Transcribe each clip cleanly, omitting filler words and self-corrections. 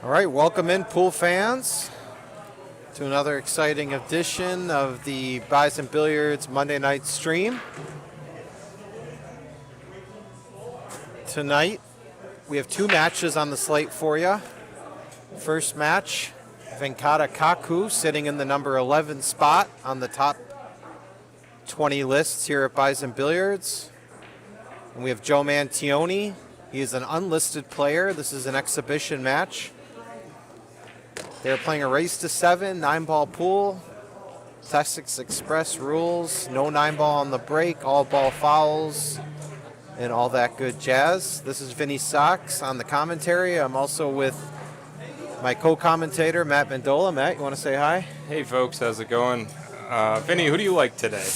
All right, welcome in, pool fans, to another exciting edition of the Bison Billiards Monday night stream. Tonight, we have two matches on the slate for you. First match, Venkata Kakku sitting in the number 11 spot on the top 20 lists here at Bison Billiards. And we have Joe Mantione. He is an unlisted player. This is an exhibition match. They're playing a race to 7, 9-ball pool. Sussex Express rules, no 9-ball on the break, all ball fouls, and all that good jazz. This is Vinny Sox on the commentary. I'm also with my co-commentator, Matt Mendola. Matt, you want to say hi? Hey folks, how's it going? Vinny, who do you like today?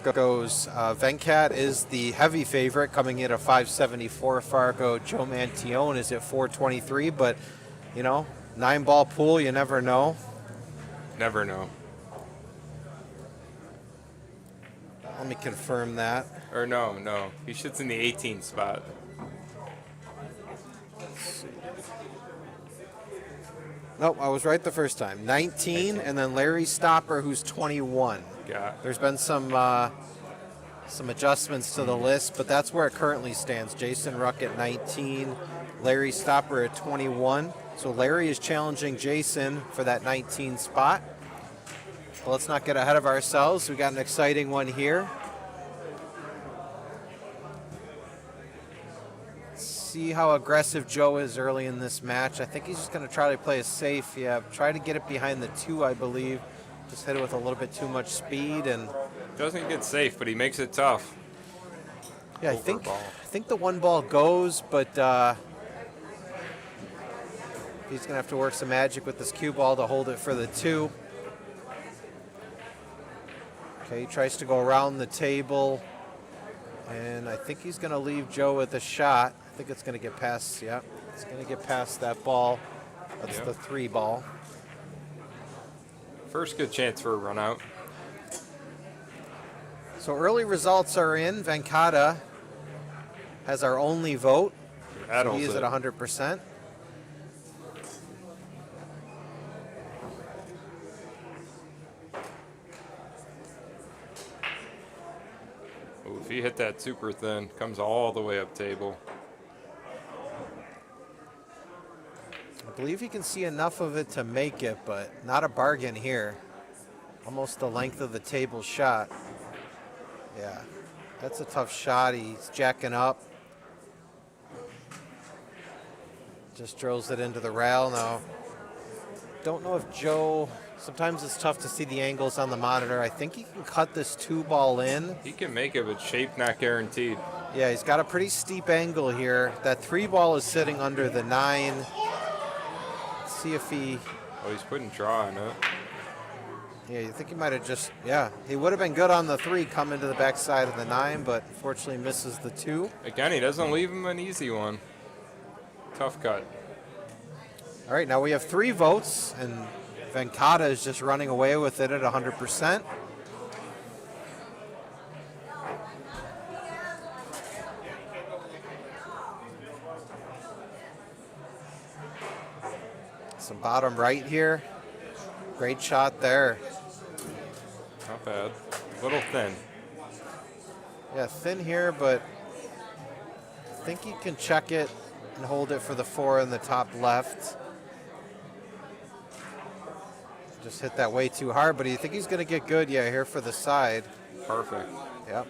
Goes Venkat is the heavy favorite, coming in at 574. Fargo Joe Mantione is at 423, but you know, 9-ball pool, you never know. Never know. Let me confirm that. Or no. He shits in the 18 spot. Let's see. Nope, I was right the first time. 19, and then Larry Stopper, who's 21. Yeah. There's been some adjustments to the list, but that's where it currently stands. Jason Wruck at 19, Larry Stopper at 21. So Larry is challenging Jason for that 19 spot. Well, let's not get ahead of ourselves. We got an exciting one here. Let's see how aggressive Joe is early in this match. I think he's just going to try to play it safe. Yeah, try to get it behind the 2, I believe. Just hit it with a little bit too much speed and Doesn't get safe, but he makes it tough. yeah, I think the 1 ball goes, but he's gonna have to work some magic with this cue ball to hold it for the 2. Okay, he tries to go around the table, and I think he's gonna leave Joe with a shot. I think it's gonna get past. Yeah, it's gonna get past that ball. That's the 3 ball. First good chance for a run out. So early results are in. Venkata has our only vote. So he is at 100%. Ooh, if he hit that super thin, comes all the way up table. I believe he can see enough of it to make it, but not a bargain here. Almost the length of the table shot. Yeah, that's a tough shot. He's jacking up. Just drills it into the rail now. Don't know if Joe, sometimes it's tough to see the angles on the monitor. I think he can cut this 2 ball in. He can make it, but shape not guaranteed. Yeah, he's got a pretty steep angle here. That 3 ball is sitting under the 9. Let's see if he... Oh, he's putting draw on it. Yeah, you think he might have just... Yeah, he would have been good on the 3 coming to the backside of the 9, but unfortunately misses the 2. Again, he doesn't leave him an easy one. Tough cut. All right, now we have 3 votes, and Venkata is just running away with it at 100%. Some bottom right here. Great shot there. Not bad. A little thin. Yeah, thin here, but I think he can check it and hold it for the 4 in the top left. Just hit that way too hard, but do you think he's going to get good? Yeah, here for the side. Perfect. Yep.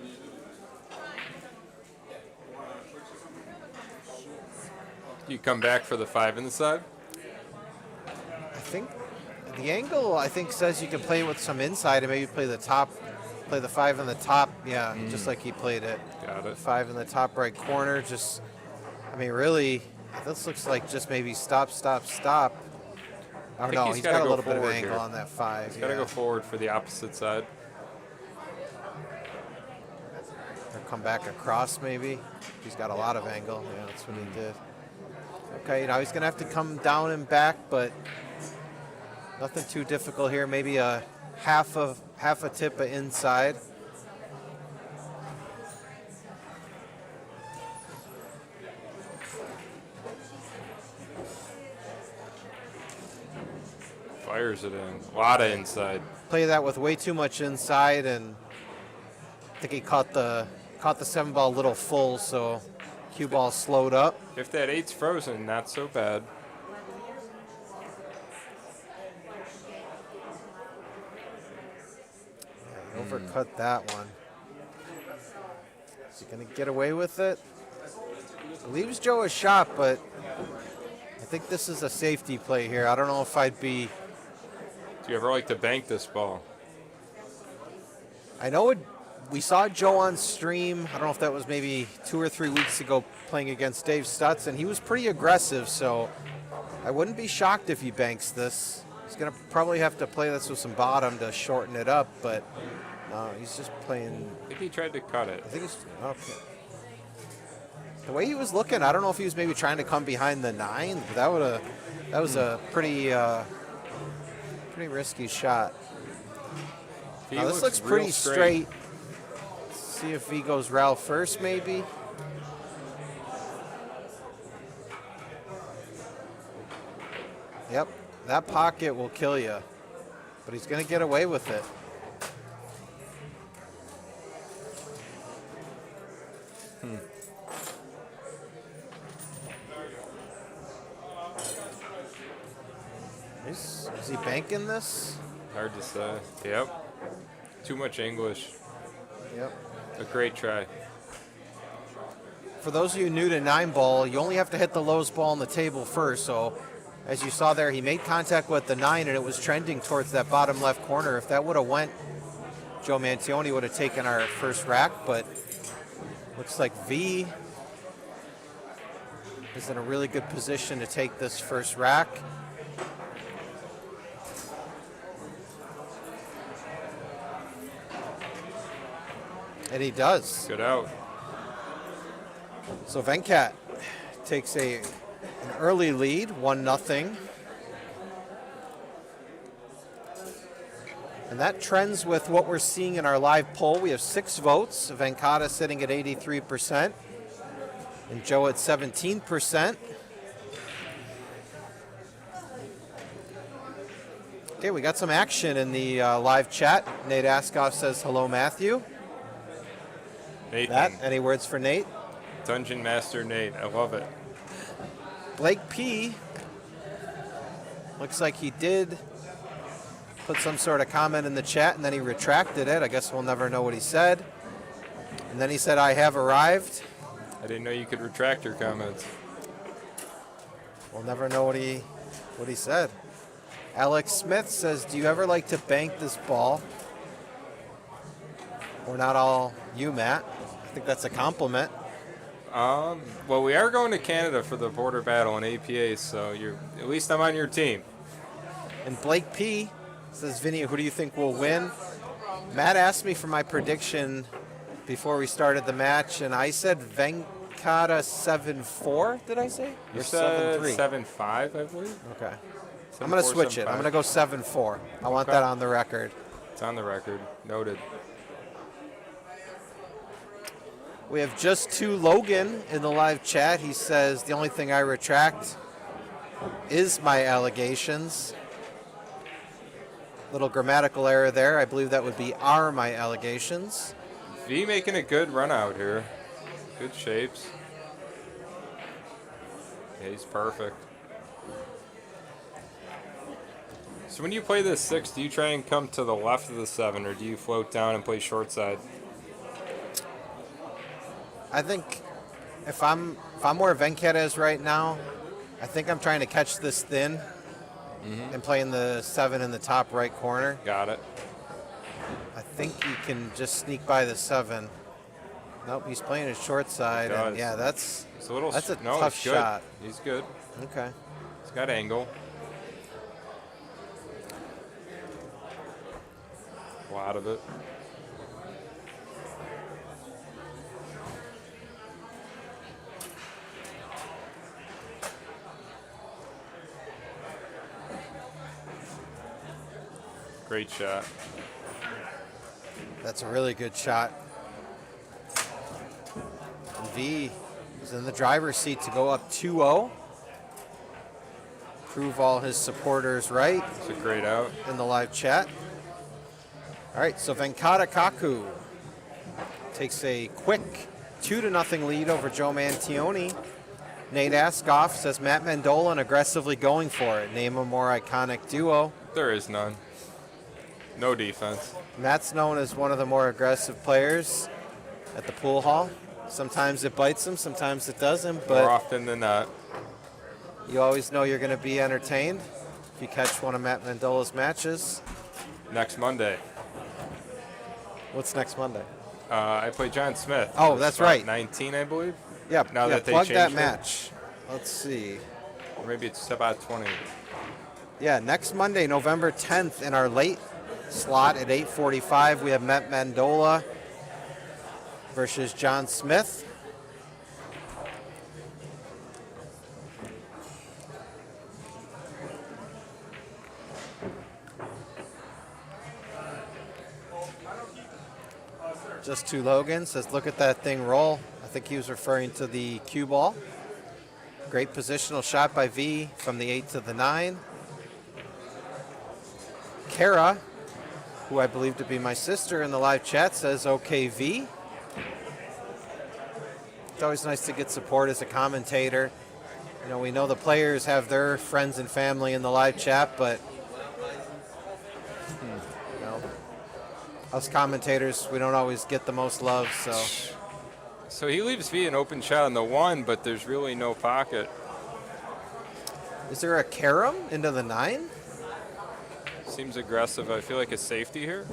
You come back for the 5 in the side? I think the angle, I think, says you can play with some inside and maybe play the top, play the 5 in the top. Yeah, just like he played it. Got it. 5 in the top right corner. Just, I mean, really, this looks like just maybe stop. Oh no, he's got a little bit of angle on that 5. He's got to go forward for the opposite side. Or come back across maybe. He's got a lot of angle. Yeah, that's what he did. Okay, now he's going to have to come down and back, but nothing too difficult here. Maybe a half a tip of inside. fires it in. A lot of inside. Play that with way too much inside, and I think he caught the 7 ball a little full, so cue ball slowed up. If that 8's frozen, not so bad. Yeah, he overcut that one. Is he going to get away with it? Leaves Joe a shot, but I think this is a safety play here. I don't know if I'd be... Do you ever like to bank this ball? I know we saw Joe on stream. I don't know if that was maybe 2 or 3 weeks ago playing against Dave Stutz, and he was pretty aggressive, so I wouldn't be shocked if he banks this. He's going to probably have to play this with some bottom to shorten it up, but he's just playing... I think he tried to cut it. I think he's... Okay. The way he was looking, I don't know if he was maybe trying to come behind the 9, but that was a pretty risky shot. Now, this looks pretty straight. See if he goes Ralph first, maybe. Yep, that pocket will kill you, but he's going to get away with it. Is he banking this? Hard to say. Yep. Too much English. Yep. A great try. For those of you new to 9 ball, you only have to hit the lowest ball on the table first. So, as you saw there, he made contact with the 9, and it was trending towards that bottom left corner. If that would have went, Joe Mantione would have taken our first rack, but looks like V is in a really good position to take this first rack. And he does. Good out. So Venkat takes an early lead, 1-0. And that trends with what we're seeing in our live poll. We have 6 votes. Venkata sitting at 83%. And Joe at 17%. Okay, we got some action in the live chat. Nate Askoff says, hello, Matthew. Nathan. That, any words for Nate? Dungeon Master Nate. I love it. Blake P. Looks like he did put some sort of comment in the chat, and then he retracted it. I guess we'll never know what he said. And then he said, I have arrived. I didn't know you could retract your comments. We'll never know what he said. Alex Smith says, do you ever like to bank this ball? We're not all you, Matt. I think that's a compliment. Well, we are going to Canada for the border battle in APA, so at least I'm on your team. And Blake P. says, Vinny, who do you think will win? Matt asked me for my prediction before we started the match, and I said Venkata 7-4, did I say? You or said 7-3? 7-5, I believe. Okay. I'm going to switch it. I'm going to go 7-4. I want that on the record. It's on the record. Noted. We have just 2 Logan in the live chat. He says, the only thing I retract is my allegations. Little grammatical error there. I believe that would be are my allegations. V making a good run out here. Good shapes. Yeah, he's perfect. So when you play this 6, do you try and come to the left of the 7, or do you float down and play short side? I think if I'm where Venkata is right now, I think I'm trying to catch this thin and playing the 7 in the top right corner. Got it. I think he can just sneak by the 7. Nope, he's playing his short side. And yeah, that's a tough shot. He's good. Okay. He's got angle. A lot of it. Great shot. That's a really good shot. And V is in the driver's seat to go up 2-0. prove all his supporters right It's a great out. in the live chat. All right, so Venkata Kakku takes a quick 2-0 lead over Joe Mantione. Nate Askoff says Matt Mandola and aggressively going for it. Name a more iconic duo. There is none. No defense. Matt's known as one of the more aggressive players at the pool hall. Sometimes it bites him, sometimes it doesn't, but More often than not. you always know you're going to be entertained if you catch one of Matt Mandola's matches. Next Monday, What's next Monday? I play John Smith. Oh, that's Spot right. 19, I believe. Yeah, Now that they plug that changed it. match. Let's see. Or maybe it's about 20. Yeah, next Monday, November 10th, in our late slot at 8:45, we have Matt Mandola versus John Smith. Just to Logan says, look at that thing roll. I think he was referring to the cue ball. Great positional shot by V from the 8 to the 9. Kara, who I believe to be my sister in the live chat, says, okay, V. It's always nice to get support as a commentator. You know, we know the players have their friends and family in the live chat, but you know, us commentators, we don't always get the most love, so. So he leaves V an open shot on the 1, but there's really no pocket. Is there a carom into the 9? Seems aggressive. I feel like a safety here.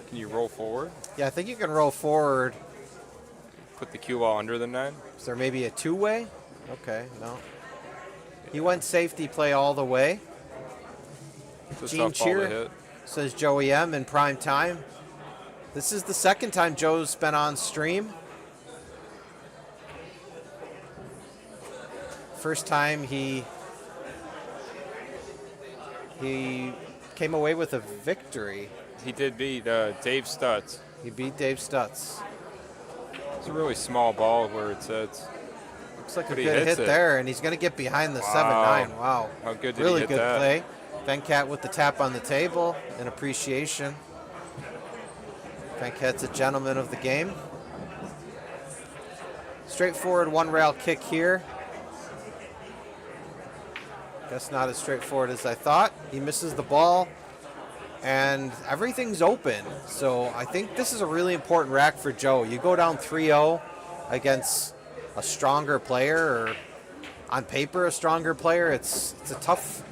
Can you roll forward? Yeah, I think you can roll forward. Put the cue ball under the 9? Is there maybe a two-way? Okay, no. He went safety play all the way. It's a Gene tough ball to Cheer hit. says Joey M in prime time. This is the second time Joe's been on stream. First time he came away with a victory. He did beat Dave Stutz. He beat Dave Stutz. It's a really small ball where it sits. Looks like a But he good hits hit it. there, and he's going to get behind the Wow. 7-9. Wow. How good did Really he hit good that? play. Venkat with the tap on the table in appreciation. Venkat's a gentleman of the game. Straightforward one rail kick here. Guess not as straightforward as I thought. He misses the ball, and everything's open. So I think this is a really important rack for Joe. You go down 3-0 against a stronger player, or on paper a stronger player. It's a tough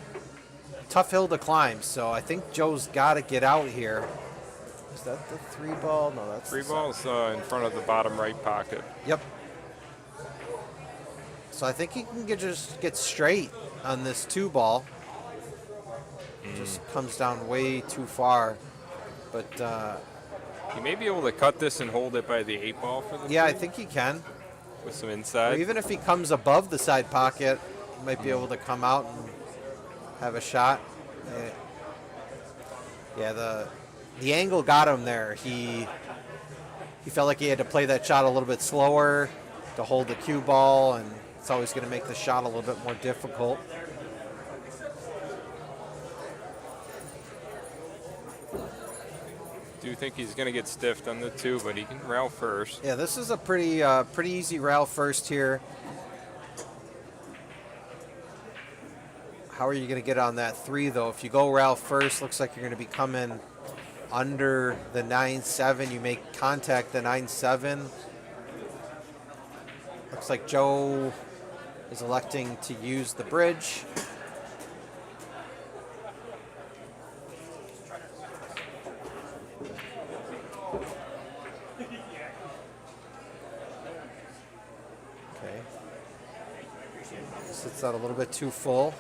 hill to climb. So I think Joe's got to get out here. Is that the 3 ball? No, that's Three the balls in front of the bottom right pocket. Yep. So I think he can just get straight on this 2 ball. Just comes down way too far. But He may be able to cut this and hold it by the 8 ball for the yeah, I three think he can. with some Or inside. even if he comes above the side pocket, he might be able to come out and have a shot. Yeah, the angle got him there. He felt like he had to play that shot a little bit slower to hold the cue ball, and it's always going to make the shot a little bit more difficult. Do think he's going to get stiffed on the 2, but he can rail first. Yeah, this is a pretty easy rail first here. How are you going to get on that 3, though? If you go rail first, looks like you're going to be coming under the 9-7. You make contact the 9-7. Looks like Joe is electing to use the bridge. Okay. Sits out a little bit too full.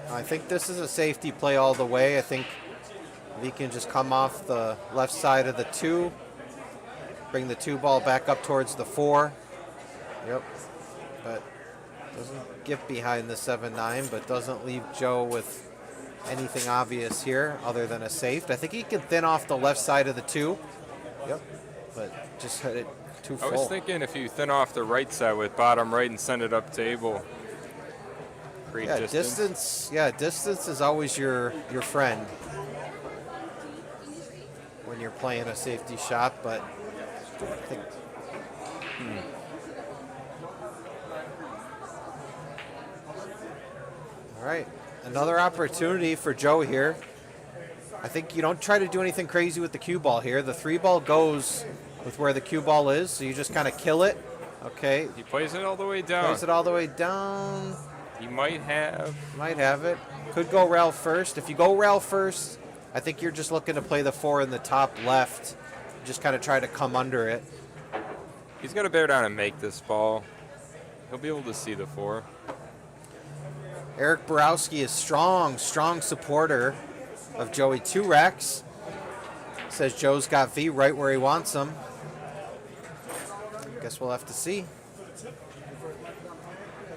I think this is a safety play all the way. I think he can just come off the left side of the 2, bring the 2 ball back up towards the 4. Yep. But doesn't get behind the 7-9, but doesn't leave Joe with anything obvious here other than a safe. I think he can thin off the left side of the 2. Yep. But just hit it too I full. was thinking if you thin off the right side with bottom right and send it up table. create Yeah, distance. distance is always your friend when you're playing a safety shot, but I think all right, another opportunity for Joe here. I think you don't try to do anything crazy with the cue ball here. The 3 ball goes with where the cue ball is, so you just kind of kill it. Okay. He plays it all the way down. Plays it all the way down. He might have. Might have it. Could go rail first. If you go rail first, I think you're just looking to play the 4 in the top left. Just kind of try to come under it. He's got to bear down and make this ball. He'll be able to see the 4. Eric Borowski is strong supporter of Joey 2-Rex. Says Joe's got V right where he wants him. Guess we'll have to see.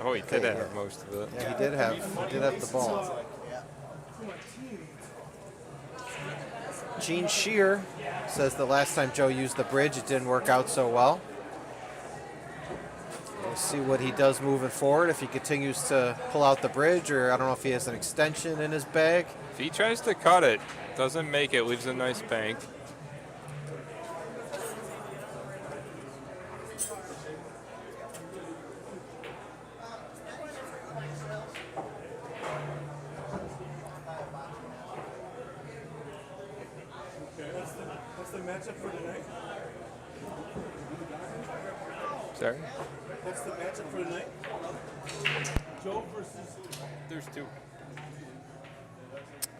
Oh, he did have most of it. Yeah, he did have the ball. Gene Shear says the last time Joe used the bridge, it didn't work out so well. We'll see what he does moving forward, if he continues to pull out the bridge, or I don't know if he has an extension in his bag. If he tries to cut it, doesn't make it, leaves a nice bank. What's the matchup for tonight? Sorry? What's the matchup for tonight? Joe versus. There's 2.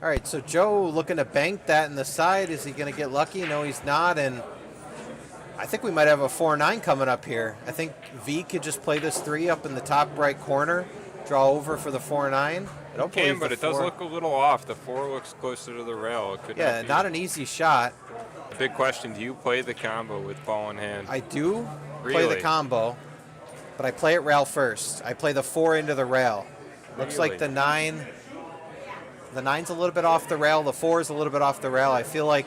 All right, so Joe looking to bank that in the side. Is he going to get lucky? No, he's not. And I think we might have a 4-9 coming up here. I think V could just play this 3 up in the top right corner, draw over for the 4-9. It can, but it does look a little off. The 4 looks closer to the rail. It could not an easy shot. The big question, do you play the combo with ball in hand? I do play Really? the combo, but I play it rail first. I play the 4 into the rail. Looks like Really? the 9. The 9's a little bit off the rail. The 4 is a little bit off the rail. I feel like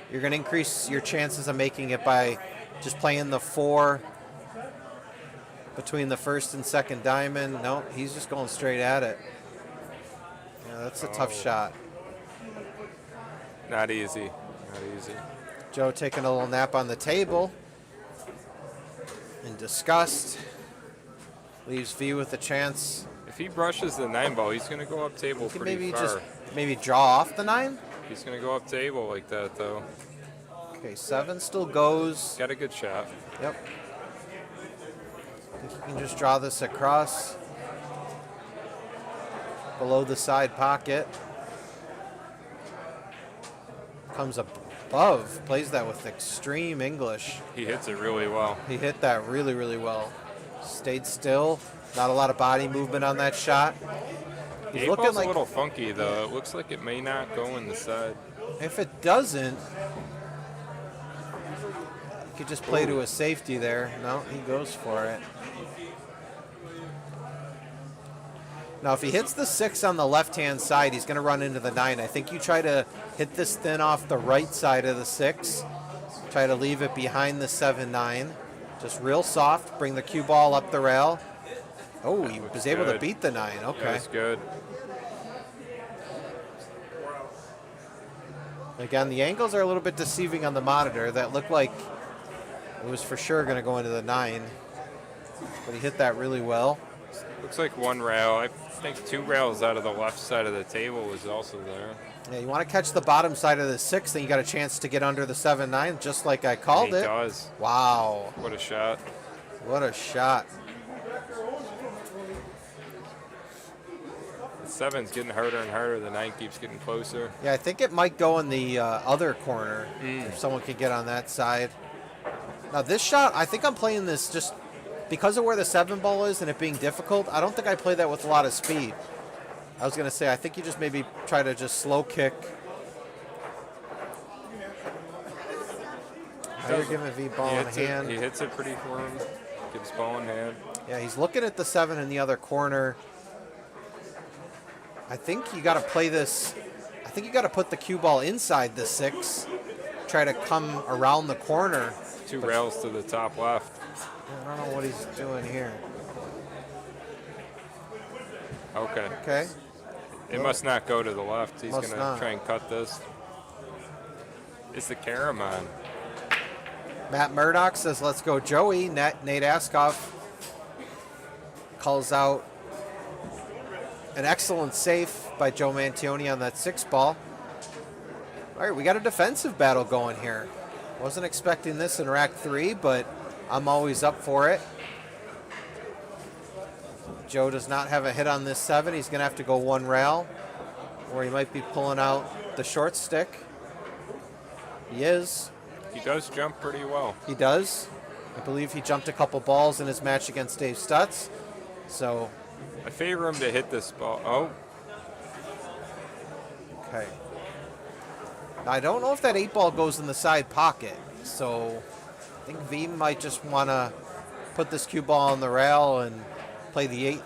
you're going to increase your chances of making it by just playing the 4 between the first and second diamond. No, he's just going straight at it. Yeah, that's a tough shot. Not easy. Not easy. Joe taking a little nap on the table in disgust. Leaves V with a chance. If he brushes the 9 ball, he's going to go up table He can pretty maybe far. just maybe draw off the 9. He's going to go up table like that, though. Okay, 7 still goes. Got a good shot. Yep. Think you can just draw this across below the side pocket. Comes above. Plays that with extreme English. He hits it really well. He hit that really, really well. Stayed still. Not a lot of body movement on that shot. He's The 8 looking ball's like a little funky, though. It looks like it may not go in the side. if it doesn't, you could just play to a safety there. No, he goes for it. Now, if he hits the 6 on the left-hand side, he's going to run into the 9. I think you try to hit this thin off the right side of the 6. Try to leave it behind the 7-9. Just real soft. Bring the cue ball up the rail. Oh, he was able to beat the 9. Okay. That's good. Again, the angles are a little bit deceiving on the monitor. That looked like it was for sure going to go into the 9. But he hit that really well. Looks like 1 rail. I think 2 rails out of the left side of the table was also there. Yeah, you want to catch the bottom side of the 6, then you got a chance to get under the 7-9, just like I called He it. does. Wow. What a shot. What a shot. The 7's getting harder and harder. The 9 keeps getting closer. Yeah, I think it might go in the other corner if someone could get on that side. Now this shot, I think I'm playing this just because of where the 7 ball is and it being difficult. I don't think I play that with a lot of speed. I was going to say, I think you just maybe try to just slow kick. Now you're giving V ball in hand. He hits it pretty for him. Gives ball in hand. Yeah, he's looking at the 7 in the other corner. I think you got to play this. I think you got to put the cue ball inside the 6. Try to come around the corner. 2 rails to the top left. I don't know what he's doing here. Okay. Okay. It must not go to the left. He's Must going not. to try and cut this. It's the Caramon. Matt Murdoch says, let's go, Joey. Nate Askoff calls out an excellent safe by Joe Mantione on that 6 ball. All right, we got a defensive battle going here. Wasn't expecting this in rack 3, but I'm always up for it. Joe does not have a hit on this 7. He's going to have to go 1 rail, or he might be pulling out the short stick. He is. He does jump pretty well. He does. I believe he jumped a couple balls in his match against Dave Stutz. So, I favor him to hit this ball. Oh, okay. Now, I don't know if that 8 ball goes in the side pocket. So, I think V might just want to put this cue ball on the rail and play the 8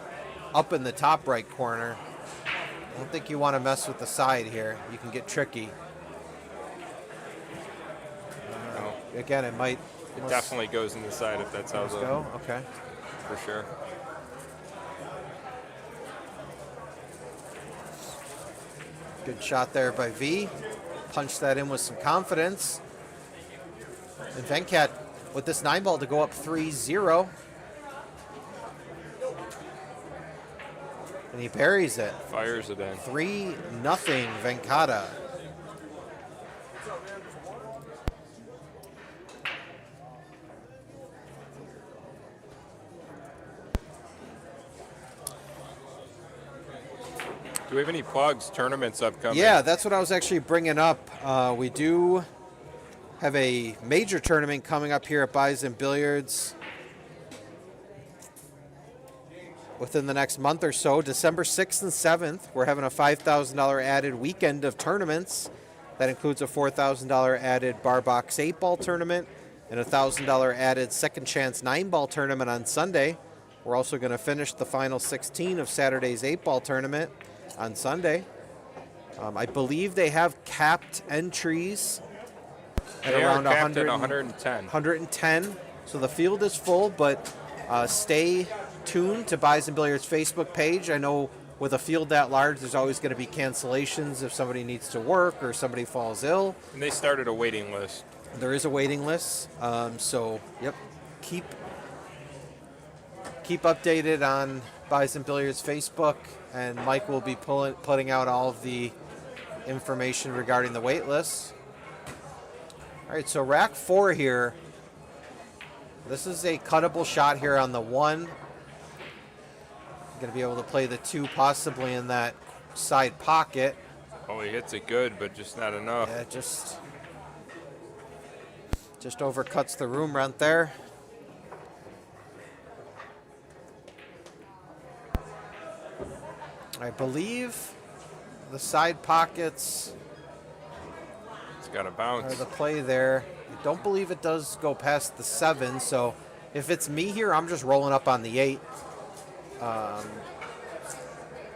up in the top right corner. I don't think you want to mess with the side here. You can get tricky. Again, it might. it definitely goes in the side if that's how Let's the go. Okay. for sure. Good shot there by V. Punched that in with some confidence. And Venkat with this 9 ball to go up 3-0. And he buries it. Fires it in. 3-0 Venkata. Do we have any plugs, tournaments upcoming? Yeah, that's what I was actually bringing up. We do have a major tournament coming up here at Bison Billiards within the next month or so. December 6th and 7th, we're having a $5,000 added weekend of tournaments. That includes a $4,000 added bar box 8-ball tournament and a $1,000 added second chance 9-ball tournament on Sunday. We're also going to finish the final 16 of Saturday's 8-ball tournament on Sunday. I believe they have capped entries at They around are capped 100, at 110. 110. So the field is full, but stay tuned to Bison Billiards Facebook page. I know with a field that large, there's always going to be cancellations if somebody needs to work or somebody falls ill. And they started a waiting list. There is a waiting list. So, yep, keep updated on Bison Billiards Facebook, and Mike will be putting out all of the information regarding the wait list. All right, so rack 4 here. This is a cuttable shot here on the 1. Going to be able to play the 2 possibly in that side pocket. Oh, he hits it good, but just not enough. Yeah, just overcuts the room right there. I believe the side pockets It's got to are bounce. the play there. I don't believe it does go past the 7, so if it's me here, I'm just rolling up on the 8. It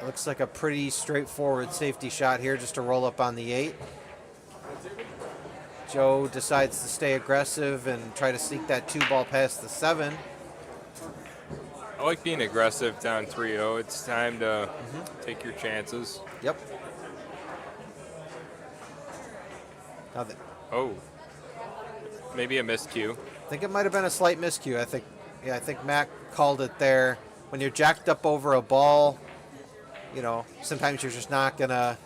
looks like a pretty straightforward safety shot here, just to roll up on the 8. Joe decides to stay aggressive and try to sneak that 2 ball past the 7. I like being aggressive down 3-0. It's time to take your chances. Yep. Now Oh, maybe a miscue. I think it might have been a slight miscue. I think Mac called it there. When you're jacked up over a ball, you know, sometimes you're just not gonna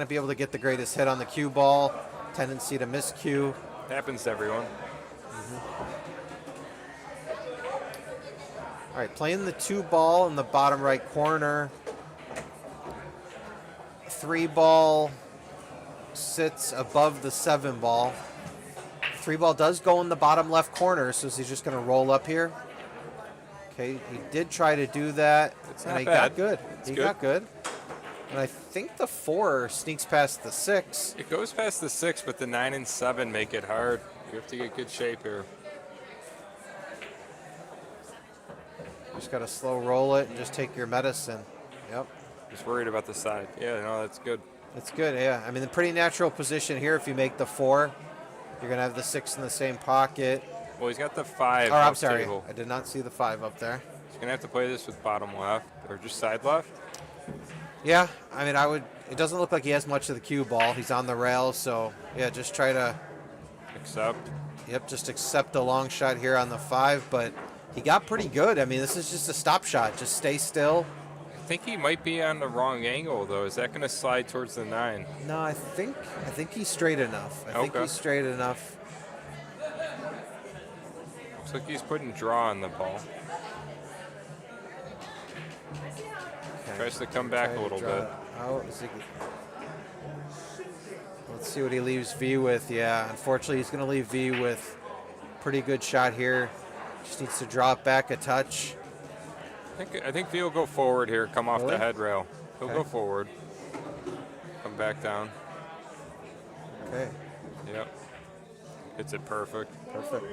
be able to get the greatest hit on the cue ball. Tendency to miscue. Happens to everyone. All right, playing the 2 ball in the bottom right corner. 3 ball sits above the 7 ball. 3 ball does go in the bottom left corner, so he's just going to roll up here. Okay, he did try to do that, It's and not he bad. got good. It's He good. got good. And I think the 4 sneaks past the 6. It goes past the 6, but the 9 and 7 make it hard. You have to get good shape here. Just got to slow roll it and just take your medicine. Yep. Just worried about the side. Yeah, no, that's good. That's good, yeah. I mean, the pretty natural position here, if you make the 4, you're going to have the 6 in the same pocket. Well, he's got the 5. Oh, I'm off sorry. table. I did not see the 5 up there. He's gonna have to play this with bottom left or just side left. Yeah, I mean, it doesn't look like he has much of the cue ball. He's on the rail, so yeah, just try to, Accept. yep, just accept the long shot here on the 5. But he got pretty good. I mean, this is just a stop shot. Just stay still. I think he might be on the wrong angle though. Is that gonna slide towards the 9? No, I think he's straight enough. I think Okay. he's straight enough. Looks like he's putting draw on the ball. Okay. Tries to come back Try a to little draw bit. it out. Let's see what he leaves V with. Yeah, unfortunately, he's going to leave V with pretty good shot here. Just needs to draw it back a touch. I think V will go forward here, come off Really? the head rail. He'll Okay. go forward. Come back down. Okay, Yep. Hits it perfect. perfect.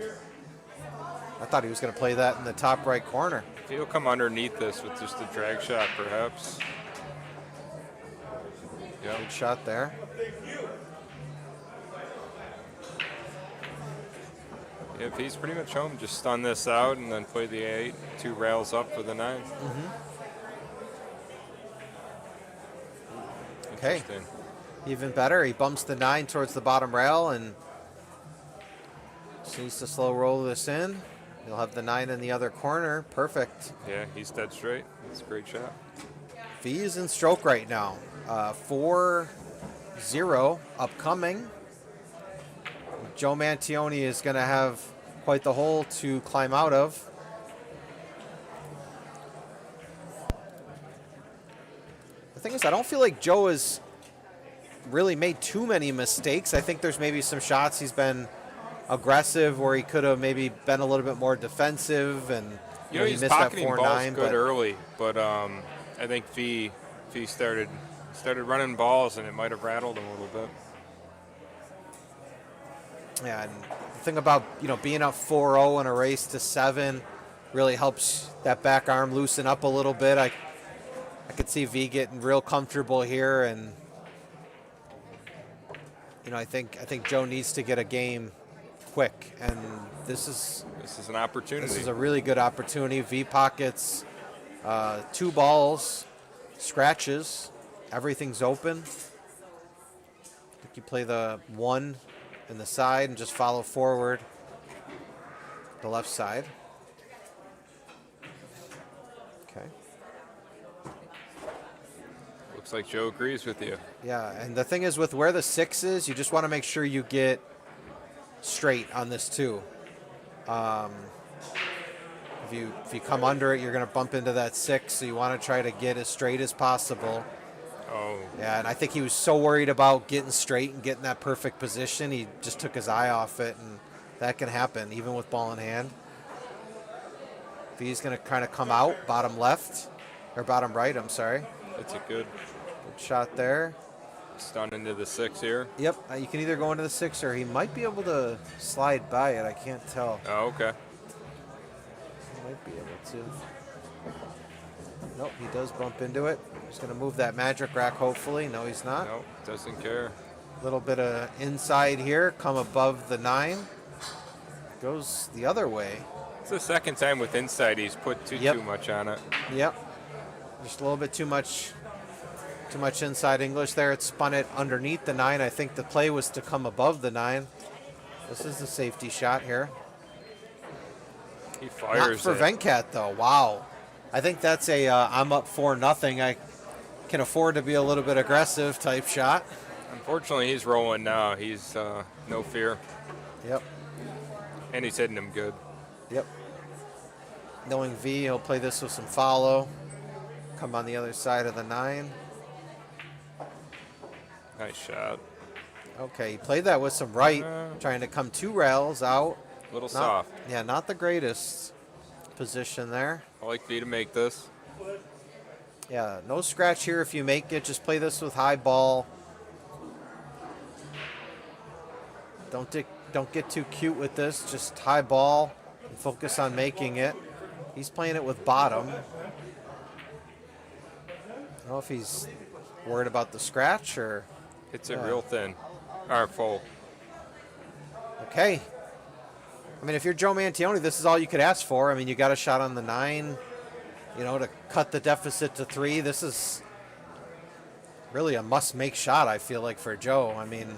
I thought he was going to play that in the top right corner. V will come underneath this with just a drag shot, perhaps. Yep. Good shot there. If he's pretty much home, just stun this out and then play the 8, 2 rails up for the 9. Okay. Interesting. Even better, he bumps the 9 towards the bottom rail and just needs to slow roll this in. He'll have the 9 in the other corner. Perfect. Yeah, he's dead straight. That's a great shot. V is in stroke right now. 4-0 upcoming. Joe Mantione is going to have quite the hole to climb out of. The thing is, I don't feel like Joe has really made too many mistakes. I think there's maybe some shots he's been aggressive where he could have maybe been a little bit more defensive, and You know, he he's missed that pocketing 4-9. balls good But early, but I think V started running balls and it might have rattled him a little bit. yeah, and the thing about being up 4-0 in a race to 7 really helps that back arm loosen up a little bit. I could see V getting real comfortable here, and I think Joe needs to get a game quick, and this is an opportunity. This is a really good opportunity. V pockets 2 balls, scratches, everything's open. I think you play the 1 in the side and just follow forward the left side. Okay. Looks like Joe agrees with you. Yeah, and the thing is with where the 6 is, you just want to make sure you get straight on this too. If you come under it, you're going to bump into that 6, so you want to try to get as straight as possible. Oh, Yeah, and I think he was so worried about getting straight and getting that perfect position, he just took his eye off it, and that can happen even with ball in hand. V's going to kind of come out, bottom left, or bottom right, I'm sorry. that's a good Good shot there. stun into the 6 here. Yep, you can either go into the 6 or he might be able to slide by it. I can't tell. Oh, okay. He might be able to. Nope, he does bump into it. He's going to move that magic rack, hopefully. No, he's not. No, doesn't care. A little bit of inside here, come above the 9. Goes the other way. It's the second time with inside he's put too much on it. Yep. Just a little bit too much inside English there. It spun it underneath the 9. I think the play was to come above the 9. This is the safety shot here. He Not fires for it. Venkat, though. Wow. I think that's a I'm up 4-0. I can afford to be a little bit aggressive type shot. Unfortunately, he's rolling now. He's no fear. Yep. And he's hitting him good. Yep. Knowing V, he'll play this with some follow. Come on the other side of the 9. Nice shot. Okay, he played that with some right, trying to come 2 rails out. A little Not- soft. Yeah, not the greatest position there. I like V to make this. Yeah, no scratch here if you make it. Just play this with high ball. Don't get too cute with this. Just high ball and focus on making it. He's playing it with bottom. I don't know if he's worried about the scratch or... Hits it real thin. Or full. Okay. I mean, if you're Joe Mantione, this is all you could ask for. I mean, you got a shot on the 9. to cut the deficit to 3. This is really a must-make shot, I feel like, for Joe. I mean,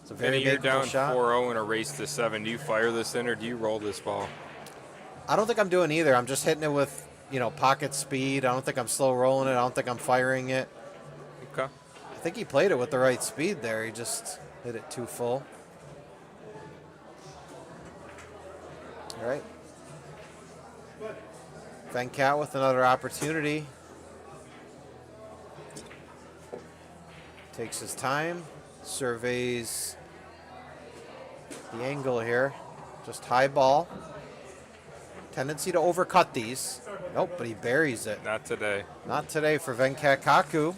it's a very You're makeable down shot. 4-0 in a race to 7. Do you fire this in or do you roll this ball? I don't think I'm doing either. I'm just hitting it with, pocket speed. I don't think I'm slow rolling it. I don't think I'm firing it. Okay. I think he played it with the right speed there. He just hit it too full. All right. Venkat with another opportunity. Takes his time, surveys the angle here. Just high ball. Tendency to overcut these. Nope, but he buries it. Not today. Not today for Venkat Kakku.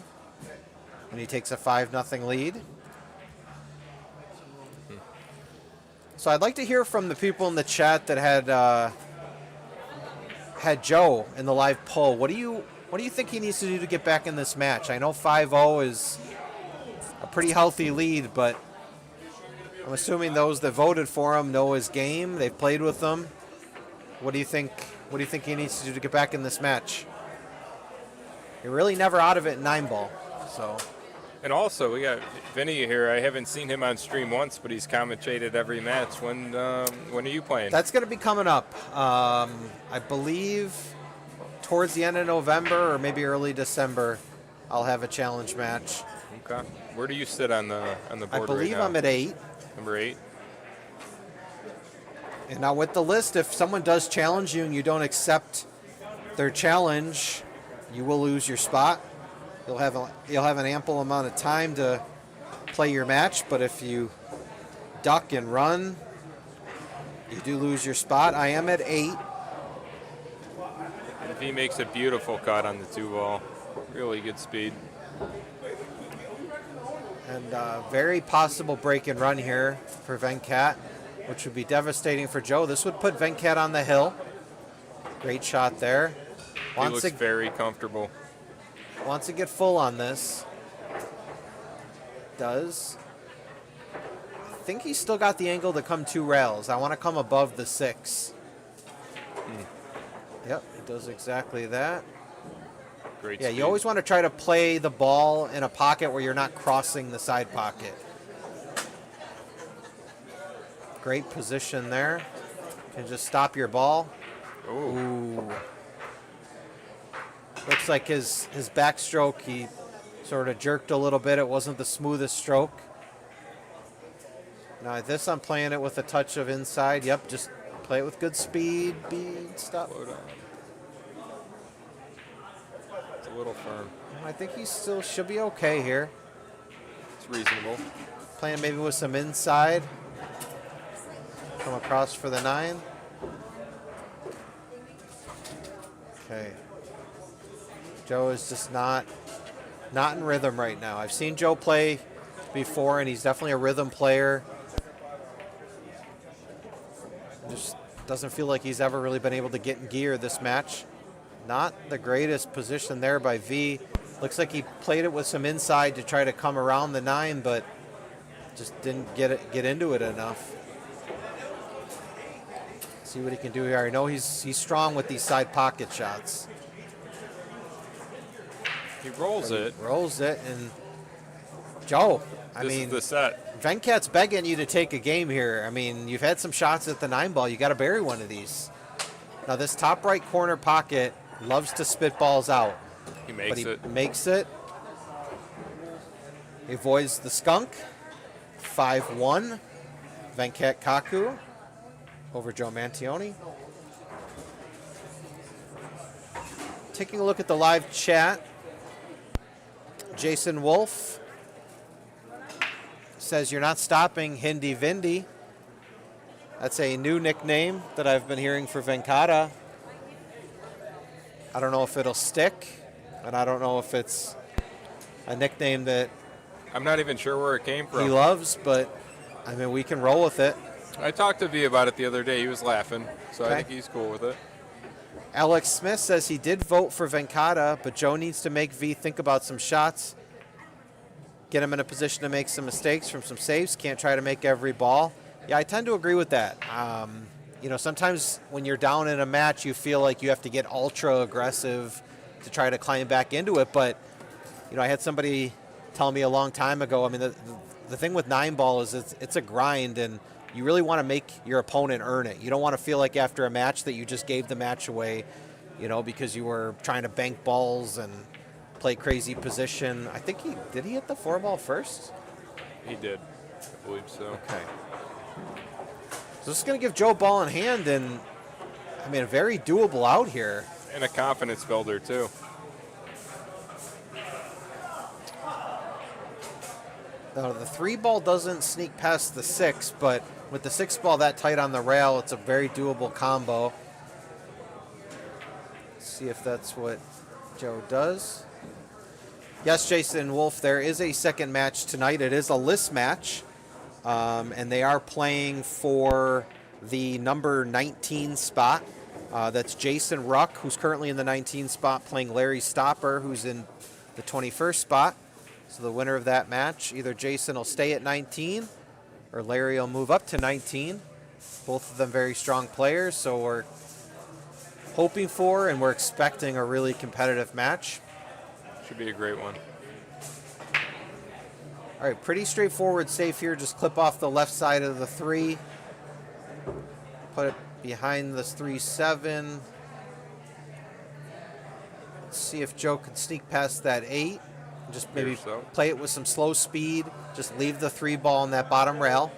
And he takes a 5-0 lead. So I'd like to hear from the people in the chat that had Joe in the live poll. What do you think he needs to do to get back in this match? I know 5-0 is a pretty healthy lead, but I'm assuming those that voted for him know his game. They've played with him. What do you think he needs to do to get back in this match? You're really never out of it in 9-ball. So. And also, we got Vinny here. I haven't seen him on stream once, but he's commentated every match. When are you playing? That's going to be coming up. I believe towards the end of November or maybe early December, I'll have a challenge match. Okay. Where do you sit on the board I believe right now? I'm at 8. Number 8. And now with the list, if someone does challenge you and you don't accept their challenge, you will lose your spot. You'll have an ample amount of time to play your match, but if you duck and run, you do lose your spot. I am at 8. If he makes a beautiful cut on the 2-ball, really good speed. And very possible break and run here for Venkat, which would be devastating for Joe. This would put Venkat on the hill. Great shot there. He looks very comfortable. Wants to get full on this. Does. I think he's still got the angle to come 2 rails. I want to come above the 6. Yep, he does exactly that. Great Yeah, speed. you always want to try to play the ball in a pocket where you're not crossing the side pocket. Great position there. Can just stop your ball. Ooh. Looks like his backstroke, he sort of jerked a little bit. It wasn't the smoothest stroke. Now this, I'm playing it with a touch of inside. Yep, just play it with good speed. Stop. Slow down. It's a little firm. I think he still should be okay here. It's reasonable. Playing maybe with some inside. Come across for the 9. Okay. Joe is just not in rhythm right now. I've seen Joe play before, and he's definitely a rhythm player. Just doesn't feel like he's ever really been able to get in gear this match. Not the greatest position there by V. Looks like he played it with some inside to try to come around the 9, but just didn't get into it enough. See what he can do here. I know he's strong with these side pocket shots. He rolls it. Rolls it, and Joe, This is the set. Venkat's begging you to take a game here. I mean, you've had some shots at the 9-ball. You got to bury one of these. Now, this top right corner pocket loves to spit balls out. He makes it. He avoids the skunk. 5-1. Venkat Kakku over Joe Mantione. Taking a look at the live chat. Jason Wolf says, "You're not stopping Hindi Vindi." That's a new nickname that I've been hearing for Venkata. I don't know if it'll stick, and I don't know if it's a nickname that I'm not even sure where it came from. he loves, but I mean, we can roll with it. I talked to V about it the other day. He was laughing, so Okay. I think he's cool with it. Alex Smith says he did vote for Venkata, but Joe needs to make V think about some shots, get him in a position to make some mistakes from some saves. Can't try to make every ball. Yeah, I tend to agree with that. you know, sometimes when you're down in a match, you feel like you have to get ultra aggressive to try to climb back into it. But, you know, I had somebody tell me a long time ago, I mean, the thing with 9-ball is it's a grind, and you really want to make your opponent earn it. You don't want to feel like after a match that you just gave the match away, you know, because you were trying to bank balls and play crazy position. I think did he hit the 4-ball first? He did. I believe so. Okay. So this is going to give Joe ball in hand, and I mean, a very doable out here. And a confidence builder, too. The 3-ball doesn't sneak past the 6, but with the 6-ball that tight on the rail, it's a very doable combo. Let's see if that's what Joe does. Yes, Jason Wolf, there is a second match tonight. It is a list match, and they are playing for the number 19 spot. That's Jason Wruck, who's currently in the 19 spot, playing Larry Stopper, who's in the 21st spot. So the winner of that match, either Jason will stay at 19 or Larry will move up to 19. Both of them very strong players, so we're hoping for and we're expecting a really competitive match. Should be a great one. All right, pretty straightforward safe here. Just clip off the left side of the 3. Put it behind this 3-7. Let's see if Joe can sneak past that 8. Just maybe play it with some slow speed. Just leave the 3-ball on that bottom rail.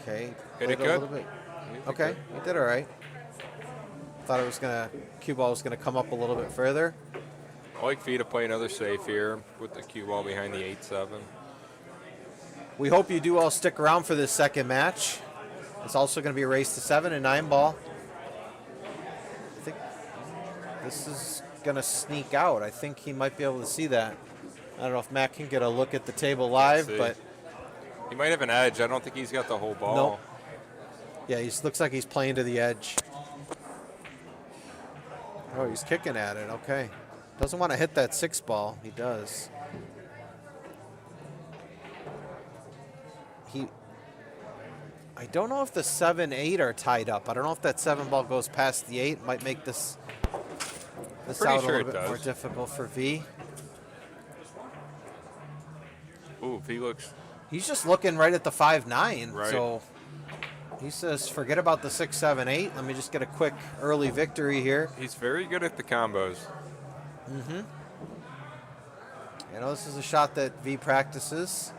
Okay. Hit it good? Okay, you did all right. Thought it was cue ball was gonna come up a little bit further. I like Vee to play another safe here with the cue ball behind the 8-7. We hope you do all stick around for this second match. It's also going to be a race to 7 and 9-ball. I think this is going to sneak out. I think he might be able to see that. I don't know if Matt can get a look at the table live, but he might have an edge. I don't think he's got the whole ball. Nope. Yeah, he looks like he's playing to the edge. Oh, he's kicking at it. Okay. Doesn't want to hit that 6-ball. He does. I don't know if the 7-8 are tied up. I don't know if that 7-ball goes past the 8. Might make this out a little bit more difficult for V. Ooh, V looks... He's just looking right at the 5-9. Right. So he says, forget about the 6-7-8. Let me just get a quick early victory here. He's very good at the combos. Mm-hmm. You know, this is a shot that V practices.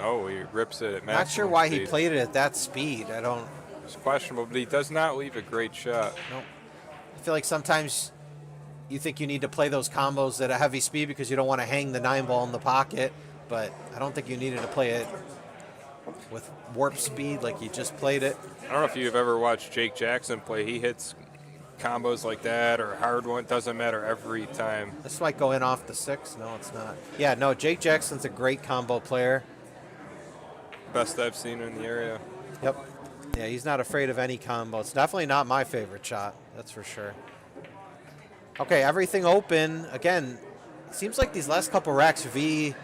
Oh, he rips it at maximum Not sure why speed. he played it at that speed. I don't... It's questionable, but he does not leave a great shot. Nope. I feel like sometimes you think you need to play those combos at a heavy speed because you don't want to hang the 9-ball in the pocket, but I don't think you needed to play it with warp speed like you just played it. I don't know if you've ever watched Jake Jackson play. He hits combos like that or hard one. Doesn't matter every time. This might go in off the 6. No, it's not. Yeah, no, Jake Jackson's a great combo player. Best I've seen in the area. Yep. Yeah, he's not afraid of any combo. It's definitely not my favorite shot. That's for sure. Okay, everything open. Again, it seems like these last couple racks, V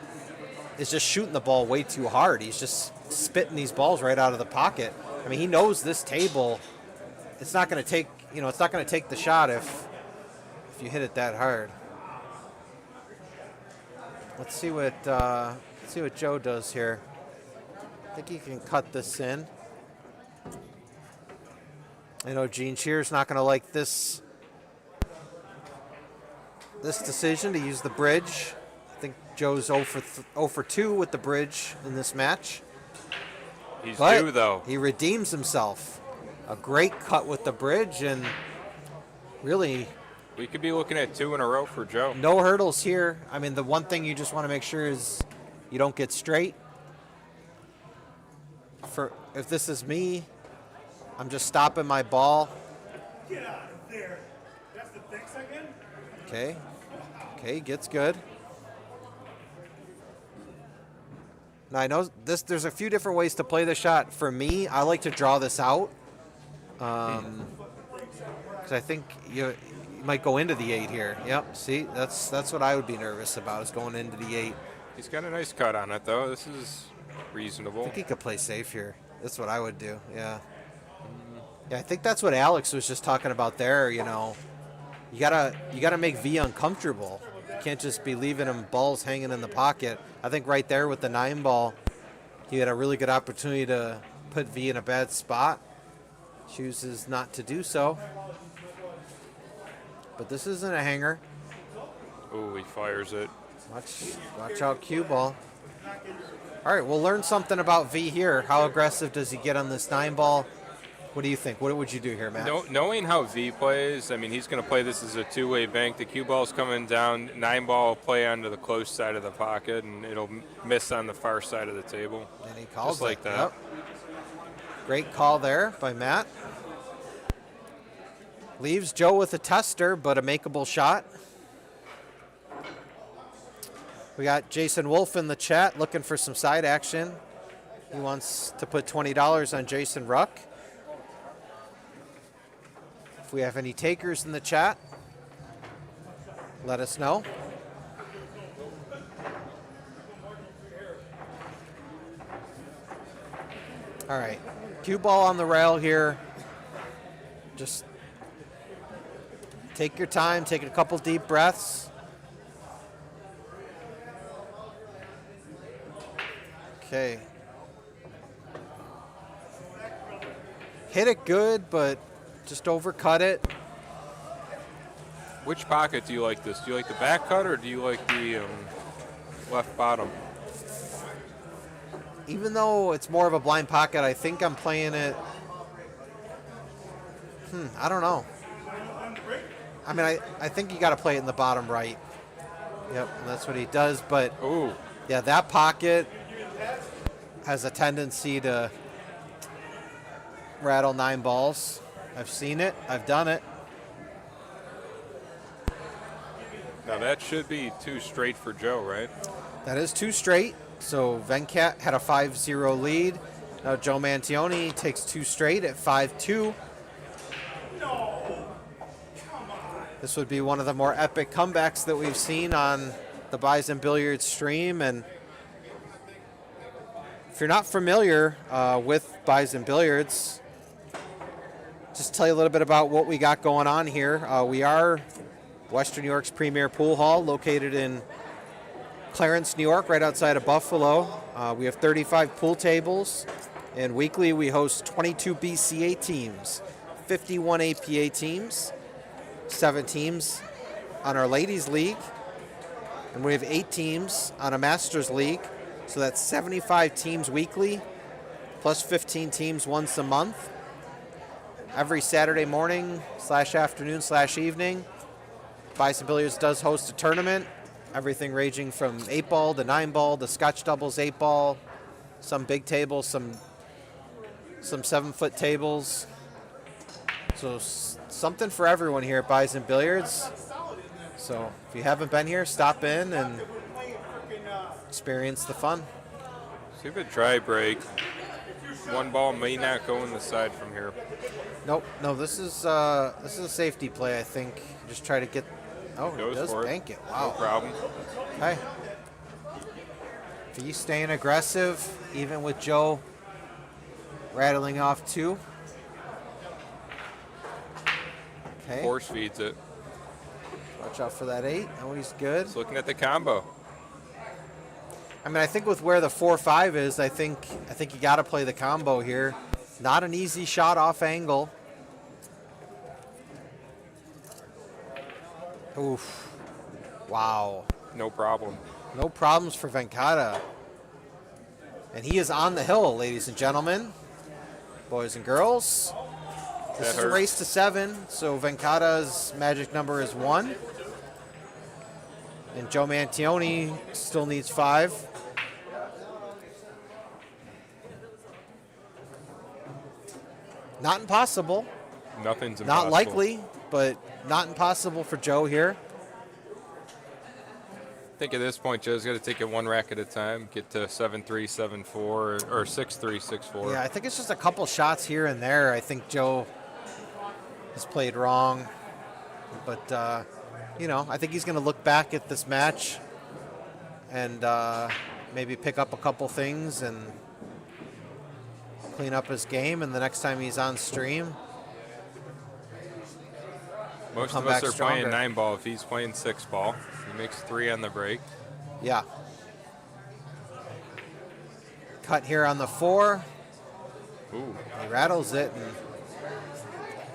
is just shooting the ball way too hard. He's just spitting these balls right out of the pocket. I mean, he knows this table, it's not going to take, you know, it's not going to take the shot if you hit it that hard. Let's see what Joe does here. I think he can cut this in. I know Gene Shear's not going to like this decision to use the bridge. I think Joe's 0 for 2 with the bridge in this match. He's but due, though. He redeems himself. A great cut with the bridge, and really... We could be looking at 2 in a row for Joe. No hurdles here. I mean, the one thing you just want to make sure is you don't get straight. If this is me, I'm just stopping my ball. Get out of there. That's the thick second? Okay. Okay, gets good. Now, I know there's a few different ways to play the shot. For me, I like to draw this out. Because I think you might go into the 8 here. Yep, see, that's what I would be nervous about, is going into the 8. He's got a nice cut on it, though. This is I reasonable. think he could play safe here. That's what I would do. Yeah. Yeah, I think that's what Alex was just talking about there. You know, you gotta make V uncomfortable. You can't just be leaving him balls hanging in the pocket. I think right there with the 9 ball, he had a really good opportunity to put V in a bad spot. Chooses not to do so. But this isn't a hanger. Oh, he fires it. Watch out, cue ball. All right, we'll learn something about V here. How aggressive does he get on this 9 ball? What do you think? What would you do here, Matt? Knowing how V plays, I mean, he's going to play this as a two-way bank. The cue ball's coming down. 9 ball play onto the close side of the pocket, and it'll miss on the far side of the table. And he calls just like it. that. Yep. Great call there by Matt. Leaves Joe with a tester, but a makeable shot. We got Jason Wolf in the chat looking for some side action. He wants to put $20 on Jason Wruck. If we have any takers in the chat, let us know. All right, cue ball on the rail here. Just take your time, take a couple deep breaths. Okay. Hit it good, but just overcut it. Which pocket do you like this? Do you like the back cut or do you like the left bottom? Even though it's more of a blind pocket, I think I'm playing it. I don't know. I mean, I think you got to play it in the bottom right. Yep, and that's what he does. But Ooh, yeah, that pocket has a tendency to rattle 9 balls. I've seen it. I've done it. now that should be 2 straight for Joe, right? That is 2 straight. So Venkat had a 5-0 lead. Now Joe Mantione takes 2 straight at 5-2. This would be one of the more epic comebacks that we've seen on the Bison Billiards stream. And if you're not familiar with Bison Billiards, just tell you a little bit about what we got going on here. We are Western New York's premier pool hall, located in Clarence, New York, right outside of Buffalo. We have 35 pool tables, and weekly we host 22 BCA teams, 51 APA teams, 7 teams on our ladies league, and we have 8 teams on a masters league. So that's 75 teams weekly, plus 15 teams once a month. Every Saturday morning / afternoon / evening, Bison Billiards does host a tournament. Everything ranging from 8 ball to 9 ball, the Scotch doubles 8 ball, some big tables, some 7-foot tables. So something for everyone here at Bison Billiards. So if you haven't been here, stop in and experience the fun. See if a dry break. 1 ball may not go in the side from here. Nope, no, this is a safety play, I think. Just try to get. Oh, Goes it does for it. bank it. No Wow. problem. Okay. V staying aggressive, even with Joe rattling off 2. Okay. Force feeds it. Watch out for that 8. Oh, he's good. It's looking at the combo. I mean, I think with where the 4-5 is, I think you got to play the combo here. Not an easy shot off angle. Oof. Wow. No problem. No problems for Venkata. And he is on the hill, ladies and gentlemen, boys and girls. This That is a hurt. race to 7, so Venkata's magic number is 1. And Joe Mantione still needs 5. Not impossible. Nothing's impossible. Not likely, but not impossible for Joe here. I think at this point, Joe's got to take it 1 rack at a time, get to 7-3, 7-4, or 6-3, 6-4. Yeah, I think it's just a couple shots here and there. I think Joe has played wrong. But, I think he's going to look back at this match and maybe pick up a couple things and clean up his game, and the next time he's on stream, Most come of us back are playing stronger. 9-ball. If he's playing 6-ball, he makes 3 on the break. Yeah. Cut here on the 4. Ooh, He rattles it. And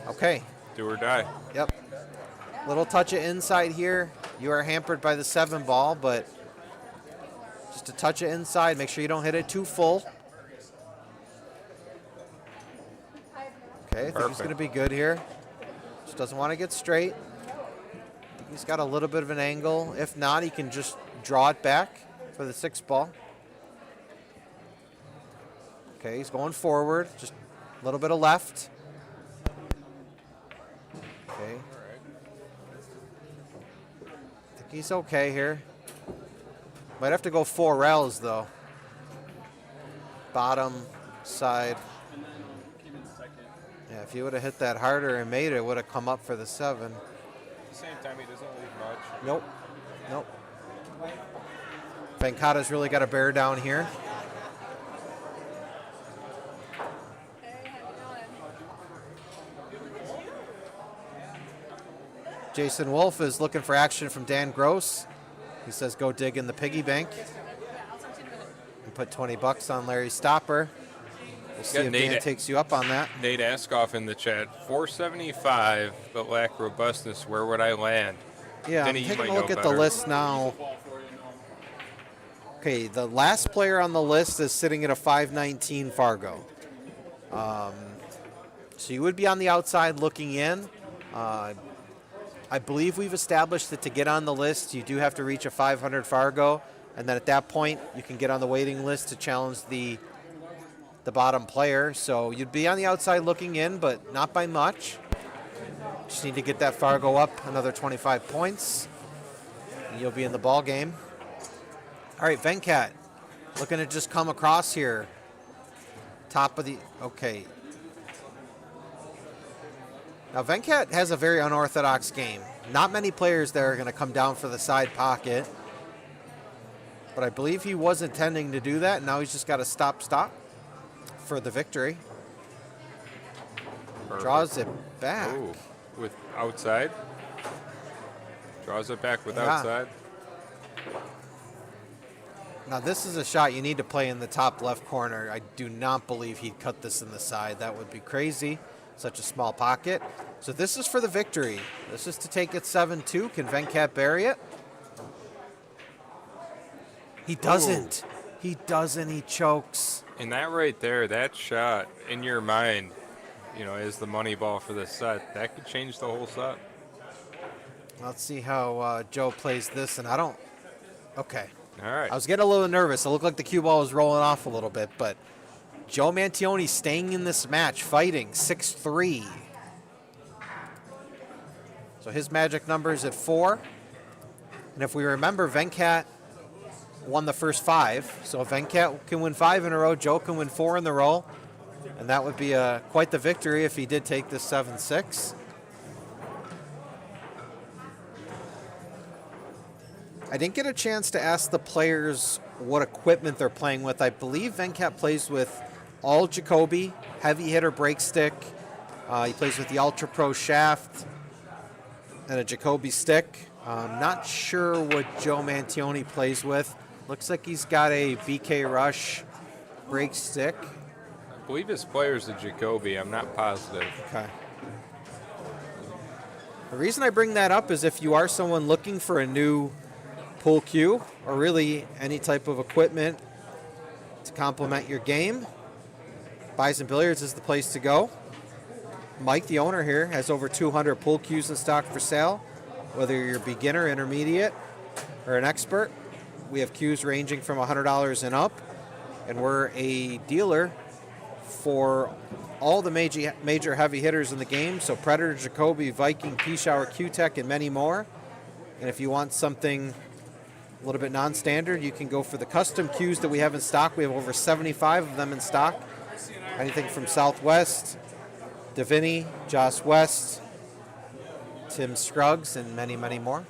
okay. do or die. Yep. Little touch of inside here. You are hampered by the 7 ball, but just a touch of inside. Make sure you don't hit it too full. Okay, I think he's Perfect. going to be good here. Just doesn't want to get straight. I think he's got a little bit of an angle. If not, he can just draw it back for the 6 ball. Okay, he's going forward. Just a little bit of left. Okay. I think he's okay here. Might have to go 4 rails though. Bottom, side. Yeah, if he would have hit that harder and made it, it would have come up for the 7. At the same time, he doesn't leave much. Nope. Nope. Venkata's really got to bear down here. Jason Wolf is looking for action from Dan Gross. He says go dig in the piggy bank and put 20 bucks on Larry's stopper. We'll see if Dan takes you up on that. Nate Askoff in the chat, 475, but lack robustness. Where would I land? Yeah, Denny, I'm you taking might a look know at the better. list now. Okay, the last player on the list is sitting at a 519 Fargo. So you would be on the outside looking in. I believe we've established that to get on the list, you do have to reach a 500 Fargo, and then at that point, you can get on the waiting list to challenge the bottom player. So you'd be on the outside looking in, but not by much. Just need to get that Fargo up another 25 points, and you'll be in the ball game. All right, Venkat, looking to just come across here. Top of the, okay. Now, Venkat has a very unorthodox game. Not many players there are going to come down for the side pocket. But I believe he was intending to do that. Now he's just got to stop for the victory. Perfect. Draws it back. Ooh, with outside. Draws it back with Yeah. outside. Now, this is a shot you need to play in the top left corner. I do not believe he'd cut this in the side. That would be crazy. Such a small pocket. So this is for the victory. This is to take it 7-2. Can Venkat bury it? He doesn't. Ooh. He doesn't. He chokes. And that right there, that shot in your mind, is the money ball for this set. That could change the whole set. Let's see how Joe plays this. And I don't. Okay. All right. I was getting a little nervous. It looked like the cue ball was rolling off a little bit, but Joe Mantione staying in this match, fighting 6-3. So his magic number is at 4. And if we remember, Venkat won the first 5. So if Venkat can win 5 in a row, Joe can win 4 in the row. And that would be quite the victory if he did take this 7-6. I didn't get a chance to ask the players what equipment they're playing with. I believe Venkat plays with all Jacoby, heavy hitter brake stick. He plays with the Ultra Pro shaft and a Jacoby stick. Not sure what Joe Mantione plays with. Looks like he's got a BK Rush brake stick. I believe his player's a Jacoby. I'm not positive. Okay. The reason I bring that up is if you are someone looking for a new pool cue or really any type of equipment to complement your game, Bison Billiards is the place to go. Mike, the owner here, has over 200 pool cues in stock for sale. Whether you're a beginner, intermediate, or an expert, we have cues ranging from $100 and up, and we're a dealer for all the major heavy hitters in the game, so Predator, Jacoby, Viking, P-Shower, Q-Tech, and many more. And if you want something a little bit non-standard, you can go for the custom cues that we have in stock. We have over 75 of them in stock. Anything from Southwest, Davini, Joss West, Tim Scruggs, and many, many more.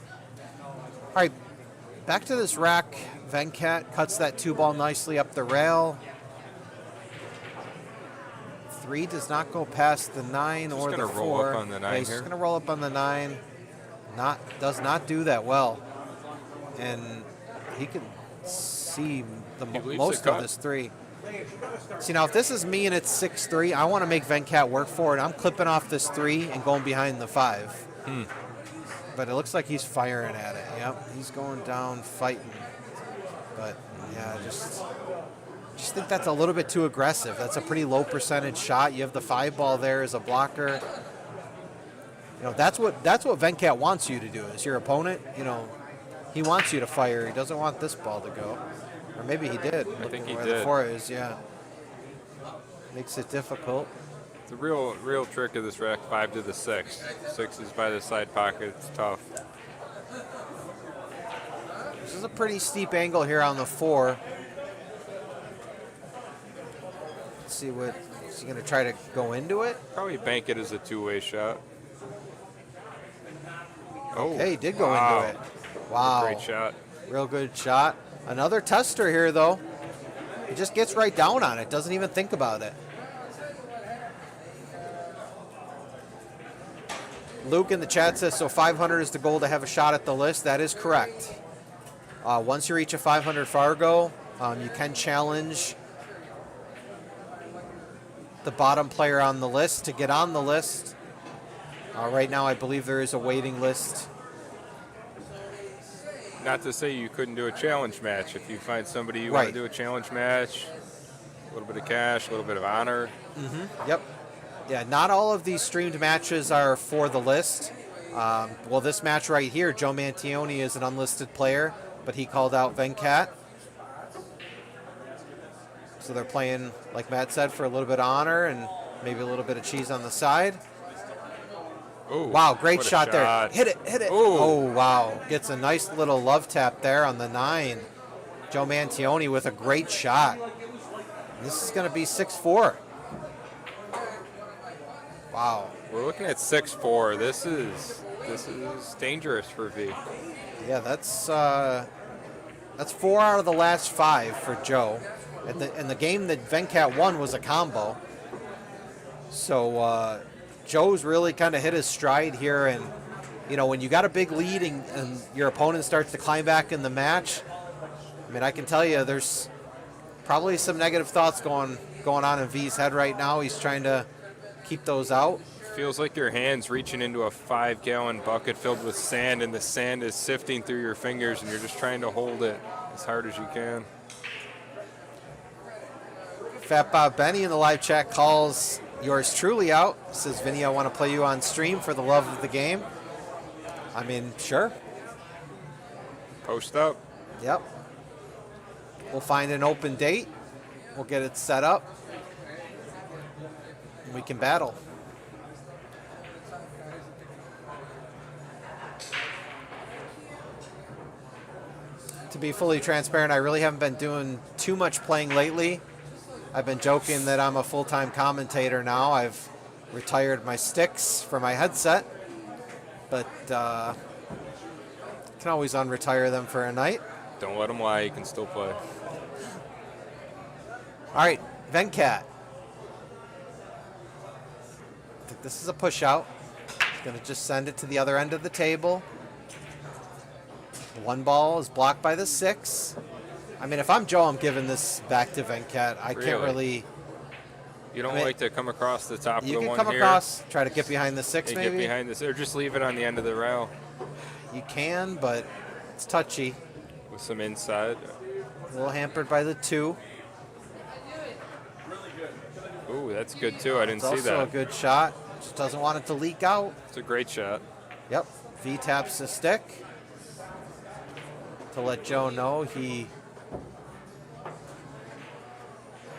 All right, Back to this rack. Venkat cuts that 2 ball nicely up the rail. 3 does not go past the 9 or the 4. Just gonna roll up on the 9 he's here. just gonna roll up on the 9. Does not do that well, and he can see the leaves most it of cut. this 3. See, now if this is me and it's 6-3, I want to make Venkat work for it. I'm clipping off this 3 and going behind the 5. But it looks like he's firing at it. Yep, he's going down fighting. But yeah, just think that's a little bit too aggressive. That's a pretty low percentage shot. You have the 5 ball there as a blocker. You know, that's what Venkat wants you to do. As your opponent, you know, he wants you to fire. He doesn't want this ball to go. Or maybe he did. I think he where did. The 4 is, yeah. Makes it difficult. The real trick of this rack, 5 to the 6. 6 is by the side pocket. It's tough. This is a pretty steep angle here on the 4. Let's see what is he going to try to go into it. Probably bank it as a 2-way shot. Oh, Hey, he did go wow. into it. Wow. Great shot. Real good shot. Another tester here, though. He just gets right down on it. Doesn't even think about it. Luke in the chat says, so 500 is the goal to have a shot at the list. That is correct. Once you reach a 500 Fargo, you can challenge the bottom player on the list to get on the list. Right now, I believe there is a waiting list. Not to say you couldn't do a challenge match. If you find somebody you want to do a challenge match, a little bit of cash, a little bit of honor. Yep. Yeah, not all of these streamed matches are for the list. Well, this match right here, Joe Mantione is an unlisted player, but he called out Venkat. So they're playing, like Matt said, for a little bit of honor and maybe a little bit of cheese on the side. Ooh, Wow, great what a shot there. Hit it. Ooh. Oh, wow. Gets a nice little love tap there on the 9. Joe Mantione with a great shot. This is going to be 6-4. Wow. We're looking at 6-4. This is dangerous for V. Yeah, that's 4 out of the last 5 for Joe. And the game that Venkat won was a combo. So Joe's really kind of hit his stride here. And, you know, when you got a big lead and your opponent starts to climb back in the match, I mean, I can tell you there's probably some negative thoughts going on in V's head right now. He's trying to keep those out. Feels like your hand's reaching into a 5-gallon bucket filled with sand, and the sand is sifting through your fingers, and you're just trying to hold it as hard as you can. Fat Bob Benny in the live chat calls yours truly out. Says, Vinny, I want to play you on stream for the love of the game. I mean, sure. Post up. Yep. We'll find an open date. We'll get it set up. And we can battle. To be fully transparent, I really haven't been doing too much playing lately. I've been joking that I'm a full-time commentator now. I've retired my sticks for my headset, but can always unretire them for a night. Don't let him lie. You can still play. All right, Venkat. I think this is a push out. He's going to just send it to the other end of the table. One ball is blocked by the 6. I mean, if I'm Joe, I'm giving this back to Venkat. I can't really. You don't like to come across the top of the You one can come here? across, try to get behind the 6 and maybe. get behind this, or just leave it on the end of the rail You can, but it's touchy. with some inside. A little hampered by the 2. Ooh, that's good too. I didn't It's see also a that. good shot. Just doesn't want it to leak out. It's a great shot. Yep. V taps the stick to let Joe know he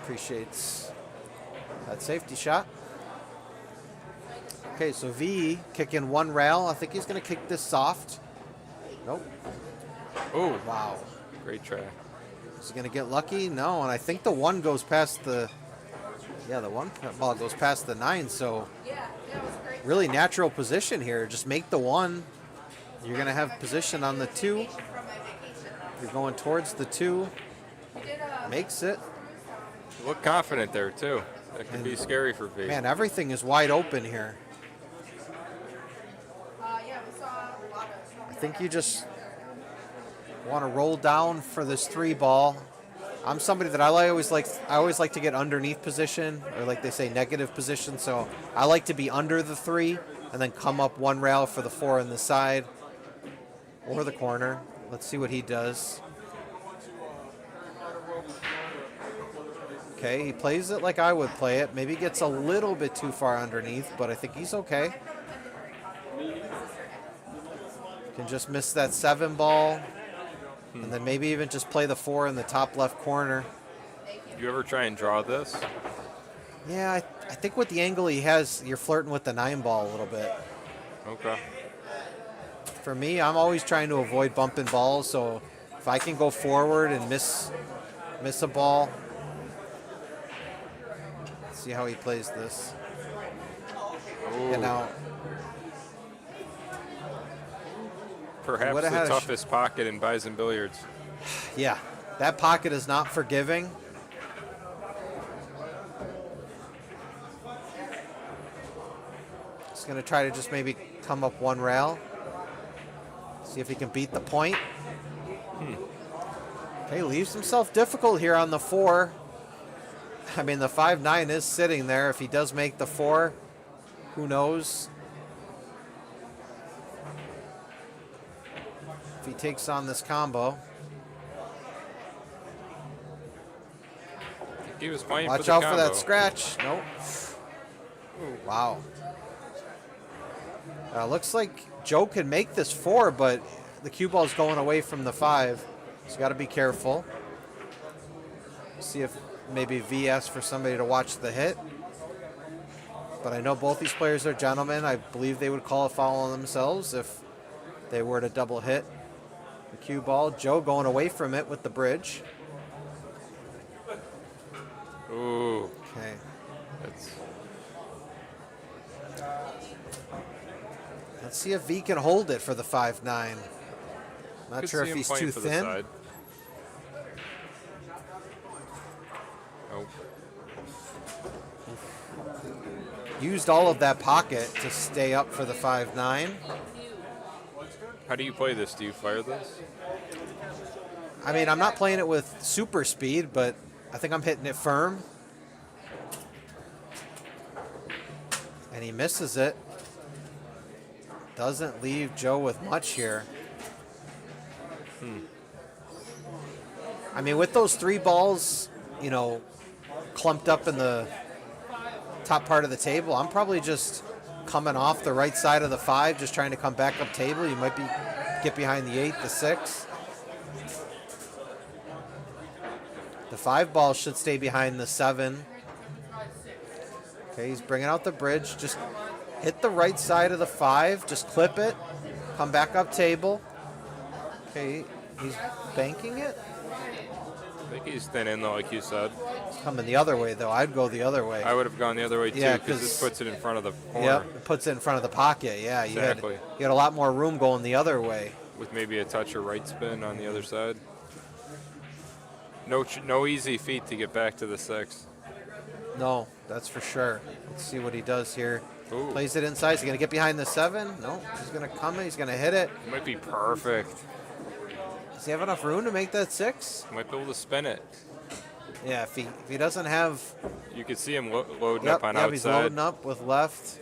appreciates that safety shot. Okay, so V kicking one rail. I think he's going to kick this soft. Nope. Ooh, Wow. great try. Is he going to get lucky? No, and I think the 1 goes past the... Yeah, the 1 ball goes past the 9, so really natural position here. Just make the 1. You're going to have position on the 2. You're going towards the 2. Makes it. You look confident there, too. That could be scary for V. Man, everything is wide open here. I think you just want to roll down for this 3 ball. I'm somebody that I always like to get underneath position, or like they say, negative position. So I like to be under the 3 and then come up 1 rail for the 4 on the side or the corner. Let's see what he does. Okay, he plays it like I would play it. Maybe gets a little bit too far underneath, but I think he's okay. Can just miss that 7 ball. And then maybe even just play the 4 in the top left corner. You ever try and draw this? Yeah, I think with the angle he has, you're flirting with the 9 ball a little bit. Okay. For me, I'm always trying to avoid bumping balls, so if I can go forward and miss a ball. Let's see how he plays this. Ooh. And now, perhaps the toughest pocket in Bison billiards. yeah, that pocket is not forgiving. He's going to try to just maybe come up 1 rail. See if he can beat the point. Okay, leaves himself difficult here on the 4. I mean, the 5-9 is sitting there. If he does make the 4, who knows? If he takes on this combo. He was playing Watch for the out combo. for that scratch. Nope. Wow. Looks like Joe can make this 4, but the cue ball's going away from the 5. So you got to be careful. See if maybe V asks for somebody to watch the hit. But I know both these players are gentlemen. I believe they would call a foul on themselves if they were to double hit the cue ball. Joe going away from it with the bridge. Ooh. Okay. That's Let's see if V can hold it for the 5-9. Not could sure see if him he's playing too for the thin. side. Oh. Used all of that pocket to stay up for the 5-9. How do you play this? Do you fire this? I mean, I'm not playing it with super speed, but I think I'm hitting it firm. And he misses it. Doesn't leave Joe with much here. I mean, with those 3 balls, you know, clumped up in the top part of the table, I'm probably just coming off the right side of the 5, just trying to come back up table. You might get behind the 8, the 6. The 5 ball should stay behind the 7. Okay, he's bringing out the bridge. Just hit the right side of the 5. Just clip it. Come back up table. Okay, he's banking it. I think he's thin in though, like you said. It's coming the other way, though. I'd go the other way. I would have gone the other way too, Yeah, because 'cause- this puts it in front of the corner. Yep, it puts it in front of the pocket. Yeah, Exactly. You had a lot more room going the other way. With maybe a touch of right spin on the other side. No easy feat to get back to the 6. No, that's for sure. Let's see what he does here. Ooh. Plays it inside. Is he going to get behind the 7? No, he's going to come in. He's going to hit it. It might be perfect. Does he have enough room to make that 6? Might be able to spin it. Yeah, if he doesn't have... You could see him loading Yep, up on yep, outside. he's loading up with left.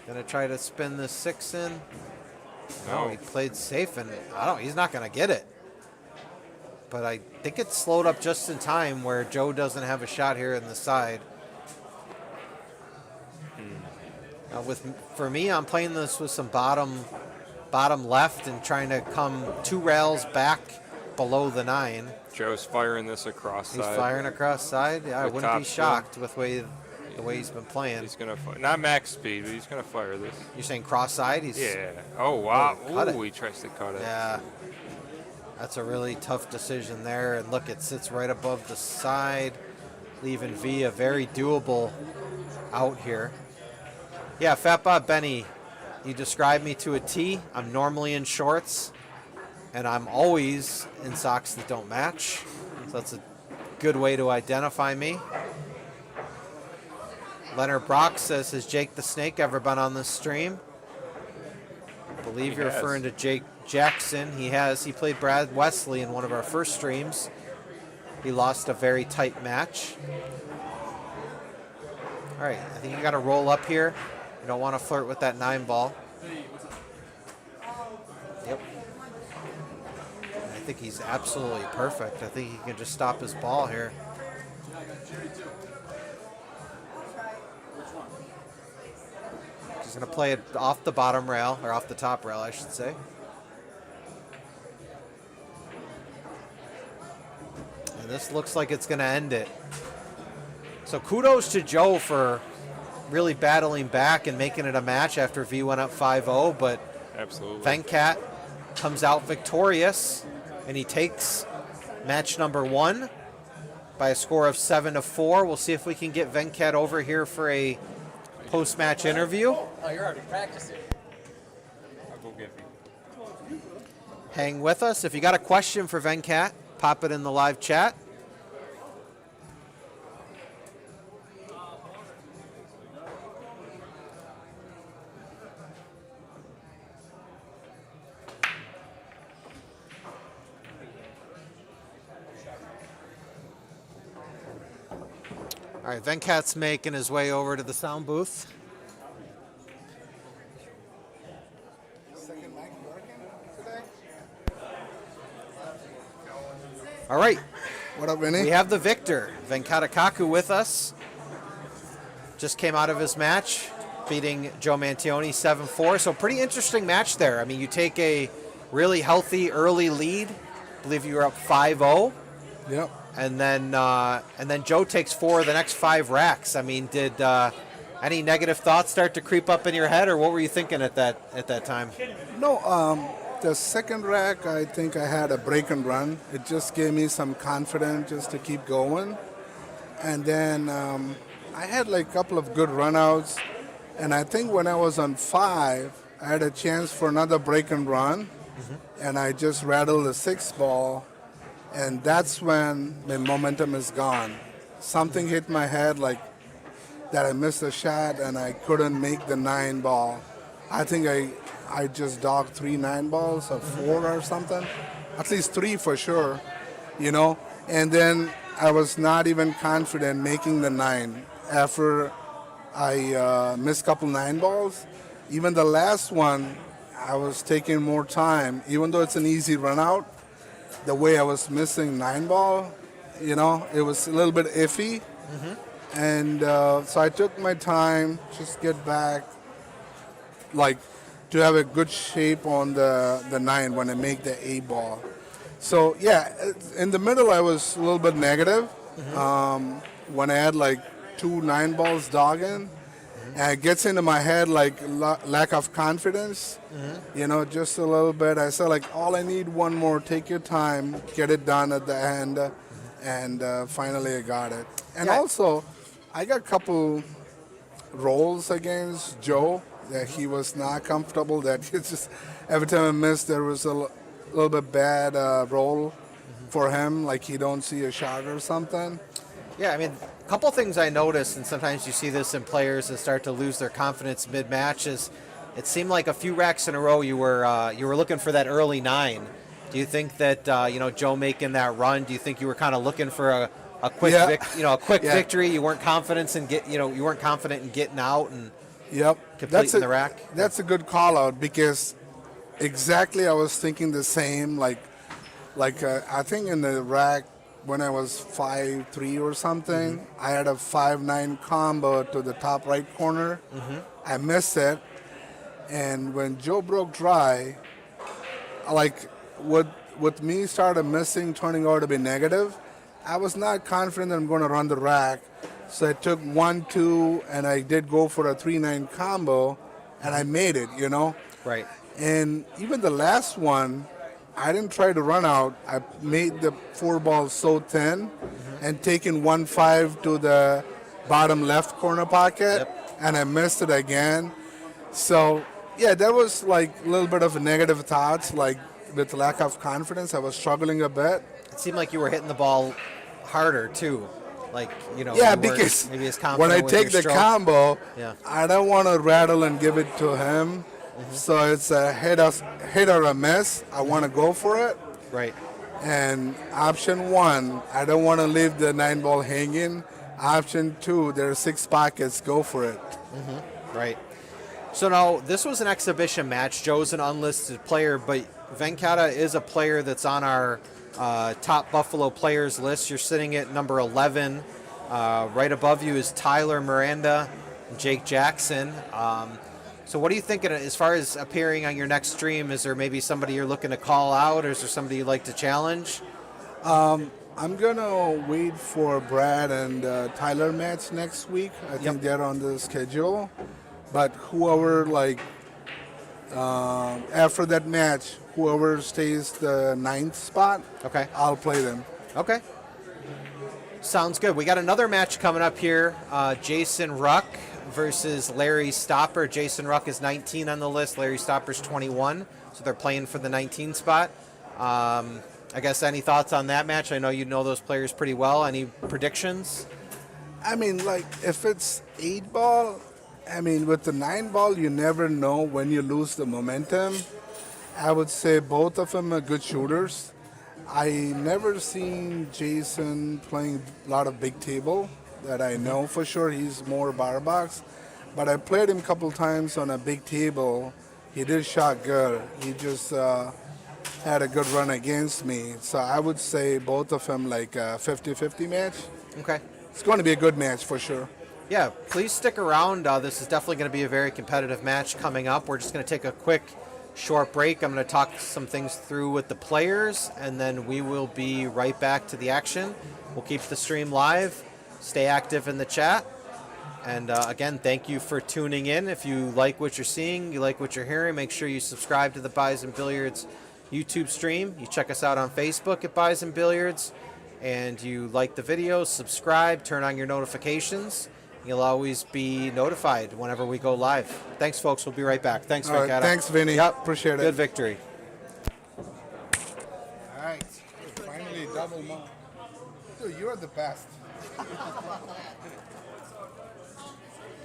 Going to try to spin the 6 in. No, he played safe, and he's not going to get it. But I think it's slowed up just in time where Joe doesn't have a shot here in the side. For me, I'm playing this with some bottom left and trying to come 2 rails back below the 9. Joe's firing this across He's side. firing across side. Yeah, I With wouldn't be top shocked with the way he's been playing. He's gonna not max speed, but he's gonna fire this. You're saying cross side? Yeah. Oh wow. cut it. Ooh, he tries to cut it. Yeah. That's a really tough decision there. And look, it sits right above the side, leaving V a very doable out here. Yeah, Fat Bob Benny, you described me to a T. I'm normally in shorts. and I'm always in socks that don't match. So that's a good way to identify me. Leonard Brock says, has Jake the Snake ever been on this stream? I believe you're referring to Jake Jackson. He has. He played Brad Wesley in one of our first streams. He lost a very tight match. All right, I think you got to roll up here. You don't want to flirt with that 9-ball. Yep. I think he's absolutely perfect. I think he can just stop his ball here. He's going to play it off the bottom rail, or off the top rail, I should say. And this looks like it's going to end it. So kudos to Joe for really battling back and making it a match after V went up 5-0, but absolutely, Venkat comes out victorious, and he takes match number 1 by a score of 7-4. We'll see if we can get Venkat over here for a post-match interview. Oh, you're already practicing. I'll go get you. Hang with us. If you got a question for Venkat, pop it in the live chat. All right, Venkat's making his way over to the sound booth. All right. What up, Vinny? We have the victor, Venkata Kakku, with us. Just came out of his match, beating Joe Mantione 7-4. So pretty interesting match there. I mean, you take a really healthy early lead. I believe you were up 5-0. Yep. And then Joe takes 4 of the next 5 racks. I mean, did any negative thoughts start to creep up in your head, or what were you thinking at that time? No, the second rack, I think I had a break and run. It just gave me some confidence just to keep going. And then I had like a couple of good runouts. And I think when I was on 5, I had a chance for another break and run. Mm-hmm. And I just rattled the 6-ball. And that's when the momentum is gone. Something hit my head like that I missed a shot and I couldn't make the 9-ball. I think I just dogged 3 9-balls or 4 or something. At least 3 for sure, you know. And then I was not even confident making the 9. After I missed a couple 9-balls, even the last one, I was taking more time. Even though it's an easy run out, the way I was missing 9-ball, you know, it was a little bit iffy. Mm-hmm. And so I took my time, just get back, like, to have a good shape on the 9 when I make the 8-ball. So, yeah, in the middle I was a little bit negative. Mm-hmm. When I had, like, 2 9-balls dogging, and it gets into my head like lack of confidence, you know, just a little bit. I said, like, all I need one more, take your time, get it done at the end, and finally I got it. And also, I got a couple rolls against Joe that he was not comfortable, that it's just every time I missed, there was a little bit bad roll for him, like he don't see a shot or something. Yeah, I mean, a couple things I noticed, and sometimes you see this in players that start to lose their confidence mid-match, is it seemed like a few racks in a row you were looking for that early 9. Do you think that Joe making that run? Do you think you were kind of looking for a quick victory? You weren't confident in getting out and completing the rack. That's a good call out, because exactly I was thinking the same. Like I think in the rack, when I was 5-3 or something, I had a 5-9 combo to the top right corner. Mm-hmm. I missed it. And when Joe broke dry, like with me started missing, turning out to be negative, I was not confident that I'm going to run the rack. So I took 1-2, and I did go for a 3-9 combo, and I made it, you know? Right. And even the last one, I didn't try to run out. I made the 4-ball so thin and taken 1-5 to the bottom left corner pocket, and I missed it again. So, yeah, that was like a little bit of a negative thoughts, like with lack of confidence. I was struggling a bit. It seemed like you were hitting the ball harder too. Like, you know, Yeah, you weren't because maybe as when I confident with take your the stroke. combo, Yeah. I don't want to rattle and give it to him. So it's a hit or a miss. I want to go for it. Right. And option one, I don't want to leave the 9 ball hanging. Option two, there are 6 pockets. Go for it. Right. So now this was an exhibition match. Joe's an unlisted player, but Venkata is a player that's on our top Buffalo players list. You're sitting at number 11. Right above you is Tyler Miranda and Jake Jackson. So what are you thinking as far as appearing on your next stream? Is there maybe somebody you're looking to call out, or is there somebody you'd like to challenge? I'm gonna wait for Brad and Tyler match next week. I think they're on the schedule. But whoever after that match, whoever stays the 9th spot, Okay. I'll play them. Okay. Sounds good. We got another match coming up here. Jason Wruck versus Larry Stopper. Jason Wruck is 19 on the list. Larry Stopper's 21. So they're playing for the 19 spot. I guess any thoughts on that match? I know you know those players pretty well. Any predictions? I mean, like if it's 8 ball, I mean with the 9 ball, you never know when you lose the momentum. I would say both of them are good shooters. I never seen Jason playing a lot of big table that I know for sure. He's more bar box, but I played him a couple times on a big table. He did shot good. He just had a good run against me. So I would say both of them like a 50-50 match. Okay. It's going to be a good match for sure. Yeah, please stick around. This is definitely going to be a very competitive match coming up. We're just going to take a quick, short break. I'm going to talk some things through with the players, and then we will be right back to the action. We'll keep the stream live. Stay active in the chat. And again, thank you for tuning in. If you like what you're seeing, you like what you're hearing, make sure you subscribe to the Bison Billiards YouTube stream. You check us out on Facebook at Bison Billiards. And you like the videos, subscribe, turn on your notifications. You'll always be notified whenever we go live. Thanks, folks. We'll be right back. Thanks, All right, Venkata. thanks, Vinny. Yep. Appreciate it. Good victory. All right. Finally, double mo. Dude, you're the best.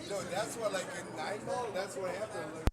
Dude, that's what, like in 9 ball, that's what happened.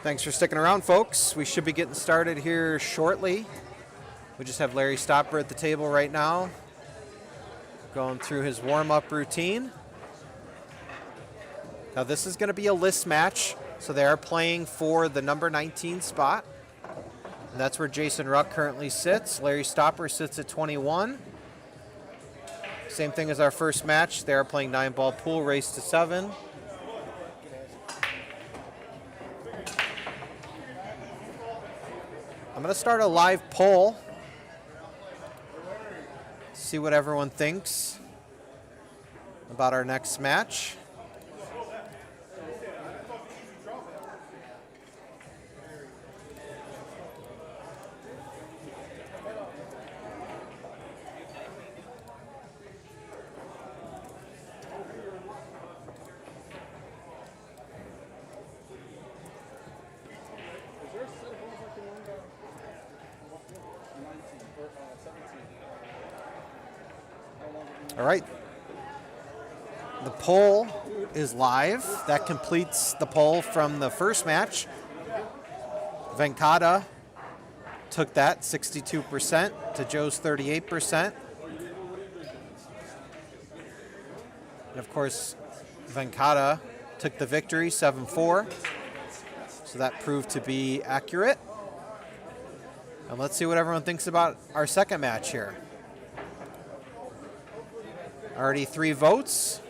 Thanks for sticking around, folks. We should be getting started here shortly. We just have Larry Stopper at the table right now, going through his warm-up routine. Now this is going to be a list match, so they are playing for the number 19 spot. And that's where Jason Wruck currently sits. Larry Stopper sits at 21. Same thing as our first match. They are playing 9-ball pool, race to 7. I'm going to start a live poll. See what everyone thinks about our next match. All right. The poll is live. That completes the poll from the first match. Venkata took that 62% to Joe's 38%. And of course, Venkata took the victory 7-4. So that proved to be accurate. And let's see what everyone thinks about our second match here. Already 3 votes.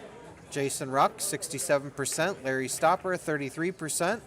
Jason Wruck, 67%. Larry Stopper, 33%.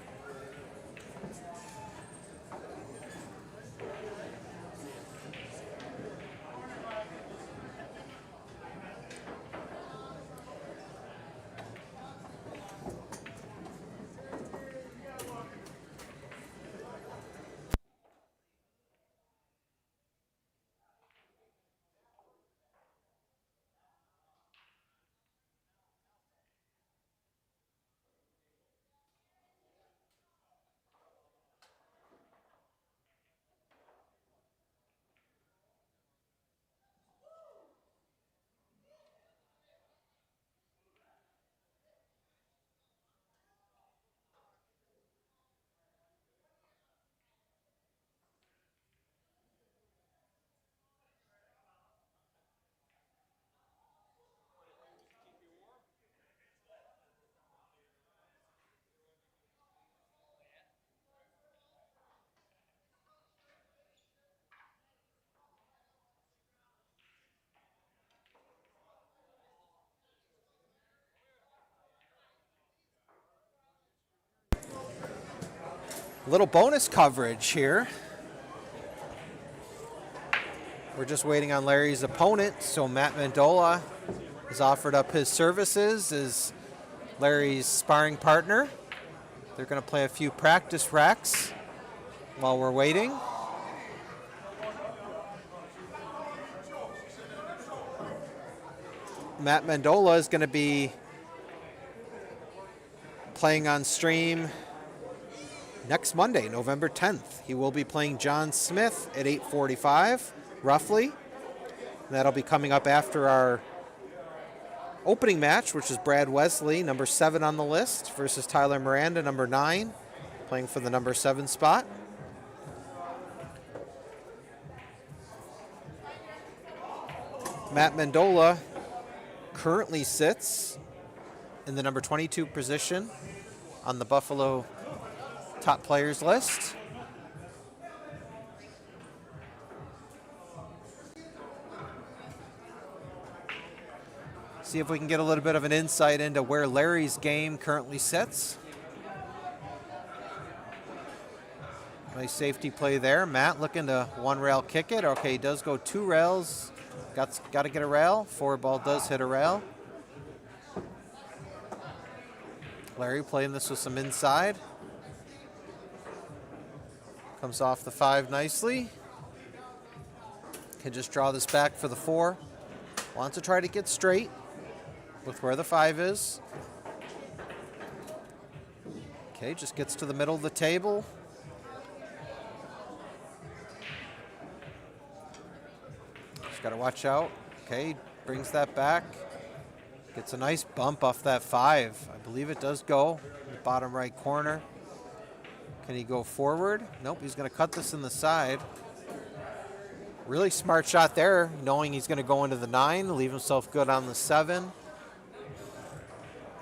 Little bonus coverage here. We're just waiting on Larry's opponent, so Matt Mandola has offered up his services as Larry's sparring partner. They're going to play a few practice racks while we're waiting. Matt Mandola is going to be playing on stream next Monday, November 10th. He will be playing John Smith at 8:45, roughly. And that'll be coming up after our opening match, which is Brad Wesley, number 7 on the list, versus Tyler Miranda, number 9, playing for the number 7 spot. Matt Mandola currently sits in the number 22 position on the Buffalo top players list. See if we can get a little bit of an insight into where Larry's game currently sits. Nice safety play there. Matt looking to 1 rail kick it. Okay, he does go 2 rails. Got to get a rail. 4 ball does hit a rail. Larry playing this with some inside. Comes off the 5 nicely. Can just draw this back for the 4. Wants to try to get straight with where the 5 is. Okay, just gets to the middle of the table. Just got to watch out. Okay, brings that back. Gets a nice bump off that 5. I believe it does go in the bottom right corner. Can he go forward? Nope, he's going to cut this in the side. Really smart shot there, knowing he's going to go into the 9, leave himself good on the 7.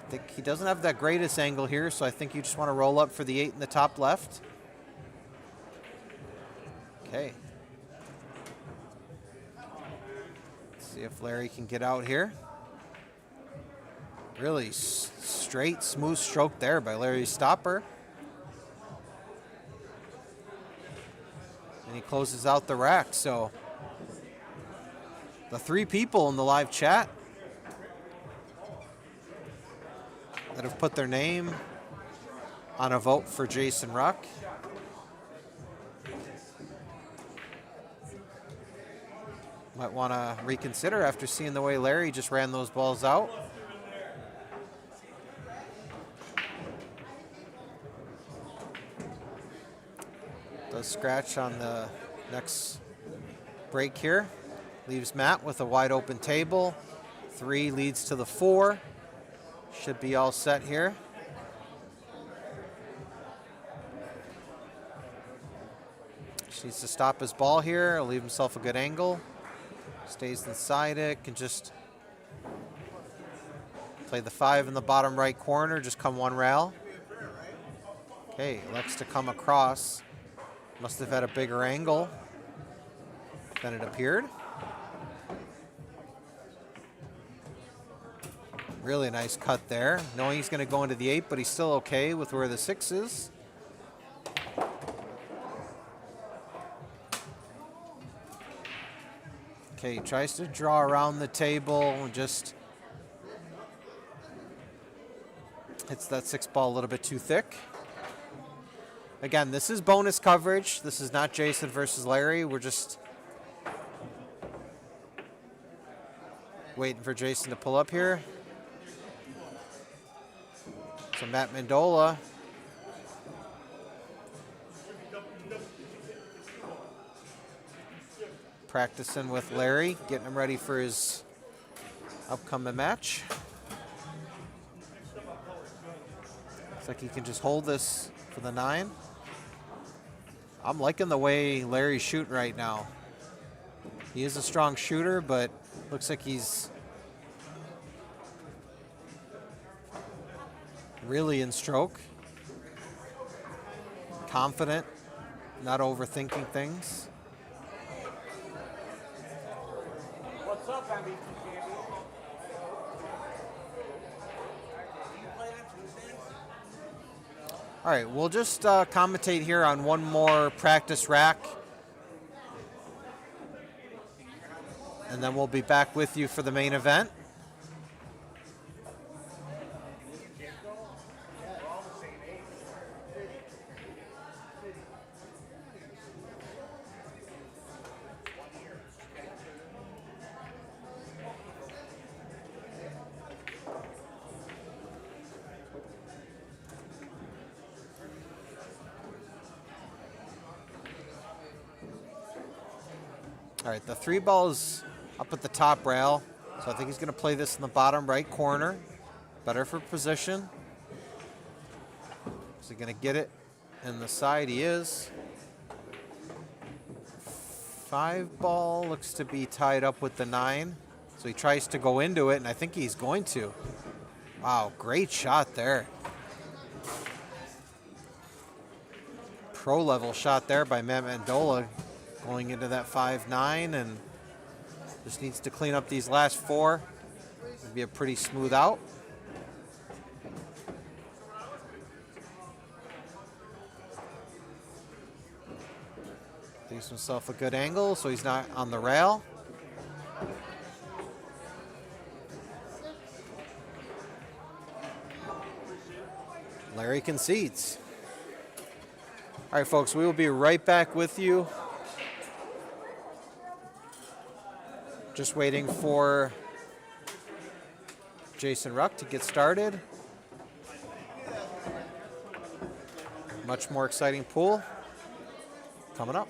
I think he doesn't have that greatest angle here, so I think you just want to roll up for the 8 in the top left. Okay. Let's see if Larry can get out here. Really straight, smooth stroke there by Larry's stopper. And he closes out the rack. So the 3 people in the live chat that have put their name on a vote for Jason Wruck. Might want to reconsider after seeing the way Larry just ran those balls out. Does scratch on the next break here. Leaves Matt with a wide open table. 3 leads to the 4. Should be all set here. Just needs to stop his ball here. Leave himself a good angle. Stays inside it. Can just play the 5 in the bottom right corner. Just come 1 rail. Okay, elects to come across. Must have had a bigger angle than it appeared. Really nice cut there. Knowing he's going to go into the 8, but he's still okay with where the 6 is. Okay, he tries to draw around the table and just hits that 6 ball a little bit too thick. Again, this is bonus coverage. This is not Jason versus Larry. We're just waiting for Jason to pull up here. So Matt Mandola practicing with Larry, getting him ready for his upcoming match. Looks like he can just hold this for the 9. I'm liking the way Larry's shooting right now. He is a strong shooter, but looks like he's really in stroke. Confident, not overthinking things. What's up, MVP? All right, we'll just commentate here on one more practice rack. And then we'll be back with you for the main event. All right, the 3 ball is up at the top rail, so I think he's going to play this in the bottom right corner. Better for position. Is he going to get it in the side? He is. 5 ball looks to be tied up with the 9, so he tries to go into it, and I think he's going to. Wow, great shot there. Pro level shot there by Matt Mandola. Going into that 5-9 and just needs to clean up these last 4. It'll be a pretty smooth out. Gives himself a good angle so he's not on the rail. Larry concedes. All right, folks, we will be right back with you. Just waiting for Jason Wruck to get started. Much more exciting pool coming up.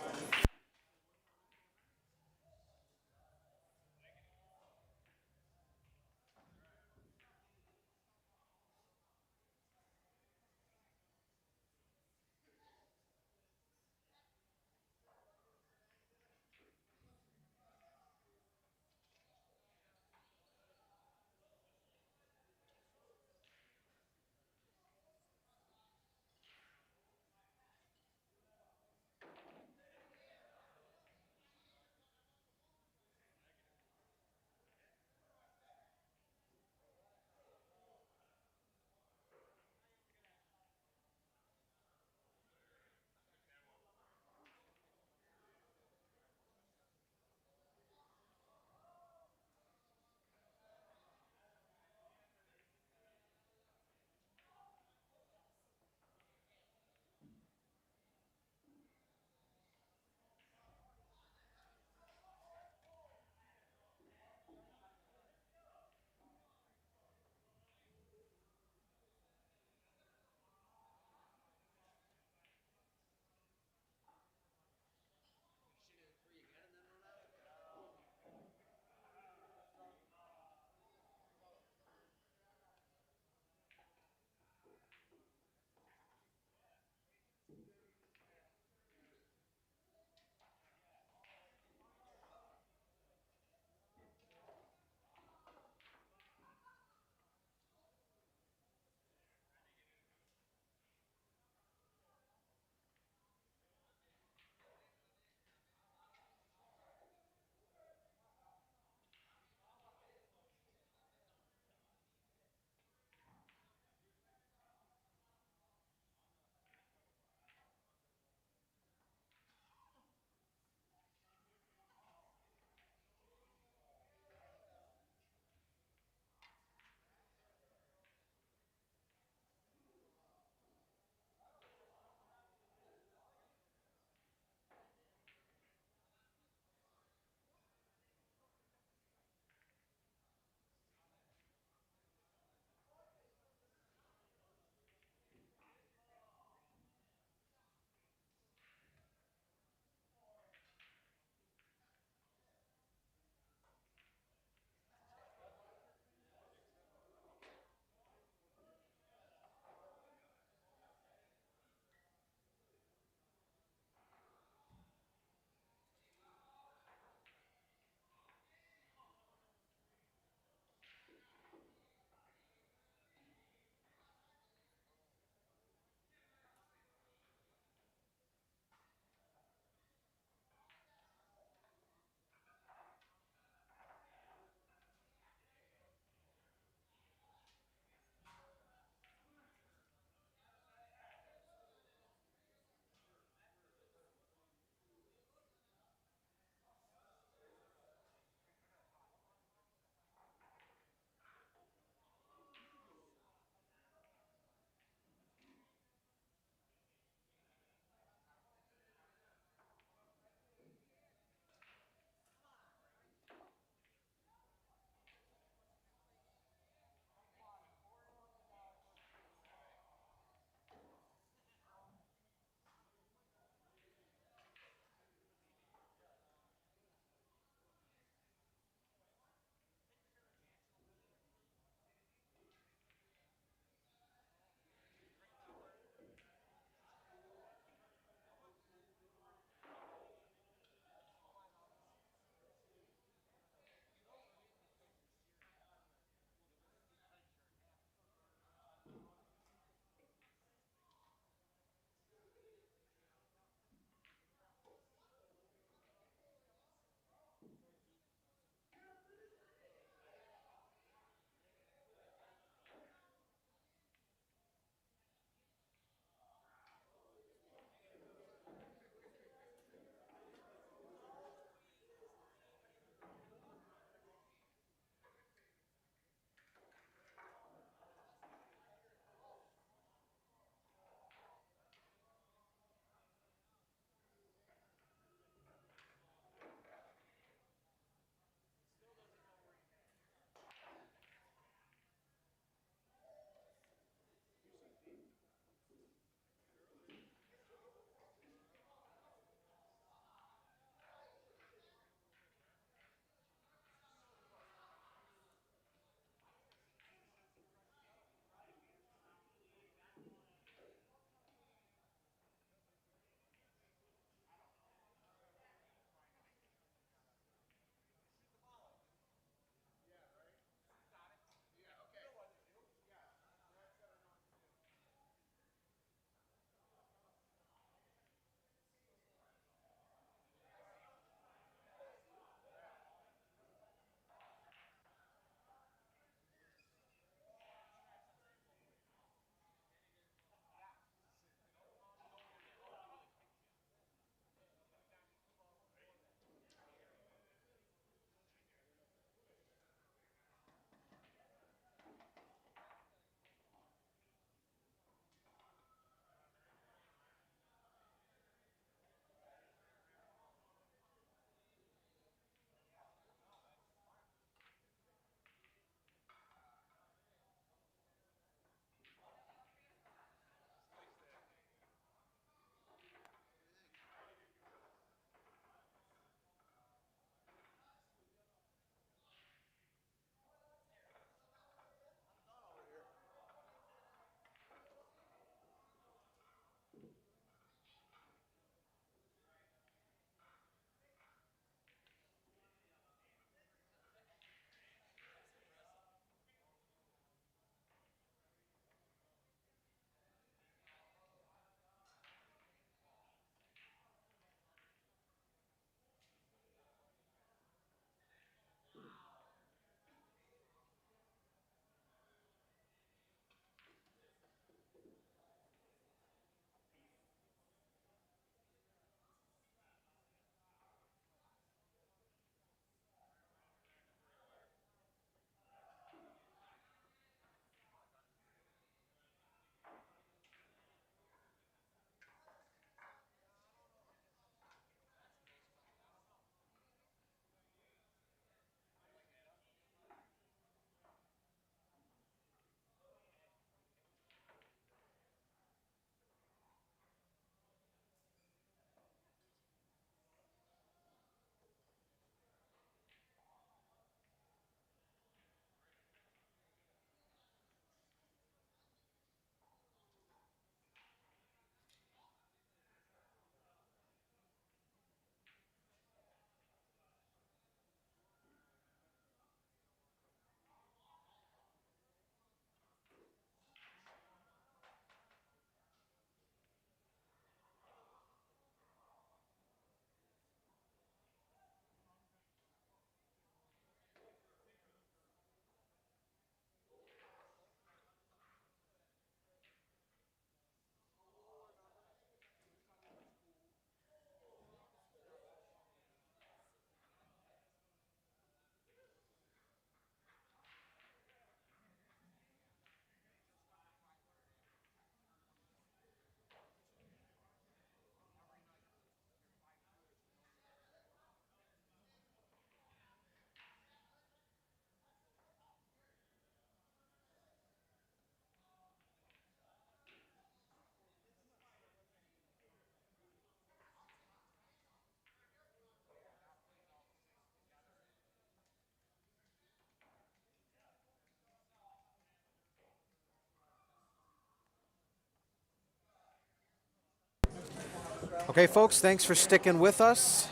Okay, folks, thanks for sticking with us.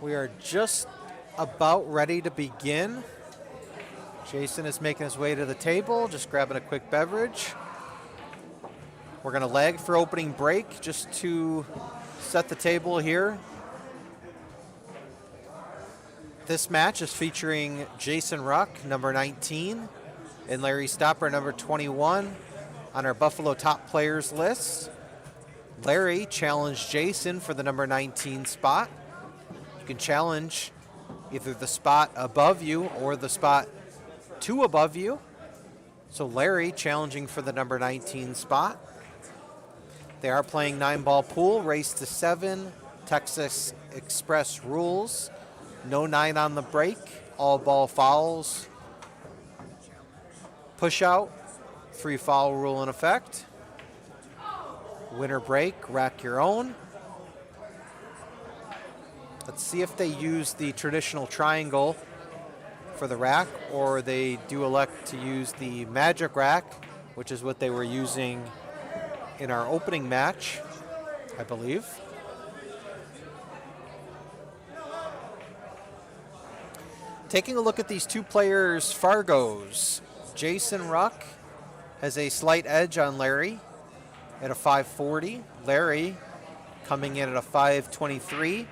We are just about ready to begin. Jason is making his way to the table, just grabbing a quick beverage. We're going to lag for opening break just to set the table here. This match is featuring Jason Wruck, number 19, and Larry Stopper, number 21, on our Buffalo top players list. Larry challenged Jason for the number 19 spot. You can challenge either the spot above you or the spot 2 above you. So Larry challenging for the number 19 spot. They are playing 9-ball pool, race to 7, Texas Express rules. No 9 on the break, all ball fouls. Push out, 3 foul rule in effect. Winner break, rack your own. Let's see if they use the traditional triangle for the rack, or they do elect to use the magic rack, which is what they were using in our opening match, I believe. Taking a look at these 2 players' Fargos, Jason Wruck has a slight edge on Larry at a 540. Larry coming in at a 523.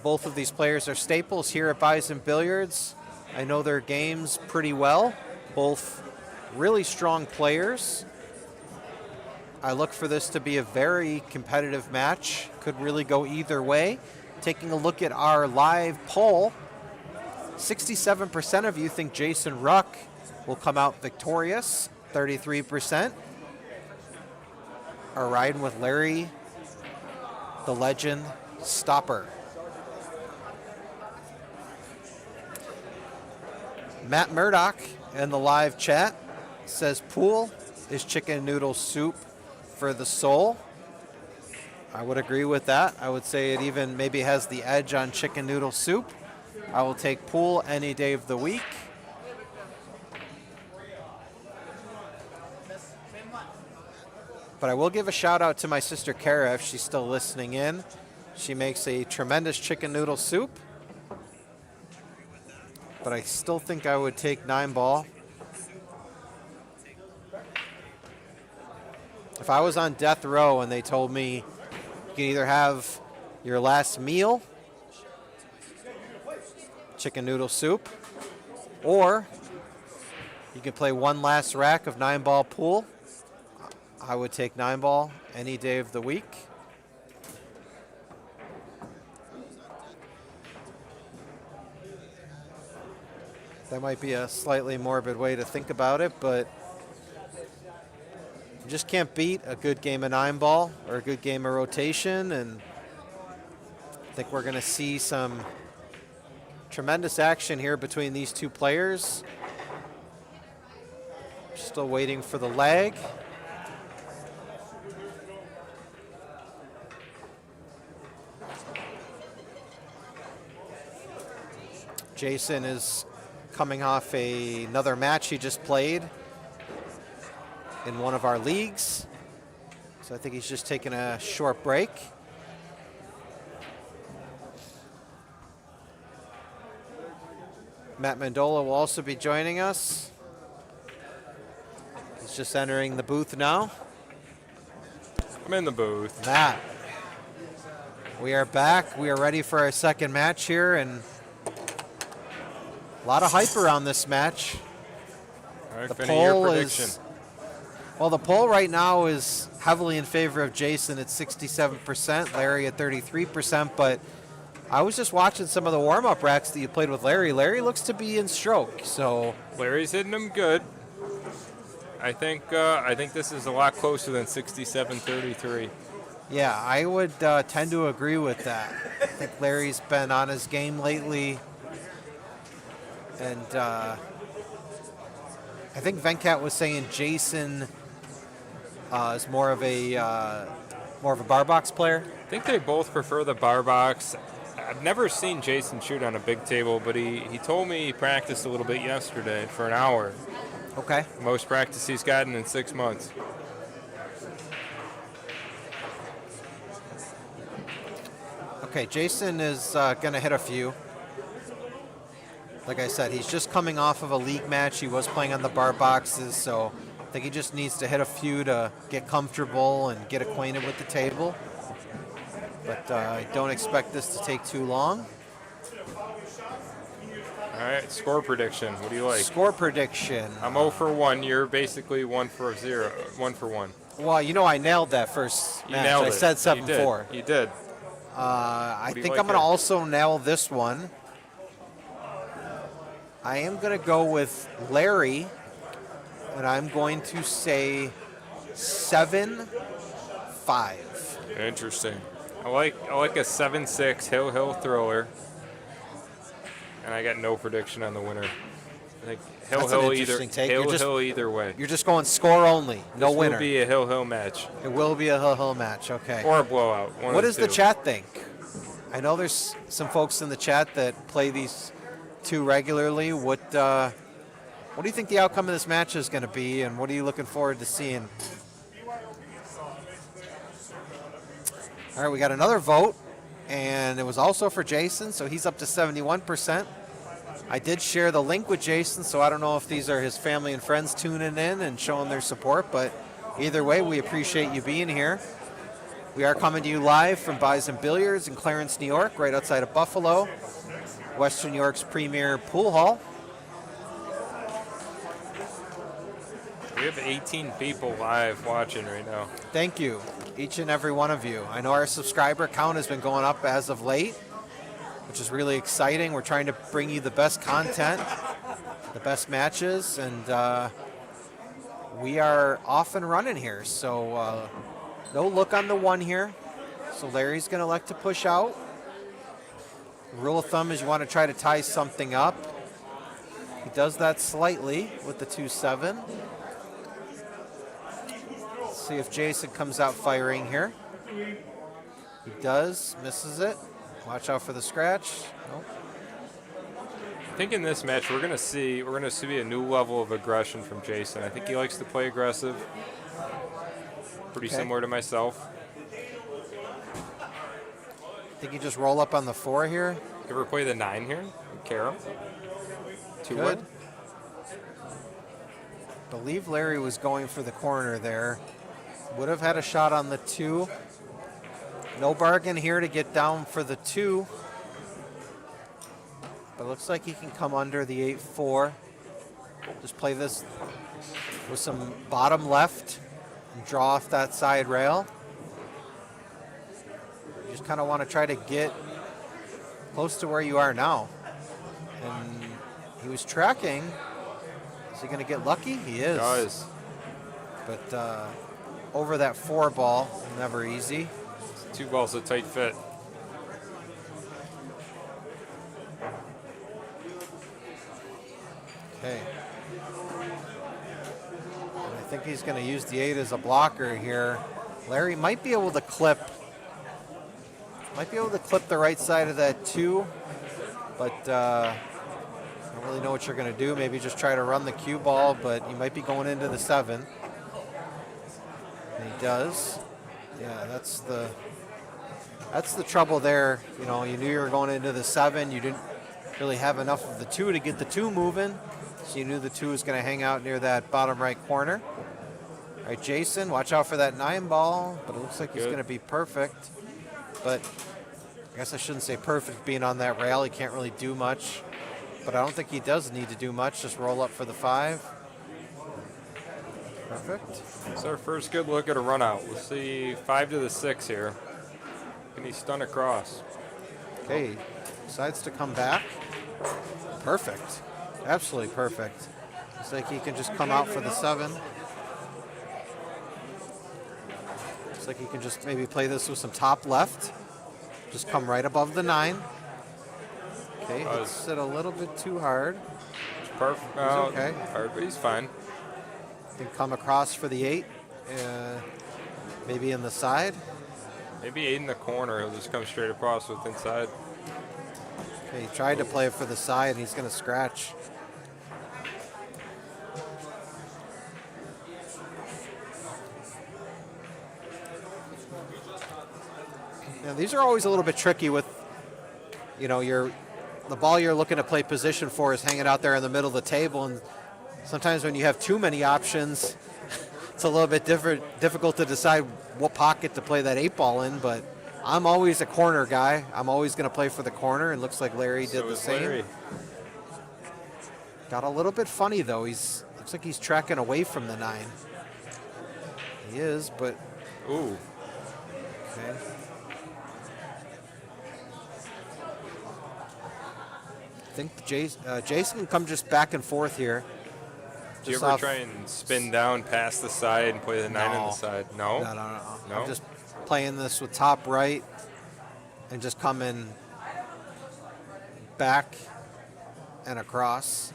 Both of these players are staples here at Bison Billiards. I know their games pretty well. Both really strong players. I look for this to be a very competitive match. Could really go either way. Taking a look at our live poll, 67% of you think Jason Wruck will come out victorious. 33% are riding with Larry, the legend, Stopper. Matt Murdoch in the live chat says pool is chicken noodle soup for the soul. I would agree with that. I would say it even maybe has the edge on chicken noodle soup. I will take pool any day of the week. But I will give a shout out to my sister Kara if she's still listening in. She makes a tremendous chicken noodle soup. But I still think I would take 9-ball. If I was on death row and they told me you can either have your last meal, chicken noodle soup, or you can play one last rack of 9-ball pool, I would take 9-ball any day of the week. That might be a slightly morbid way to think about it, but you just can't beat a good game of 9-ball or a good game of rotation, and I think we're going to see some tremendous action here between these 2 players. Still waiting for the lag. Jason is coming off another match he just played in one of our leagues. So I think he's just taking a short break. Matt Mandola will also be joining us. He's just entering the booth now. I'm in the booth. Matt, we are back. We are ready for our second match here, and a lot of hype around this match. All right, The Finny, your poll prediction. Well, the poll right now is heavily in favor of Jason at 67%, Larry at 33%, but I was just watching some of the warm-up racks that you played with Larry. Larry looks to be in stroke, so Larry's hitting them good. I think this is a lot closer than 67-33. yeah, I would tend to agree with that. I think Larry's been on his game lately, and I think Venkat was saying Jason is more of a bar box player. I think they both prefer the bar box. I've never seen Jason shoot on a big table, but he told me he practiced a little bit yesterday for an hour. Okay. Most practice he's gotten in 6 months. Okay, Jason is going to hit a few. Like I said, he's just coming off of a league match. He was playing on the bar boxes, so I think he just needs to hit a few to get comfortable and get acquainted with the table. But I don't expect this to take too long. All right, score prediction. What do you like? Score prediction. I'm 0 for 1. You're basically 1 for 0. 1 for 1. Well, you know I nailed that first You match. nailed I it. said 7-4. You did. I do you think like I'm going to here? also nail this one. I am going to go with Larry, and I'm going to say 7-5. Interesting. I like a 7-6 hill thriller. And I got no prediction on the winner. I think That's an interesting take. hill either way. You're just going score only, no This winner. will be a hill match. It will be a hill match, okay. Or a blowout. What does the chat think? I know there's some folks in the chat that play these two regularly. What do you think the outcome of this match is going to be, and what are you looking forward to seeing? All right, we got another vote, and it was also for Jason, so he's up to 71%. I did share the link with Jason, so I don't know if these are his family and friends tuning in and showing their support, but either way, we appreciate you being here. We are coming to you live from Bison Billiards in Clarence, New York, right outside of Buffalo, Western New York's premier pool hall. We have 18 people live watching right now. Thank you, each and every one of you. I know our subscriber count has been going up as of late, which is really exciting. We're trying to bring you the best content, the best matches, and we are off and running here. So no look on the one here. So Larry's going to elect to push out. Rule of thumb is you want to try to tie something up. He does that slightly with the 2-7. Let's see if Jason comes out firing here. He does, misses it. Watch out for the scratch. Nope. I think in this match we're gonna see a new level of aggression from Jason. I think he likes to play aggressive. Pretty Okay. similar to myself. Think you just roll up on the 4 here? You ever play the 9 here? Carom? Two Good. wood? Believe Larry was going for the corner there. Would have had a shot on the 2. No bargain here to get down for the 2. But looks like he can come under the 8-4. Just play this with some bottom left and draw off that side rail. You just kind of want to try to get close to where you are now. And he was tracking. Is he going to get lucky? He is. Does. But over that 4 ball, never easy. 2 balls a tight fit. Okay. And I think he's going to use the 8 as a blocker here. Larry might be able to clip. Might be able to clip the right side of that 2, but I don't really know what you're going to do. Maybe just try to run the cue ball, but you might be going into the 7. And he does. Yeah, that's the trouble there. You know, you knew you were going into the 7. You didn't really have enough of the 2 to get the 2 moving, so you knew the 2 was going to hang out near that bottom right corner. All right, Jason, watch out for that 9 ball, but it looks like he's going to be perfect. But I guess I shouldn't say perfect being on that rail. He can't really do much. But I don't think he does need to do much. Just roll up for the 5. Perfect. It's our first good look at a run out. We'll see 5 to the 6 here. Can he stun across? Okay, decides to come back. Perfect. Absolutely perfect. Looks like he can just come out for the 7. Looks like he can just maybe play this with some top left. Just come right above the 9. Okay, hits it a little bit too hard. It's perfect. He's okay. Hard, but he's fine. Can come across for the 8. Maybe in the side. Maybe 8 in the corner. He'll just come straight across with inside. Okay, he tried to play it for the side, and he's going to scratch. Yeah, these are always a little bit tricky with, the ball you're looking to play position for is hanging out there in the middle of the table, and sometimes when you have too many options, it's a little bit difficult to decide what pocket to play that 8-ball in, but I'm always a corner guy. I'm always going to play for the corner, and looks like Larry did the same. Larry. Got a little bit funny, though. Looks like he's tracking away from the 9. He is, but... Ooh. Okay. I think Jason can come just back and forth here. Do you ever try and spin down past the side and play the 9 on the side? No? No. I'm just playing this with top right and just coming back and across.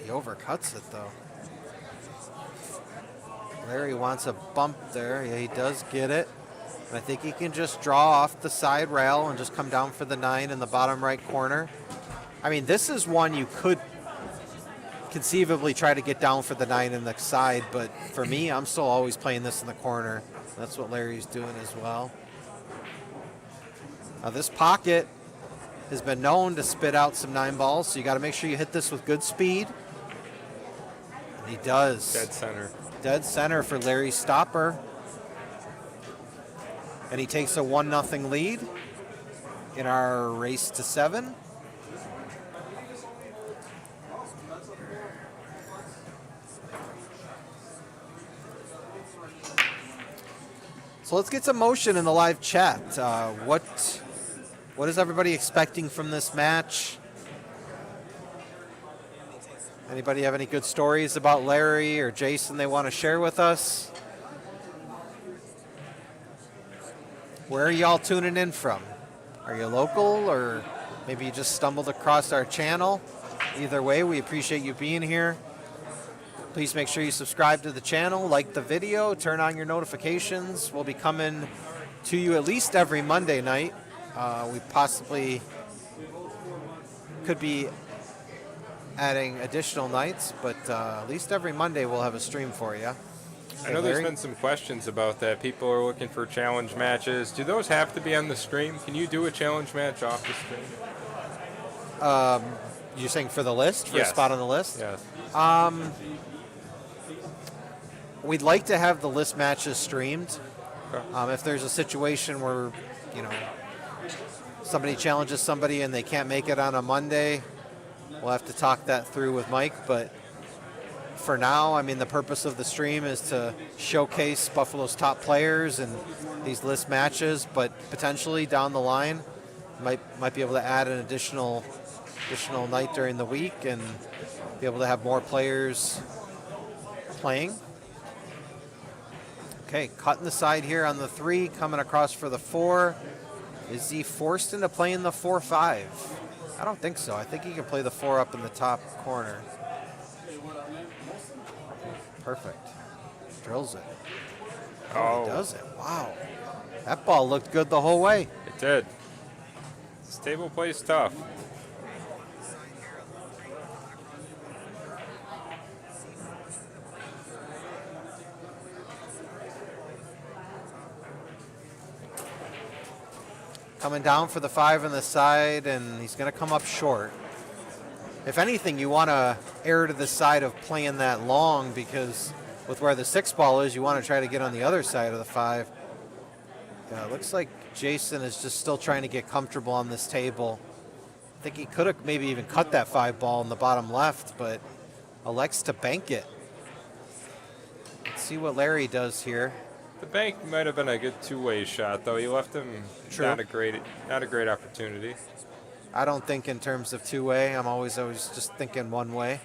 He overcuts it, though. Larry wants a bump there. Yeah, he does get it. And I think he can just draw off the side rail and just come down for the 9 in the bottom right corner. I mean, this is one you could conceivably try to get down for the 9 in the side, but for me, I'm still always playing this in the corner. That's what Larry's doing as well. Now, this pocket has been known to spit out some 9 balls, so you got to make sure you hit this with good speed. And he does. Dead center. Dead center for Larry's stopper. And he takes a 1-0 lead in our race to 7. So let's get some motion in the live chat. What is everybody expecting from this match? Anybody have any good stories about Larry or Jason they want to share with us? Where are y'all tuning in from? Are you local, or maybe you just stumbled across our channel? Either way, we appreciate you being here. Please make sure you subscribe to the channel, like the video, turn on your notifications. We'll be coming to you at least every Monday night. We possibly could be adding additional nights, but at least every Monday we'll have a stream for you. I know there's been some questions about that. People are looking for challenge matches. Do those have to be on the stream? Can you do a challenge match off the stream? You're saying for the list? For yes. a spot on the list? Yes. We'd like to have the list matches streamed. Okay. If there's a situation where, somebody challenges somebody and they can't make it on a Monday, we'll have to talk that through with Mike. But for now, I mean, the purpose of the stream is to showcase Buffalo's top players and these list matches, but potentially down the line, might be able to add an additional night during the week and be able to have more players playing. Okay, cutting the side here on the 3, coming across for the 4. Is he forced into playing the 4-5? I don't think so. I think he can play the 4 up in the top corner. Perfect. Drills it. Oh, he does it. Wow. That ball looked good the whole way. It did. This table plays tough. Coming down for the 5 on the side, and he's going to come up short. If anything, you want to err to the side of playing that long, because with where the 6 ball is, you want to try to get on the other side of the 5. It looks like Jason is just still trying to get comfortable on this table. I think he could have maybe even cut that 5 ball in the bottom left, but elects to bank it. Let's see what Larry does here. The bank might have been a good two-way shot, though. He left him not a great opportunity. I don't think in terms of two-way. I'm always just thinking one way.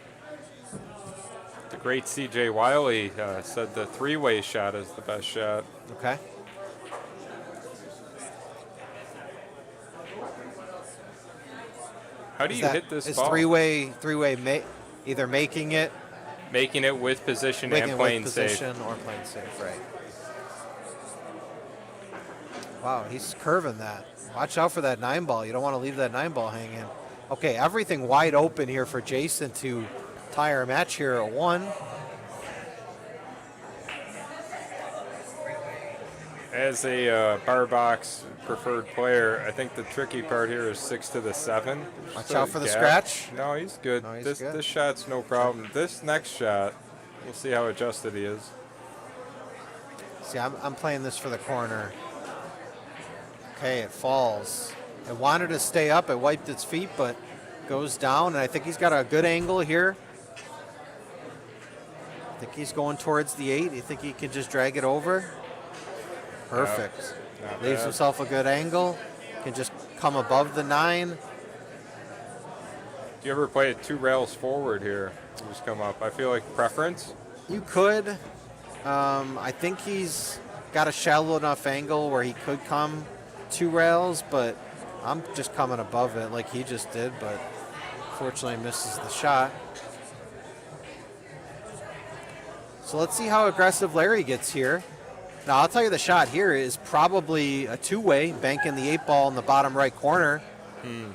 The great C.J. Wiley said the three-way shot is the best shot. Okay. How do you hit this ball? Is three-way either making it with position and playing safe. Or playing safe, right. Wow, he's curving that. Watch out for that 9 ball. You don't want to leave that 9 ball hanging. Okay, everything wide open here for Jason to tie our match here at 1. As a bar box preferred player, I think the tricky part here is 6 to the 7. Watch Just out a for the gap. scratch. No, he's good. No, he's this good. this shot's no problem. This next shot, we'll see how adjusted he is. See, I'm playing this for the corner. Okay, it falls. It wanted to stay up. It wiped its feet, but goes down. And I think he's got a good angle here. I think he's going towards the 8. You think he can just drag it over? Perfect. Not Leaves bad. himself a good angle. Can just come above the 9. Do you ever play it 2 rails forward here? Just come up. I feel like preference. You could. I think he's got a shallow enough angle where he could come 2 rails, but I'm just coming above it like he just did, but fortunately misses the shot. So let's see how aggressive Larry gets here. Now, I'll tell you the shot here is probably a 2-way, banking the 8 ball in the bottom right corner,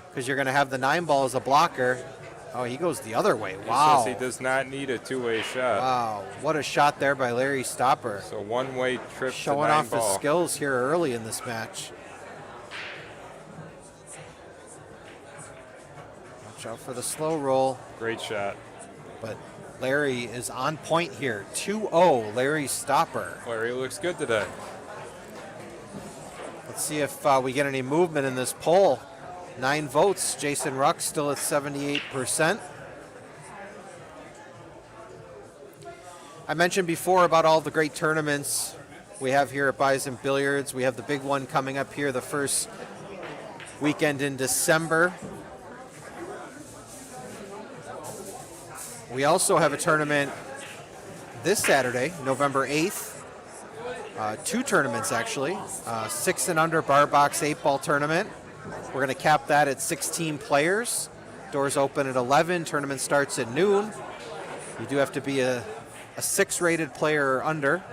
because you're going to have the 9 ball as a blocker. Oh, he goes the other way. Wow. He says he does not need a 2-way shot. Wow, what a shot there by Larry Stopper. So 1-way trip Showing to 9 off ball. his skills here early in this match. Watch out for the slow roll. Great shot. But Larry is on point here. 2-0, Larry Stopper. Larry looks good today. Let's see if we get any movement in this poll. 9 votes. Jason Wruck still at 78%. I mentioned before about all the great tournaments we have here at Bison Billiards. We have the big one coming up here the first weekend in December. We also have a tournament this Saturday, November 8th. 2 tournaments actually. 6 and under bar box 8-ball tournament. We're going to cap that at 16 players. Doors open at 11. Tournament starts at noon. You do have to be a 6-rated player or under.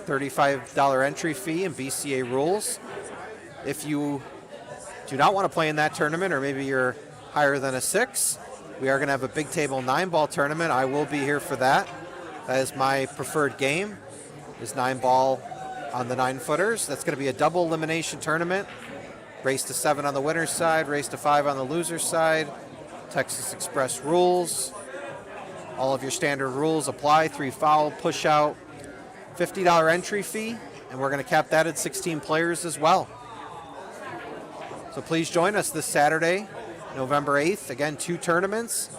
$35 entry fee and BCA rules. If you do not want to play in that tournament, or maybe you're higher than a 6, we are going to have a big table 9-ball tournament. I will be here for that. That is my preferred game, is 9-ball on the 9-footers. That's going to be a double elimination tournament. Race to 7 on the winner's side, race to 5 on the loser's side. Texas Express rules. All of your standard rules apply. 3 foul, push out, $50 entry fee, and we're going to cap that at 16 players as well. So please join us this Saturday, November 8th. Again, 2 tournaments.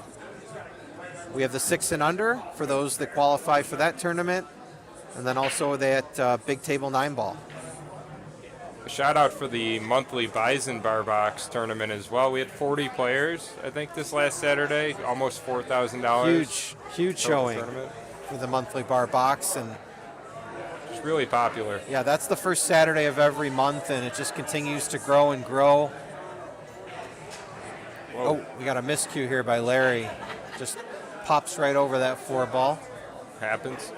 We have the 6 and under for those that qualify for that tournament, and then also that big table 9-ball. A shout out for the monthly Bison Bar Box tournament as well. We had 40 players, I think, this last Saturday, almost $4,000. Huge showing for the monthly bar box, and it's really popular. yeah, that's the first Saturday of every month, and it just continues to grow and grow. Whoa. Oh, we got a miscue here by Larry. Just pops right over that 4 ball. Happens.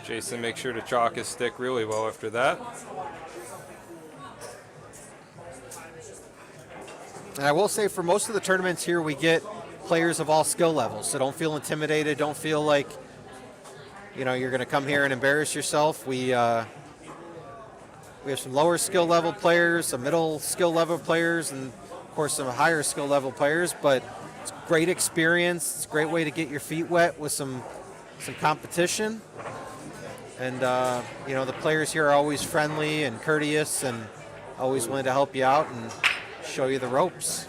Jason makes sure to chalk his stick really well after that. And I will say for most of the tournaments here, we get players of all skill levels. So don't feel intimidated. Don't feel like, you're going to come here and embarrass yourself. We have some lower skill level players, some middle skill level players, and of course some higher skill level players. But it's great experience. It's a great way to get your feet wet with some competition. And the players here are always friendly and courteous and always willing to help you out and show you the ropes.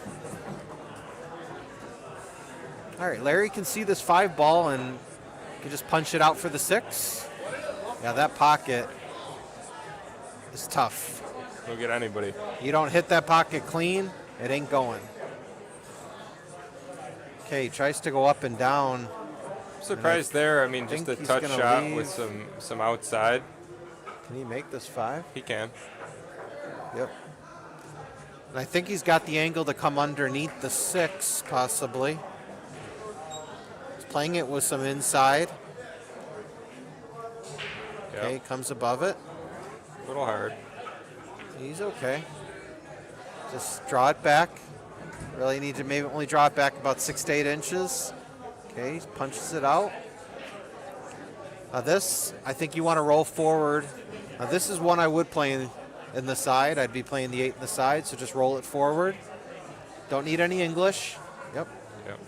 All right, Larry can see this 5 ball and can just punch it out for the 6. Yeah, that pocket is tough. Don't get anybody. You don't hit that pocket clean, it ain't going. Okay, tries to go up and down. Surprised there. I mean, just a think he's touch gonna shot leave. with some outside. Can he make this 5? He can. Yep. And I think he's got the angle to come underneath the 6, possibly. He's playing it with some inside. Yep. Okay, comes above it. A little hard. He's okay. Just draw it back. Really need to maybe only draw it back about 6 to 8 inches. Okay, punches it out. This, I think you want to roll forward. This is one I would play in the side. I'd be playing the 8 in the side, so just roll it forward. Don't need any English. Yep. Yep.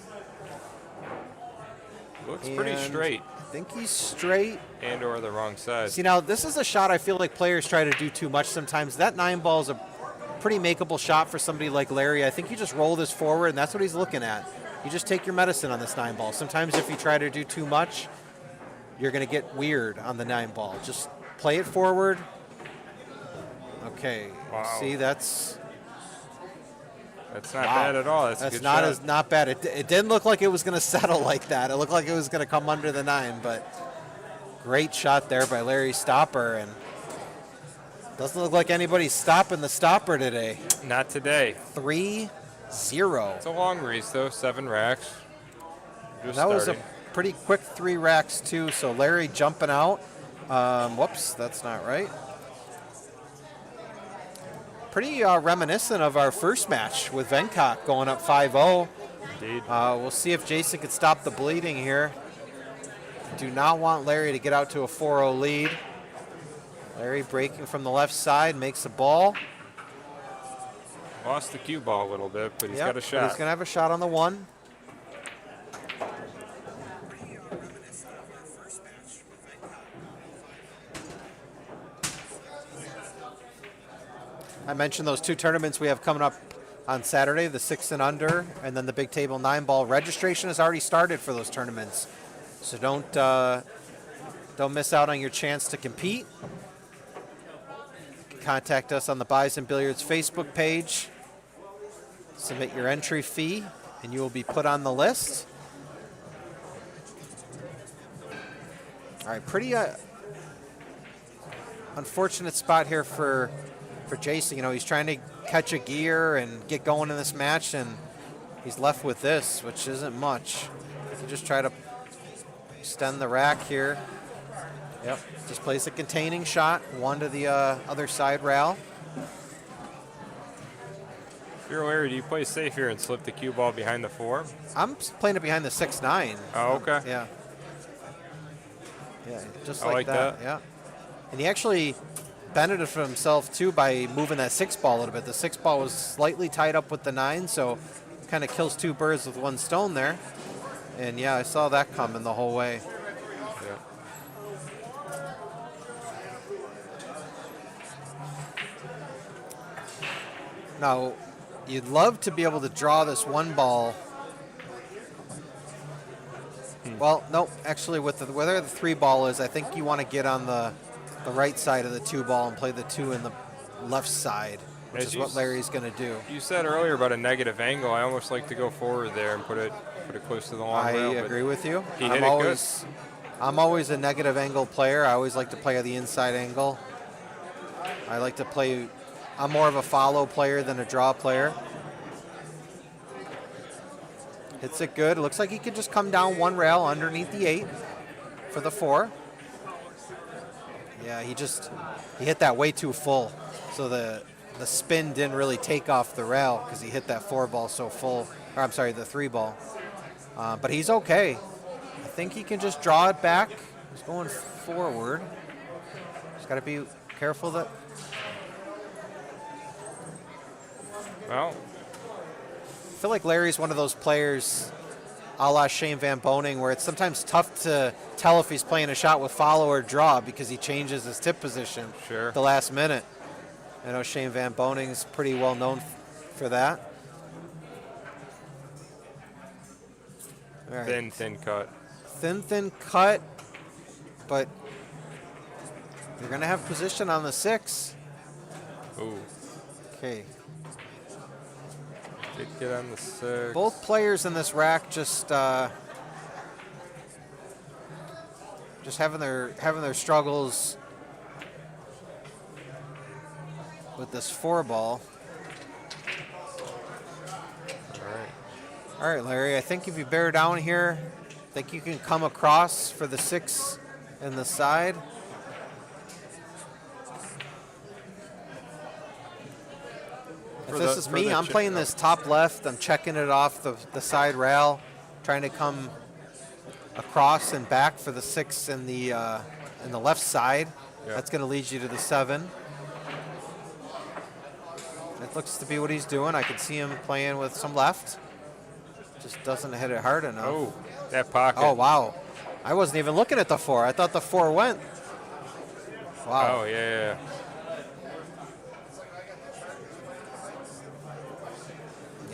Looks pretty straight. I think he's straight. And or the wrong side. See, now this is a shot I feel like players try to do too much sometimes. That 9 ball is a pretty makeable shot for somebody like Larry. I think you just roll this forward, and that's what he's looking at. You just take your medicine on this 9 ball. Sometimes if you try to do too much, you're going to get weird on the 9 ball. Just play it forward. Okay. Wow. See, that's not bad at all. That's a good shot. not bad. It didn't look like it was going to settle like that. It looked like it was going to come under the 9, but great shot there by Larry Stopper, and doesn't look like anybody's stopping the stopper today. Not today. 3-0. It's a long race though. 7 racks. Just That was a starting. pretty quick 3 racks too. So Larry jumping out. Whoops, that's not right. Pretty reminiscent of our first match with Venkata going up 5-0. Indeed. We'll see if Jason can stop the bleeding here. Do not want Larry to get out to a 4-0 lead. Larry breaking from the left side, makes a ball. Lost the cue ball a little bit, but he's Yep, got a but shot. he's going to have a shot on the 1. I mentioned those 2 tournaments we have coming up on Saturday, the 6 and under, and then the big table 9 ball. Registration has already started for those tournaments, so don't miss out on your chance to compete. Contact us on the Bison Billiards Facebook page. Submit your entry fee, and you will be put on the list. All right, pretty unfortunate spot here for Jason. You know, he's trying to catch a gear and get going in this match, and he's left with this, which isn't much. He can just try to extend the rack here. Yep, just plays a containing shot, 1 to the other side rail. If you're Larry, do you play safe here and slip the cue ball behind the 4? I'm playing it behind the 6-9. Oh, okay. Yeah. Yeah, just I like that. Yeah. And he actually benefited from himself, too, by moving that 6 ball a little bit. The 6 ball was slightly tied up with the 9, so kind of kills 2 birds with 1 stone there. And, yeah, I saw that coming the whole way. Yeah. Now, you'd love to be able to draw this 1 ball. Well, no, actually, with where the 3 ball is, I think you want to get on the right side of the 2 ball and play the 2 in the left side, which is what Larry's going to do. You said earlier about a negative angle. I almost like to go forward there and put it close to the long rail. I agree with you. He hit it good. I'm always a negative angle player. I always like to play at the inside angle. I like to play. I'm more of a follow player than a draw player. Hits it good. It looks like he could just come down 1 rail underneath the 8 for the 4. Yeah, he hit that way too full. So the spin didn't really take off the rail because he hit that 4 ball so full. Or I'm sorry, the 3 ball. But he's okay. I think he can just draw it back. He's going forward. Just got to be careful that. Well, I feel like Larry's one of those players a la Shane Van Boning where it's sometimes tough to tell if he's playing a shot with follow or draw because he changes his tip position Sure. at the last minute. I know Shane Van Boning's pretty well known for that. All right. thin cut. Thin cut, but you're going to have position on the 6. Ooh. Okay. Did get on the 6. Both players in this rack just having their struggles with this 4 ball. All right, Larry. I think if you bear down here, I think you can come across for the 6 in the side. If this is me, I'm playing this top left. I'm checking it off the side rail, trying to come across and back for the 6 in the left side. Yeah. That's going to lead you to the 7. That looks to be what he's doing. I can see him playing with some left. Just doesn't hit it hard enough. Oh, that pocket. Oh, wow. I wasn't even looking at the 4. I thought the 4 went. Wow. Oh, yeah.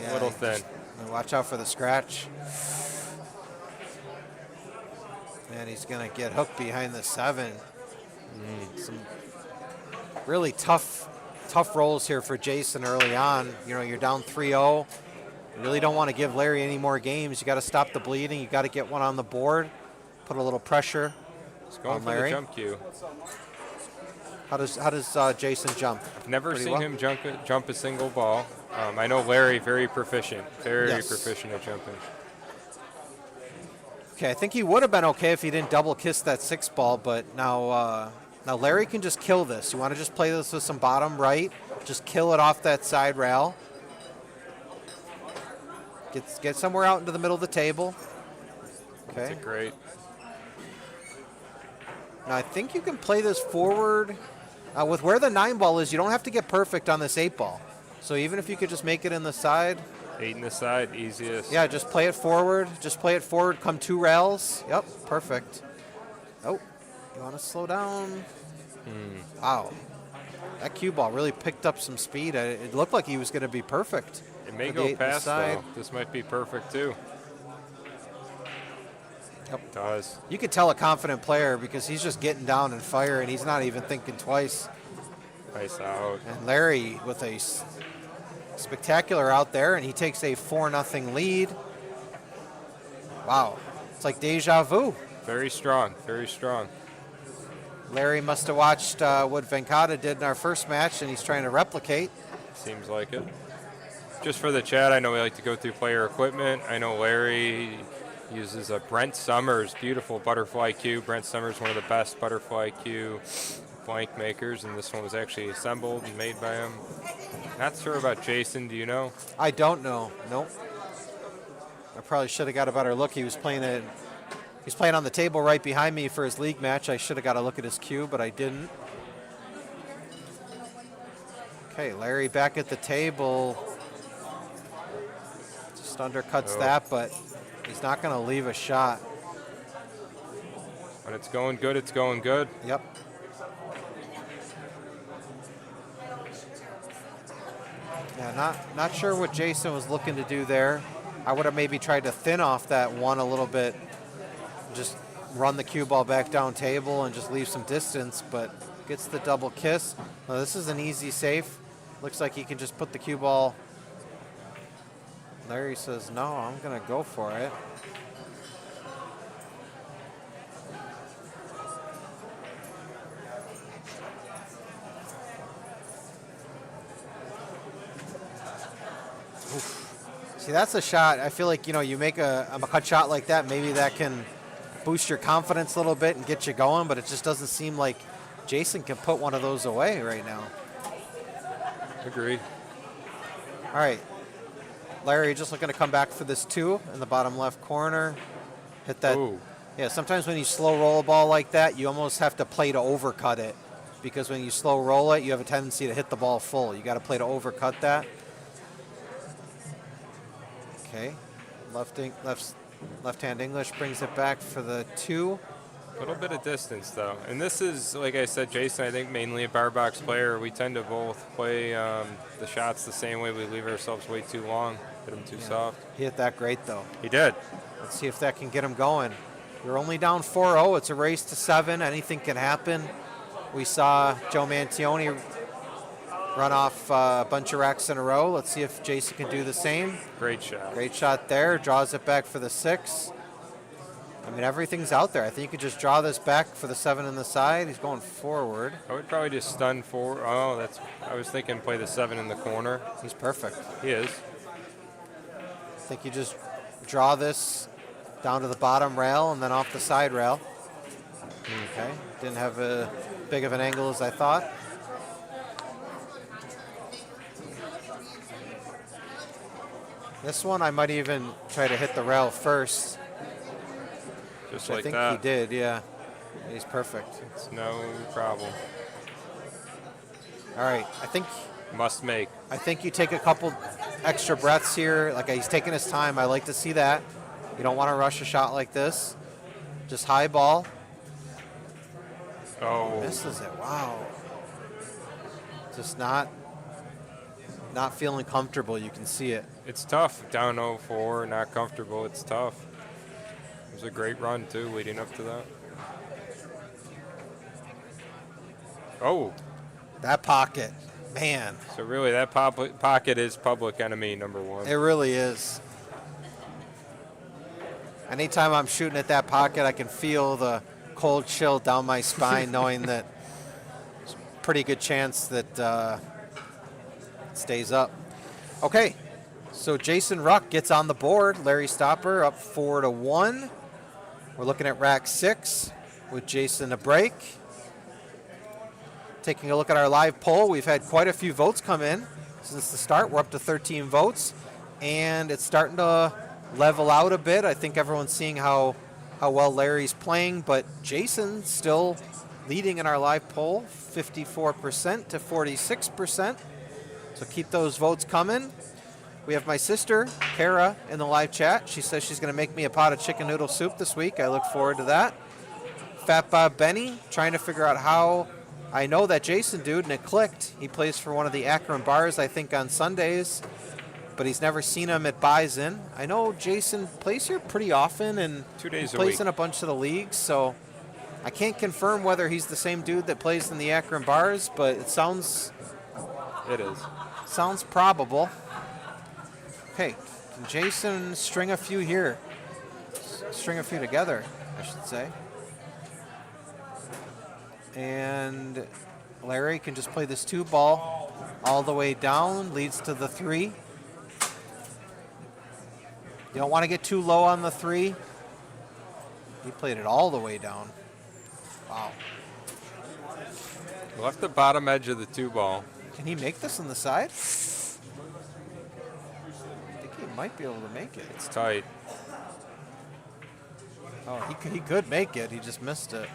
Yeah, Little thin. Watch out for the scratch. And he's going to get hooked behind the 7. Some really tough rolls here for Jason early on. You know, you're down 3-0. You really don't want to give Larry any more games. You got to stop the bleeding. You got to get one on the board. Put a little pressure He's going on for Larry. the jump cue. How does Jason jump? I've never Pretty seen well? him jump a single ball. I know Larry, very proficient. Very Yes. proficient at jumping. Okay, I think he would have been okay if he didn't double kiss that 6 ball, but now Larry can just kill this. You want to just play this with some bottom right, just kill it off that side rail. Get somewhere out into the middle of the table. Okay. That's a great. Now I think you can play this forward. With where the 9 ball is, you don't have to get perfect on this 8 ball. So even if you could just make it in the side. 8 in the side, easiest. Yeah, just play it forward. Just play it forward, come 2 rails. Yep, perfect. Oh, you want to slow down? Wow. That cue ball really picked up some speed. It looked like he was going to be perfect. It may With the go 8 in the past, side. though. This might be perfect, too. Yep. It does. You could tell a confident player because he's just getting down and firing. He's not even thinking twice. Nice out. And Larry with a spectacular out there, and he takes a 4-0 lead. Wow. It's like deja vu. Very strong, very strong. Larry must have watched what Venkata did in our first match, and he's trying to replicate. Seems like it. Just for the chat, I know we like to go through player equipment. I know Larry uses a Brent Summers beautiful butterfly cue. Brent Summers, one of the best butterfly cue blank makers, and this one was actually assembled and made by him. Not sure about Jason. Do you know? I don't know. Nope. I probably should have got a better look. He was playing it. He's playing on the table right behind me for his league match. I should have got a look at his cue, but I didn't. Okay, Larry back at the table. Just undercuts that, but he's not going to leave a shot. When it's going good, it's going good. Yep. Yeah, not sure what Jason was looking to do there. I would have maybe tried to thin off that 1 a little bit. Just run the cue ball back down table and just leave some distance, but gets the double kiss. Well, this is an easy safe. Looks like he can just put the cue ball. Larry says, no, I'm going to go for it. See, that's a shot. I feel like, you make a cut shot like that, maybe that can boost your confidence a little bit and get you going, but it just doesn't seem like Jason can put one of those away right now. Agreed. All right. Larry just looking to come back for this 2 in the bottom left corner. Hit that. Ooh. Yeah, sometimes when you slow roll a ball like that, you almost have to play to overcut it, because when you slow roll it, you have a tendency to hit the ball full. You got to play to overcut that. Okay, left-hand English brings it back for the 2. A little bit of distance, though. And this is, like I said, Jason, I think mainly a bar box player. We tend to both play the shots the same way. We leave ourselves way too long, hit them too soft. He hit that great, though. He did. Let's see if that can get him going. You're only down 4-0. It's a race to 7. Anything can happen. We saw Joe Mantione run off a bunch of racks in a row. Let's see if Jason can do the same. Great shot. Great shot there. Draws it back for the 6. I mean, everything's out there. I think you could just draw this back for the 7 in the side. He's going forward. I would probably just stun forward. Oh, I was thinking play the 7 in the corner. He's perfect. He is. I think you just draw this down to the bottom rail and then off the side rail. Okay. Didn't have a big of an angle as I thought. This one I might even try to hit the rail first. Just I like think that. he did, yeah. He's perfect. It's no problem. All right, Must make. I think you take a couple extra breaths here. Like he's taking his time. I like to see that. You don't want to rush a shot like this. Just high ball. Oh, Misses it. Wow. Just not feeling comfortable. You can see it. it's tough. Down 0-4, not comfortable. It's tough. It was a great run, too, leading up to that. Oh, That pocket, man, so really that pocket is public enemy number one. it really is. Anytime I'm shooting at that pocket, I can feel the cold chill down my spine, knowing that there's a pretty good chance that it stays up. Okay, so Jason Wruck gets on the board. Larry Stopper up 4-1. We're looking at rack 6 with Jason a break. Taking a look at our live poll, we've had quite a few votes come in since the start. We're up to 13 votes, and it's starting to level out a bit. I think everyone's seeing how well Larry's playing, but Jason's still leading in our live poll, 54% to 46%. So keep those votes coming. We have my sister, Kara, in the live chat. She says she's going to make me a pot of chicken noodle soup this week. I look forward to that. Fat Bob Benny, trying to figure out how. I know that Jason dude, and it clicked. He plays for one of the Akron bars, I think, on Sundays, but he's never seen him at Bison. I know Jason plays here pretty often, and 2 days a plays week. in a bunch of the leagues, so I can't confirm whether he's the same dude that plays in the Akron bars, but it sounds probable. Okay, can Jason string a few here? String a few together, I should say. And Larry can just play this 2-ball all the way down, leads to the 3. You don't want to get too low on the 3. He played it all the way down. Wow. Left the bottom edge of the 2-ball. Can he make this on the side? I think he might be able to make it. It's tight. Oh, he could make it. He just missed it.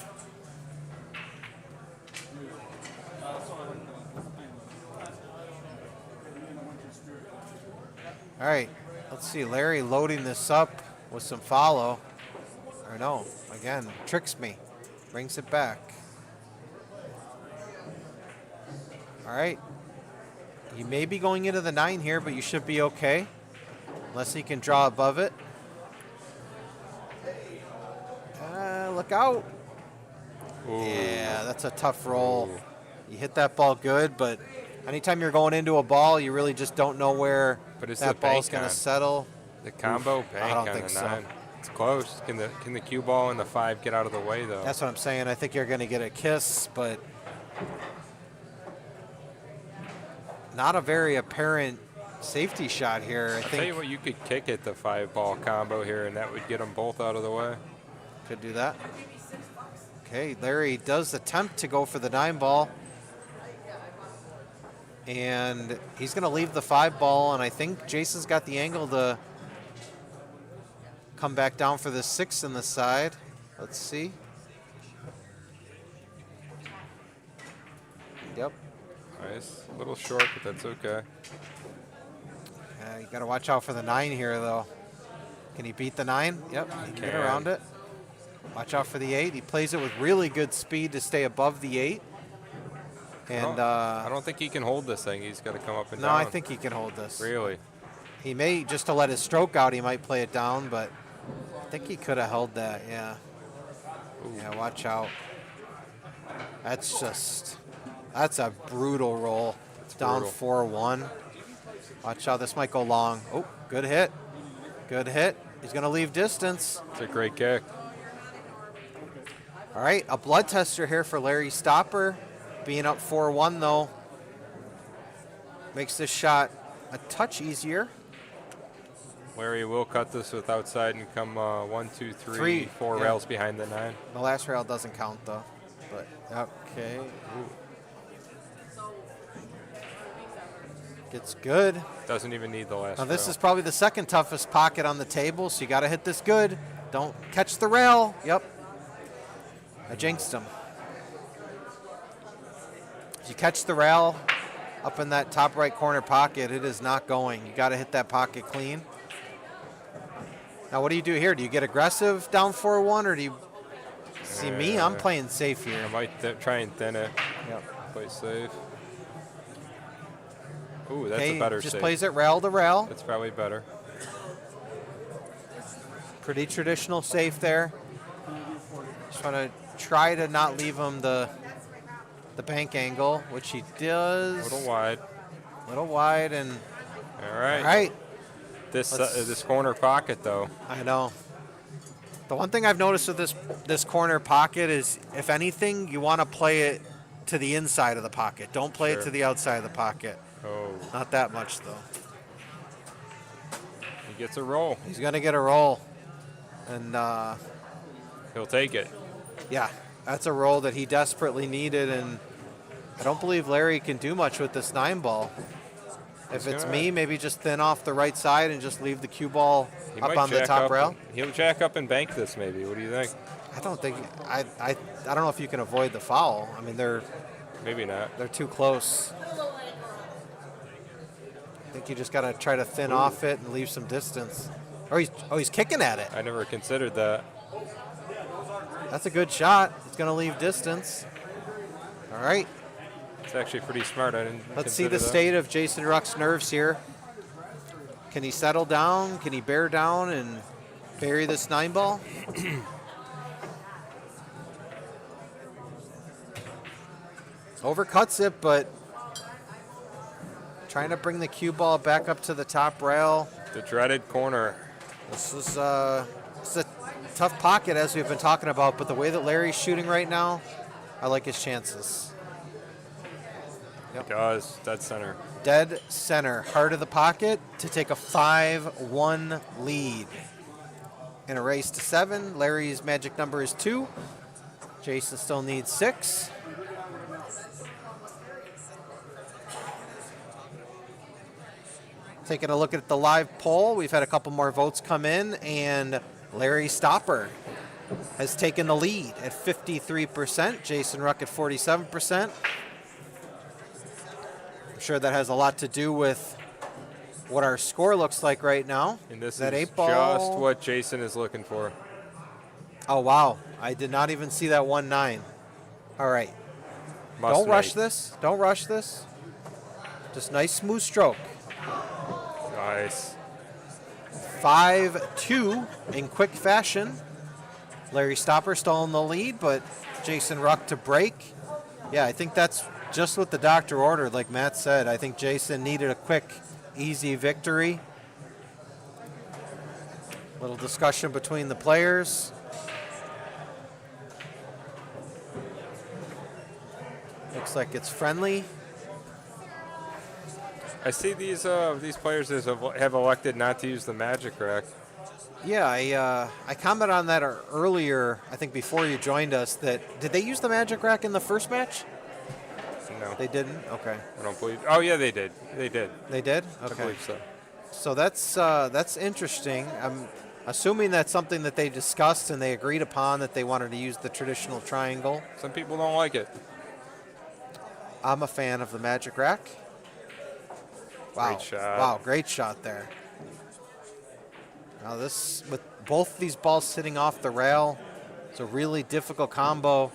All right, let's see. Larry loading this up with some follow. Or no, again, tricks me. Brings it back. All right. You may be going into the 9 here, but you should be okay. Unless he can draw above it. Look out. Ooh. Yeah, that's a tough roll. You hit that ball good, but anytime you're going into a ball, you really just don't know where But it's that the ball's bank going to on. settle. The combo I bank don't on think the so. 9. It's close. Can the cue ball and the 5 get out of the way, though? That's what I'm saying. I think you're going to get a kiss, but not a very apparent safety shot here. I I'll tell you think what, you could kick it the 5-ball combo here, and that would get them both out of the way. could do that. Okay, Larry does attempt to go for the 9-ball. And he's going to leave the 5-ball, and I think Jason's got the angle to come back down for the 6 in the side. Let's see. Yep. Nice. A little short, but that's okay. You got to watch out for the 9 here, though. Can he beat the 9? Yep, he can get Can. around it. Watch out for the 8. He plays it with really good speed to stay above the 8. And I don't think he can hold this thing. He's got to come up and no, down. I think he can hold this. Really? He may, just to let his stroke out, he might play it down, but I think he could have held that, yeah. Ooh. Yeah, watch out. That's a brutal roll. It's down brutal. 4-1. Watch out, this might go long. Oh, good hit. Good hit. He's going to leave distance. It's a great kick. All right, a blood tester here for Larry Stopper. Being up 4-1, though, makes this shot a touch easier. Larry will cut this with outside and come 1, 2, 3, Three, 4 yeah. rails behind the 9. The last rail doesn't count, though. But, okay. Ooh. Gets good. Doesn't even need the last Now, this rail. is probably the second toughest pocket on the table, so you got to hit this good. Don't catch the rail. Yep. I jinxed him. If you catch the rail up in that top right corner pocket, it is not going. You got to hit that pocket clean. Now, what do you do here? Do you get aggressive down 4-1, or do you see me? I'm playing safe here. I might try and thin it. Yep. Play safe. Ooh, that's Okay, a better just save. plays it rail to rail. That's probably better. Pretty traditional safe there. Just want to try to not leave him the bank angle, which he does. A little wide. Little wide, and All right. all right. This corner pocket, though. I know. The one thing I've noticed with this corner pocket is, if anything, you want to play it to the inside of the pocket. Don't play it to the outside of the pocket. Oh, Not that much, though. he gets a roll. He's going to get a roll. And, He'll take it. yeah, that's a roll that he desperately needed, and I don't believe Larry can do much with this 9-ball. If it's me, maybe just thin off the right side and just leave the cue ball He up might on the jack top up. rail. He'll jack up and bank this, maybe. What do you think? I don't think I don't know if you can avoid the foul. I mean, they're Maybe not. too close. I think you just got to try to thin off it and leave some distance. He's kicking at it. I never considered that. That's a good shot. It's going to leave distance. All right. It's actually pretty smart. I didn't. Let's see consider the that. state of Jason Wruck's nerves here. Can he settle down? Can he bear down and bury this 9-ball? Overcuts it, but trying to bring the cue ball back up to the top rail. The dreaded corner. This is it's a tough pocket, as we've been talking about, but the way that Larry's shooting right now, I like his chances. He does. Dead center. Dead center, heart of the pocket to take a 5-1 lead. In a race to 7, Larry's magic number is 2. Jason still needs 6. Taking a look at the live poll, we've had a couple more votes come in, and Larry Stopper has taken the lead at 53%, Jason Wruck at 47%. I'm sure that has a lot to do with what our score looks like right now. And this that is 8-ball. just what Jason is looking for. Oh, wow. I did not even see that 1-9. All right. Must Don't rush make. this. Don't rush this. Just nice, smooth stroke. Nice. 5-2 in quick fashion. Larry Stopper still in the lead, but Jason Wruck to break. Yeah, I think that's just what the doctor ordered, like Matt said. I think Jason needed a quick, easy victory. Little discussion between the players. Looks like it's friendly. I see these players have elected not to use the magic rack. Yeah, I commented on that earlier, I think before you joined us, that did they use the magic rack in the first match? No, They didn't? Okay. I don't believe. Oh yeah, they did. They did. They did? I Okay. believe so. So that's interesting. I'm assuming that's something that they discussed and they agreed upon, that they wanted to use the traditional triangle. Some people don't like it. I'm a fan of the magic rack. Wow. Great shot. Wow, great shot there. Now this, with both these balls sitting off the rail, it's a really difficult combo.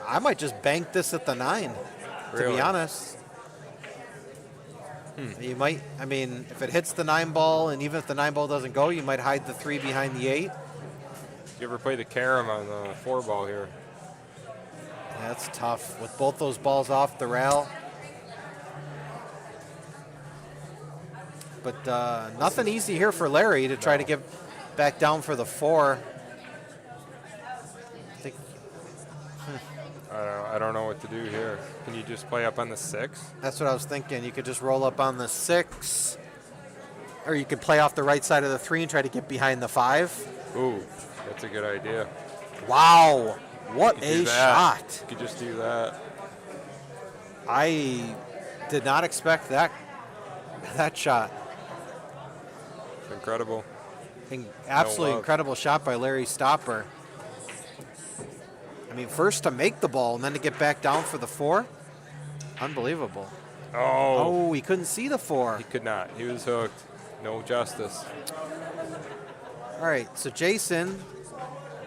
I might just bank this at the 9, to be Really? honest. You might, I mean, if it hits the 9-ball, and even if the 9-ball doesn't go, you might hide the 3 behind the 8. You ever play the carom on the 4-ball here? Yeah, that's tough with both those balls off the rail. But nothing easy here for Larry to try to get back down for the 4. I think I don't know what to do here. Can you just play up on the 6? that's what I was thinking. You could just roll up on the 6, or you could play off the right side of the 3 and try to get behind the 5. Ooh, that's a good idea. Wow, what You could do a that. shot. You could just do that. I did not expect that shot. Incredible. Absolutely love. incredible shot by Larry Stopper. I mean, first to make the ball and then to get back down for the 4. Unbelievable. Oh, Oh, he couldn't see the 4. he could not. He was hooked. No justice. All right, so Jason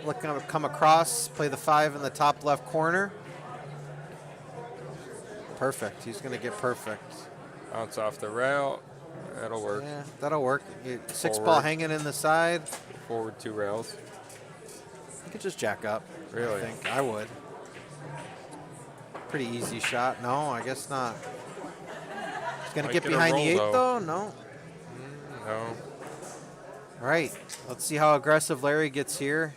looking to come across, play the 5 in the top left corner. Perfect. He's going to get perfect. Bounce off the rail. That'll work. Yeah, that'll work. 6 ball Forward. hanging in the side. Forward 2 rails. You could just jack up. Really? I think I would. Pretty easy shot. No, I guess not. He's going to Might get get a behind the 8 roll, though? No. No. All right. Let's see how aggressive Larry gets here.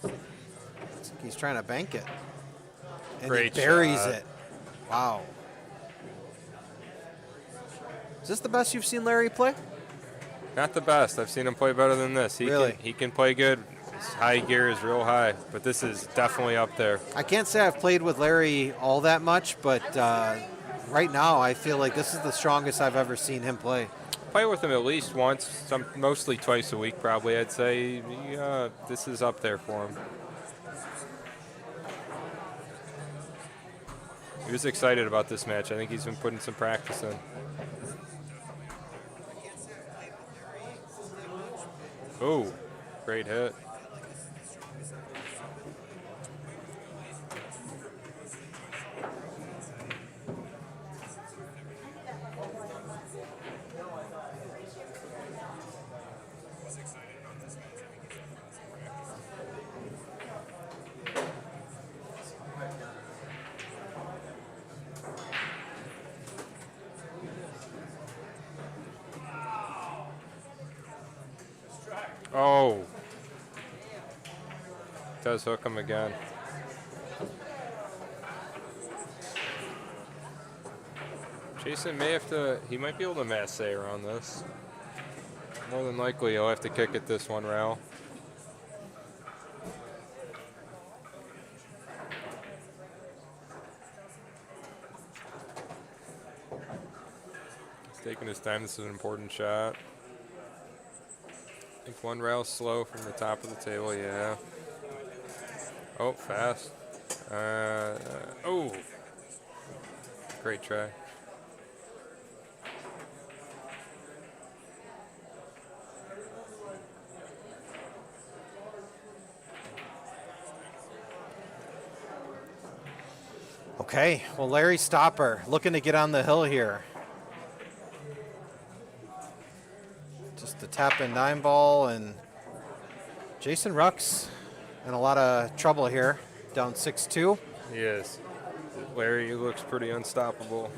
Looks like he's trying to bank it. And Great he buries shot. it. Wow. Is this the best you've seen Larry play? Not the best. I've seen him play better than this. Really? He can play good. His high gear is real high, but this is definitely up there. I can't say I've played with Larry all that much, but right now I feel like this is the strongest I've ever seen him play. Play with him at least once, mostly twice a week probably, I'd say. This is up there for him. He was excited about this match. I think he's been putting some practice in. Oh, great hit. Oh. Does hook him again. Jason may have to, he might be able to masse around this. More than likely he'll have to kick at this one rail. He's taking his time. This is an important shot. I think one rail slow from the top of the table, yeah. Oh, fast. Oh. Great try. Okay, well, Larry Stopper looking to get on the hill here. Just a tap in 9 ball, and Jason Wruck's in a lot of trouble here, down 6-2. He is. Larry looks pretty unstoppable.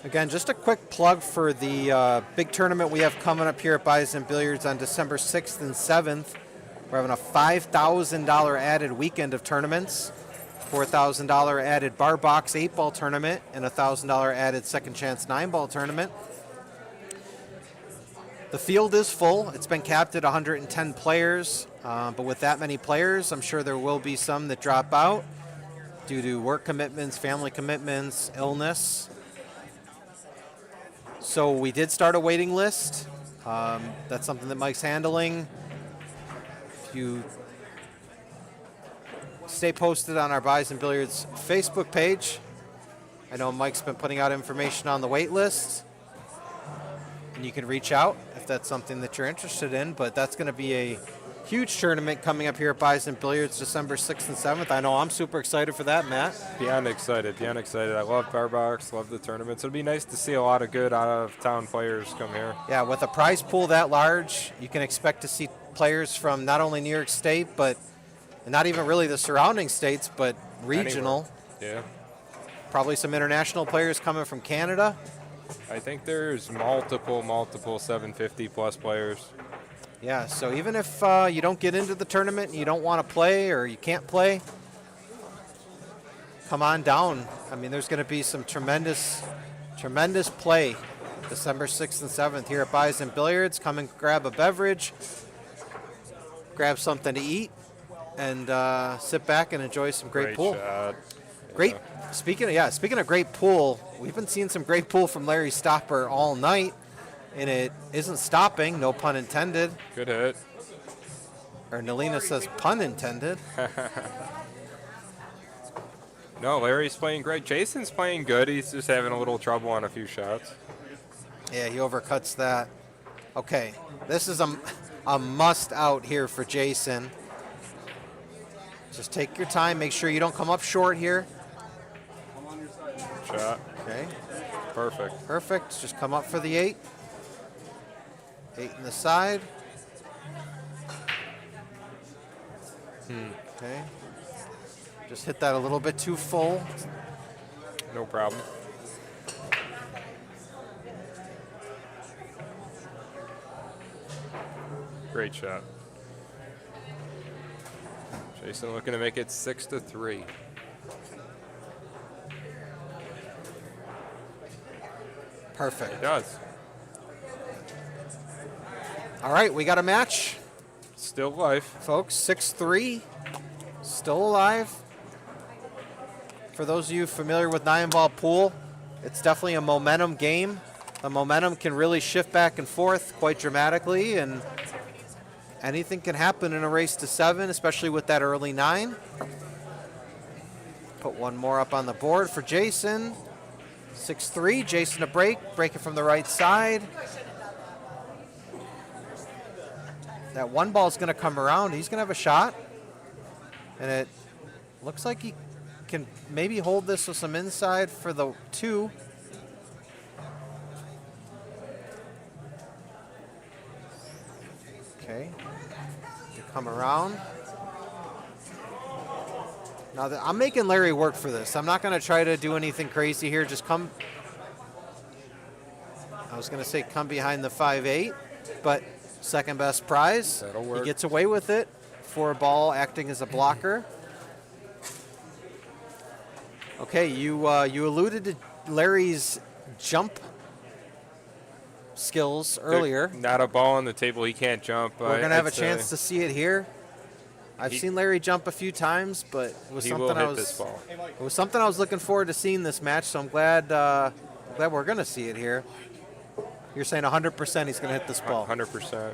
Again, just a quick plug for the big tournament we have coming up here at Bison Billiards on December 6th and 7th. We're having a $5,000 added weekend of tournaments, $4,000 added bar box 8-ball tournament, and a $1,000 added second chance 9-ball tournament. The field is full. It's been capped at 110 players, but with that many players, I'm sure there will be some that drop out due to work commitments, family commitments, illness. So we did start a waiting list. That's something that Mike's handling. If you stay posted on our Bison Billiards Facebook page, I know Mike's been putting out information on the wait list, and you can reach out if that's something that you're interested in. But that's going to be a huge tournament coming up here at Bison Billiards December 6th and 7th. I know I'm super excited for that, Matt. Beyond excited, beyond excited. I love bar box, love the tournaments. It'll be nice to see a lot of good out-of-town players come here. Yeah, with a prize pool that large, you can expect to see players from not only New York State, but not even really the surrounding states, but regional. Anywhere. Yeah. Probably some international players coming from Canada. I think there's multiple 750-plus players. Yeah, so even if you don't get into the tournament and you don't want to play or you can't play, come on down. I mean, there's going to be some tremendous play December 6th and 7th here at Bison Billiards. Come and grab a beverage, grab something to eat, and sit back and enjoy some great pool. Shot. Great. Speaking of great pool, we've been seeing some great pool from Larry Stopper all night, and it isn't stopping. No pun intended. Good hit. Or Nalina says pun intended. No, Larry's playing great. Jason's playing good. He's just having a little trouble on a few shots. Yeah, he overcuts that. Okay, this is a must out here for Jason. Just take your time. Make sure you don't come up short here. Shot. Okay. Perfect. Perfect. Just come up for the 8. 8 in the side. Okay. Just hit that a little bit too full. No problem. Great shot. Jason looking to make it 6-3. Perfect. He does. All right, we got a match, Still life. folks. 6-3. Still alive. For those of you familiar with 9-ball pool, it's definitely a momentum game. The momentum can really shift back and forth quite dramatically, and anything can happen in a race to 7, especially with that early 9. Put one more up on the board for Jason. 6-3. Jason a break it from the right side. That one ball is going to come around. He's going to have a shot, and it looks like he can maybe hold this with some inside for the 2. Okay, to come around. Now I'm making Larry work for this. I'm not going to try to do anything crazy here. Just come. I was going to say come behind the 5-8, but second best prize. That'll work. He gets away with it. 4 ball acting as a blocker. Okay, you alluded to Larry's jump skills earlier. Not a ball on the table. He can't jump. We're going to have a chance to see it here. I've seen Larry jump a few times, but it was something it was something I was looking forward to seeing this match, so I'm glad we're going to see it here. You're saying 100% he's going to hit this ball. 100%.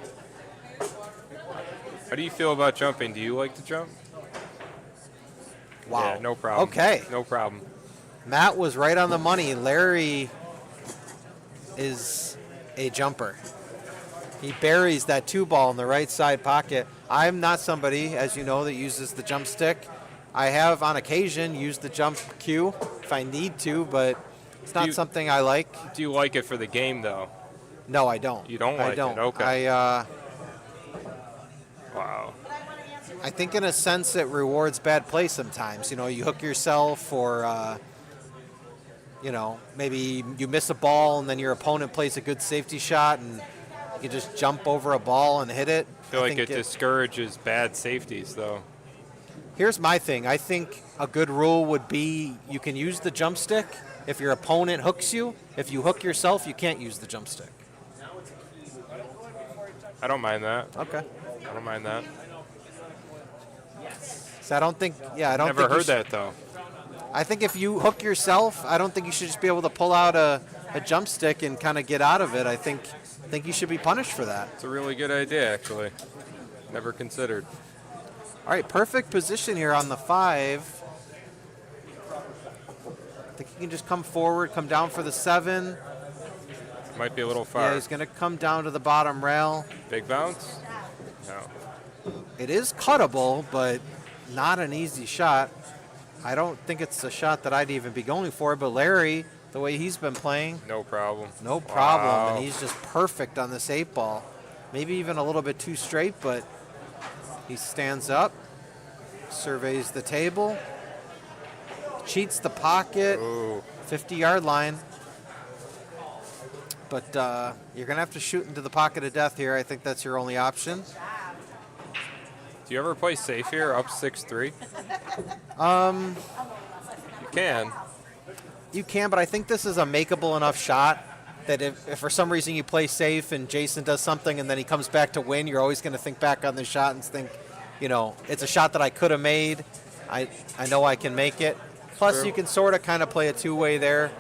How do you feel about jumping? Do you like to jump? Wow. Yeah, no problem. Okay. No problem. Matt was right on the money. Larry is a jumper. He buries that 2 ball in the right side pocket. I'm not somebody, as you know, that uses the jump stick. I have on occasion used the jump cue if I need to, but it's not something I like. Do you like it for the game, though? No, I don't. You don't like I don't. it? Okay. Wow. I think in a sense it rewards bad play sometimes. You know, you hook yourself or, maybe you miss a ball and then your opponent plays a good safety shot and you can just jump over a ball and hit it. I feel like it discourages bad safeties, though. Here's my thing. I think a good rule would be you can use the jump stick if your opponent hooks you. If you hook yourself, you can't use the jump stick. I don't mind that. Okay. I don't mind that. So I don't think, Never heard that, though. I think if you hook yourself, I don't think you should just be able to pull out a jump stick and kind of get out of it. I think you should be punished for that. It's a really good idea, actually. Never considered. All right, perfect position here on the 5. I think he can just come forward, come down for the 7. Might be a little far. Yeah, he's going to come down to the bottom rail. Big bounce? No. It is cuttable, but not an easy shot. I don't think it's a shot that I'd even be going for, but Larry, the way he's been playing, No problem. no problem, Wow. and he's just perfect on this 8 ball. Maybe even a little bit too straight, but he stands up, surveys the table, cheats the pocket, Ooh. 50-yard line. But you're going to have to shoot into the pocket of death here. I think that's your only option. Do you ever play safe here, up 6-3? You can. You can, but I think this is a makeable enough shot that if for some reason you play safe and Jason does something and then he comes back to win, you're always going to think back on the shot and think, you know, it's a shot that I could have made. I know I can make it. Plus, True. you can sort of kind of play a two-way there,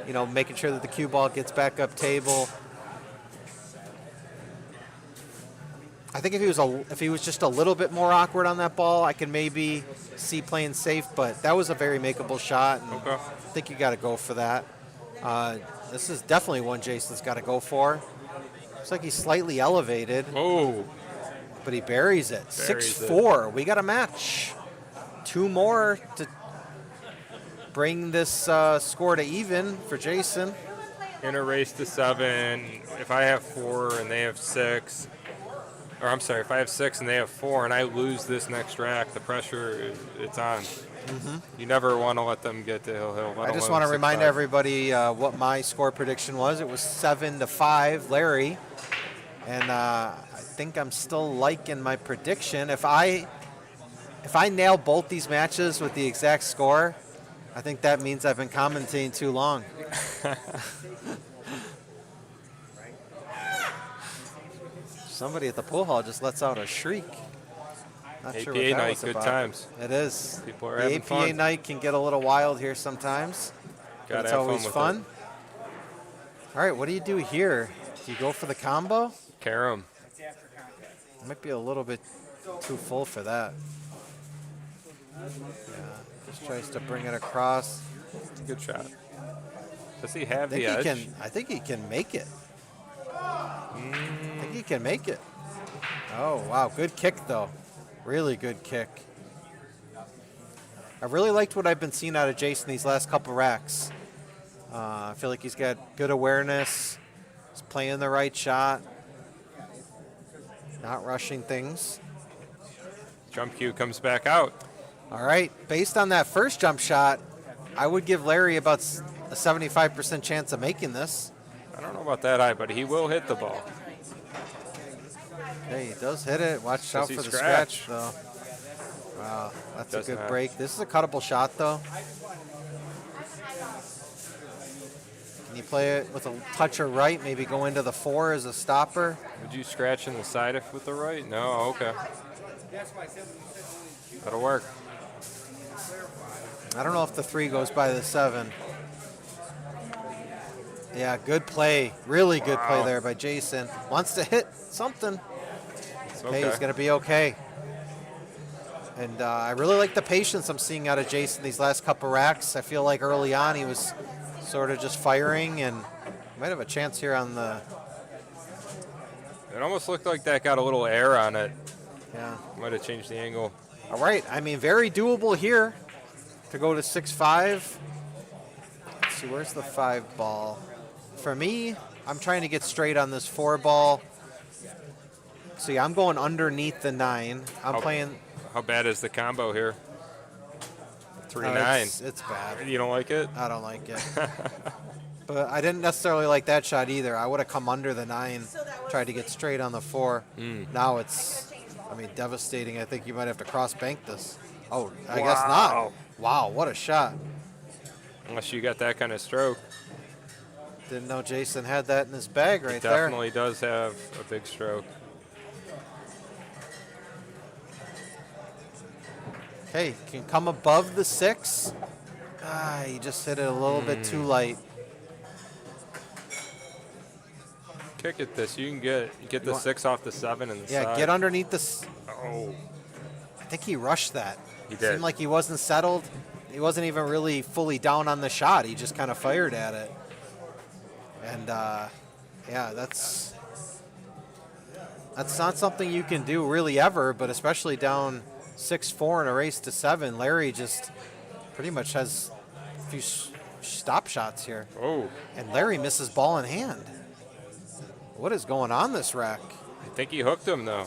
you know, making sure that the cue ball gets back up table. I think if he was just a little bit more awkward on that ball, I can maybe see playing safe, but that was a very makeable shot, and Okay. I think you got to go for that. This is definitely one Jason's got to go for. Looks like he's slightly elevated, Oh, but he buries it. Buries 6-4. We got a match. 2 more to bring this score to even for Jason. in a race to 7. If I have 4 and they have 6, or I'm sorry, if I have 6 and they have 4 and I lose this next rack, the pressure, it's on. You never want to let them get to Hill. I just want to remind everybody what my score prediction was. It was 7-5, Larry, and I think I'm still liking my prediction. If I nail both these matches with the exact score, I think that means I've been commentating too long. Somebody at the pool hall just lets out a shriek. Not sure what APA that night, was good about. times. It is. People are The having APA fun. night can get a little wild here sometimes. But Gotta it's have always with fun. All right, what do you do here? Do you go for the combo? it. Carom. Might be a little bit too full for that. Yeah, just tries to bring it across. It's a good shot. Does he have I think the edge? I think he can make it. I think he can make it. Oh, wow. Good kick, though. Really good kick. I really liked what I've been seeing out of Jason these last couple racks. I feel like he's got good awareness. He's playing the right shot. Not rushing things. Jump cue comes back out. All right. Based on that first jump shot, I would give Larry about a 75% chance of making this. I don't know about that high, but he will hit the ball. Hey, he does hit it. Watch out he for the scratch? scratch, though. Wow, that's Does a good not. break. This is a cuttable shot, though. Can you play it with a touch of right? Maybe go into the 4 as a stopper. Would you scratch in the side if with the right? No, okay. That'll work. I don't know if the 3 goes by the 7. Yeah, good play. Really good play Wow. there by Jason. Wants to hit something. It's Okay, okay. he's going to be okay. And I really like the patience I'm seeing out of Jason these last couple racks. I feel like early on he was sort of just firing and might have a chance here on the, It almost looked like that got a little air on it. yeah. Might have changed the angle. All right, I mean, very doable here to go to 6-5. Let's see, where's the 5 ball? For me, I'm trying to get straight on this 4 ball. See, I'm going underneath the 9. I'm Oh. playing. How bad is the combo here? 3-9. It's bad. You don't like it? I don't like it. But I didn't necessarily like that shot either. I would have come under the 9, tried to get straight on the 4. Now it's, I mean, devastating. I think you might have to cross bank this. Oh, I guess not. Wow. Wow, what a shot. Unless you got that kind of stroke. Didn't know Jason had that in his bag right Definitely does have a big stroke. there. Okay, can come above the 6. Ah, he just hit it a little bit too light. Kick at this. You can get the want- 6 off the 7 and the Yeah, side. get underneath this. Oh, I think he rushed that. He did. Seemed like he wasn't settled. He wasn't even really fully down on the shot. He just kind of fired at it. And yeah, that's not something you can do really ever, but especially down 6-4 in a race to 7. Larry just pretty much has a few stop shots here. Oh, And Larry misses ball in hand. What is going on this rack? I think he hooked him though.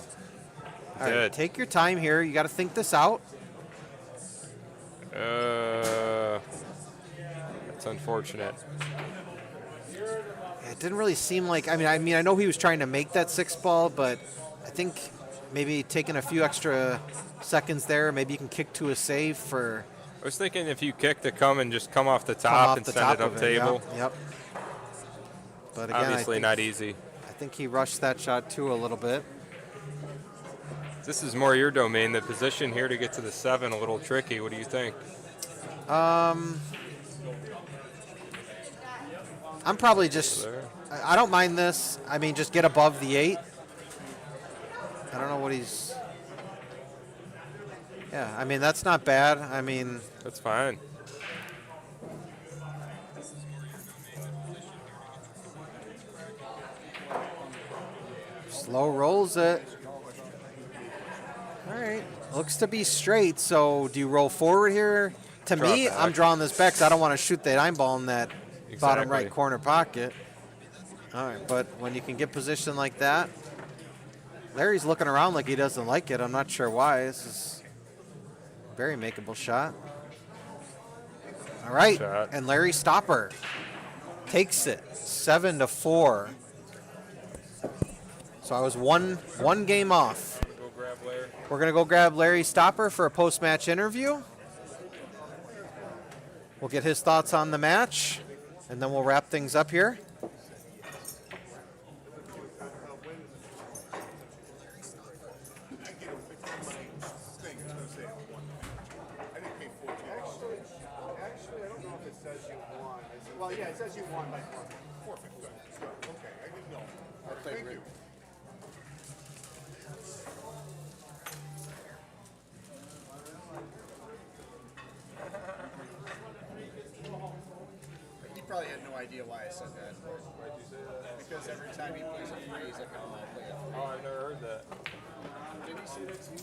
All right, Did. take your time here. You got to think this out. That's unfortunate. It didn't really seem like. I mean, I know he was trying to make that 6 ball, but I think maybe taking a few extra seconds there, maybe you can kick to a save for I was thinking if you kick to come off the Come top off and the send top it up of table. Yep. But again, Obviously not easy. I think he rushed that shot too a little bit. This is more your domain. The position here to get to the 7 a little tricky. What do you think? I'm probably just. I don't mind this. I mean, just get above the 8. I don't know what he's. Yeah, I mean that's not bad. I mean That's fine. slow rolls it. All right, looks to be straight. So do you roll forward here? To Draw me, back. I'm drawing this back because I don't want to shoot that 9-ball in that bottom right Exactly. corner pocket. All right, but when you can get positioned like that, Larry's looking around like he doesn't like it. I'm not sure why. This is a very makeable shot. All right, Shot. and Larry Stopper takes it 7-4. So I was one game off. Go grab Larry. We're gonna go grab Larry Stopper for a post-match interview. We'll get his thoughts on the match, and then we'll wrap things up here. Well, yeah, it says you won by forfeit. Okay, I didn't know. Thank you. He probably had no idea why I said that. Because every time he plays a phrase, I come out play it. Oh, I've never heard that. Did he say that to you?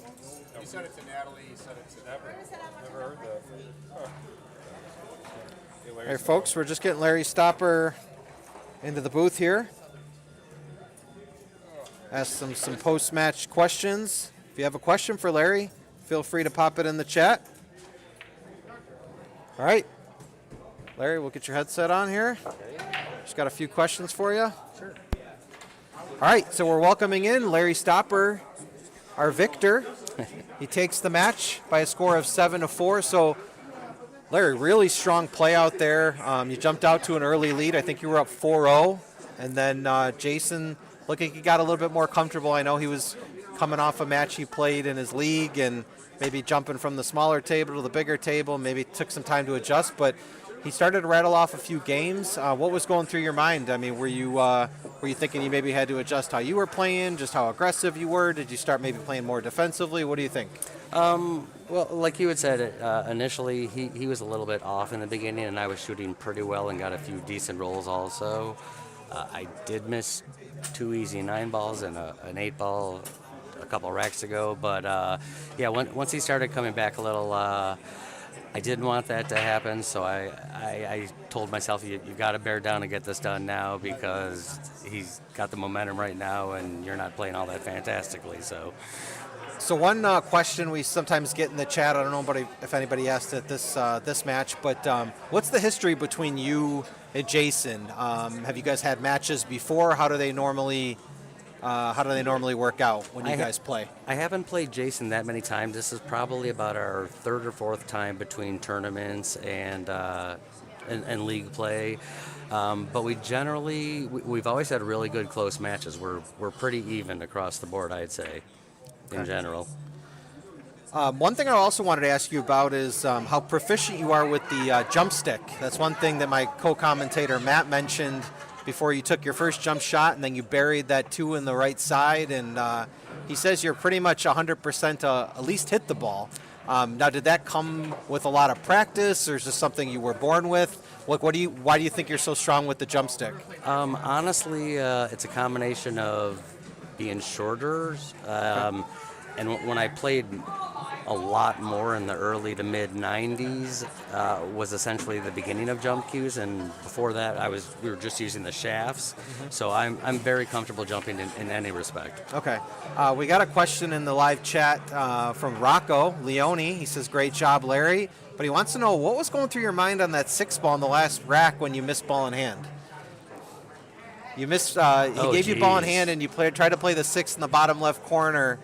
He said it to Natalie. He said it to Never heard that. Huh. Hey, Larry, Hey, folks, we're just getting Larry Stopper into the booth here. Ask some post-match questions. If you have a question for Larry, feel free to pop it in the chat. All right. Larry, we'll get your headset on here. Just got a few questions for you. Sure. All right, so we're welcoming in Larry Stopper, our victor. He takes the match by a score of 7-4. So, Larry, really strong play out there. You jumped out to an early lead. I think you were up 4-0. And then Jason, looked like he got a little bit more comfortable. I know he was coming off a match he played in his league and maybe jumping from the smaller table to the bigger table. Maybe took some time to adjust, but he started to rattle off a few games. What was going through your mind? I mean, were you thinking you maybe had to adjust how you were playing, just how aggressive you were? Did you start maybe playing more defensively? What do you think? Well, like you had said, initially he was a little bit off in the beginning, and I was shooting pretty well and got a few decent rolls also. I did miss 2 easy 9-balls and an 8-ball a couple racks ago, but yeah, once he started coming back a little, I didn't want that to happen, so I told myself, you got to bear down and get this done now because he's got the momentum right now, and you're not playing all that fantastically, so... So one question we sometimes get in the chat, I don't know if anybody asked it this match, but what's the history between you and Jason? Have you guys had matches before? How do they normally work out when you guys play? I haven't played Jason that many times. This is probably about our 3rd or 4th time between tournaments and league play. But we've always had really good close matches. We're pretty even across the board, I'd say. In general. One thing I also wanted to ask you about is how proficient you are with the jump stick. That's one thing that my co-commentator Matt mentioned before you took your first jump shot, and then you buried that 2 in the right side, and he says you're pretty much 100% to at least hit the ball. Now, did that come with a lot of practice, or is this something you were born with? Like, why do you think you're so strong with the jump stick? Honestly, it's a combination of being shorter, and when I played a lot more in the early to mid 90s, was essentially the beginning of jump cues, and before that we were just using the shafts. So I'm very comfortable jumping in any respect. Okay. We got a question in the live chat from Rocco Leone. He says, great job, Larry. But he wants to know, what was going through your mind on that 6-ball in the last rack when you missed ball in hand? You missed. He gave you ball in hand, and you tried to play the 6 in the bottom left corner,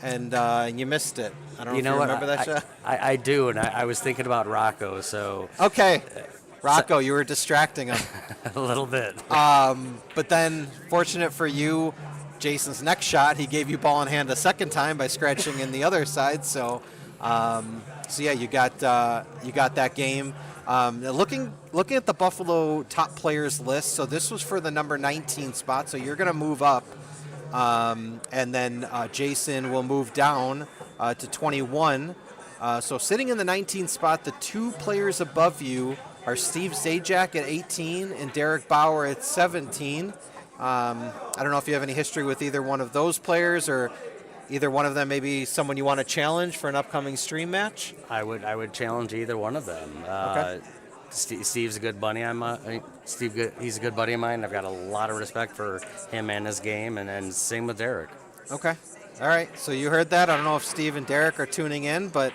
and you missed it. I don't know You if know you what? remember that show. I do, and I was thinking about Rocco, so Okay. Rocco, you were distracting him. a little bit. But then, fortunate for you, Jason's next shot, he gave you ball in hand a second time by scratching in the other side. So, yeah, you got that game. Looking at the Buffalo top players list. So this was for the number 19 spot. So you're going to move up, and then Jason will move down to 21. So sitting in the 19 spot, the two players above you are Steve Zajac at 18 and Derek Bauer at 17. I don't know if you have any history with either one of those players, or either one of them maybe someone you want to challenge for an upcoming stream match. I would challenge either one of them. Okay. Steve's a good buddy. He's a good buddy of mine. I've got a lot of respect for him and his game, and then same with Derek. Okay. All right. So you heard that. I don't know if Steve and Derek are tuning in, but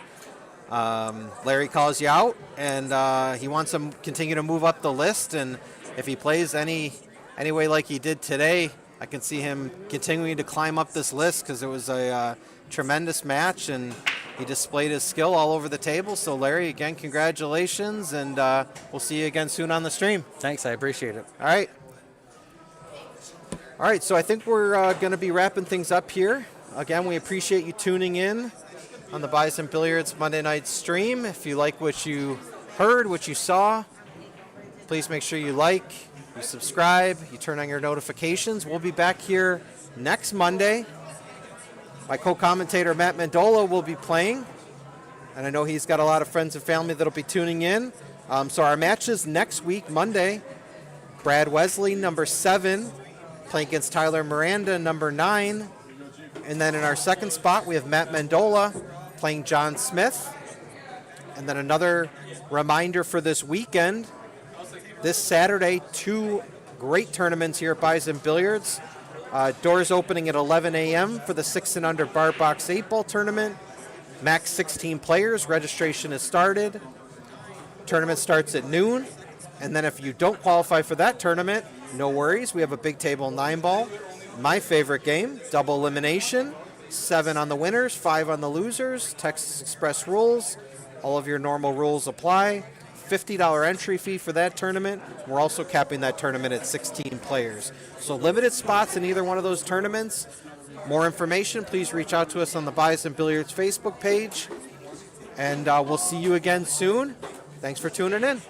Larry calls you out, and he wants him continue to move up the list. And if he plays any way like he did today, I can see him continuing to climb up this list, because it was a tremendous match, and he displayed his skill all over the table. So Larry, again, congratulations, and we'll see you again soon on the stream. Thanks, I appreciate it. All right. All right, so I think we're going to be wrapping things up here. Again, we appreciate you tuning in on the Bison Billiards Monday night stream. If you like what you heard, what you saw, please make sure you like, you subscribe, you turn on your notifications. We'll be back here next Monday. My co-commentator Matt Mendola will be playing, and I know he's got a lot of friends and family that'll be tuning in. So our matches next week, Monday, Brad Wesley, number 7, playing against Tyler Miranda, number 9. And then in our second spot, we have Matt Mendola playing John Smith. And then another reminder for this weekend, this Saturday, 2 great tournaments here at Bison Billiards. Doors opening at 11 a.m. for the 6 and under bar box 8-ball tournament. Max 16 players. Registration has started. Tournament starts at noon. And then if you don't qualify for that tournament, no worries. We have a big table 9-ball. My favorite game, double elimination. 7 on the winners, 5 on the losers. Texas Express rules. All of your normal rules apply. $50 entry fee for that tournament. We're also capping that tournament at 16 players. So limited spots in either one of those tournaments. More information, please reach out to us on the Bison Billiards Facebook page. And we'll see you again soon. Thanks for tuning in.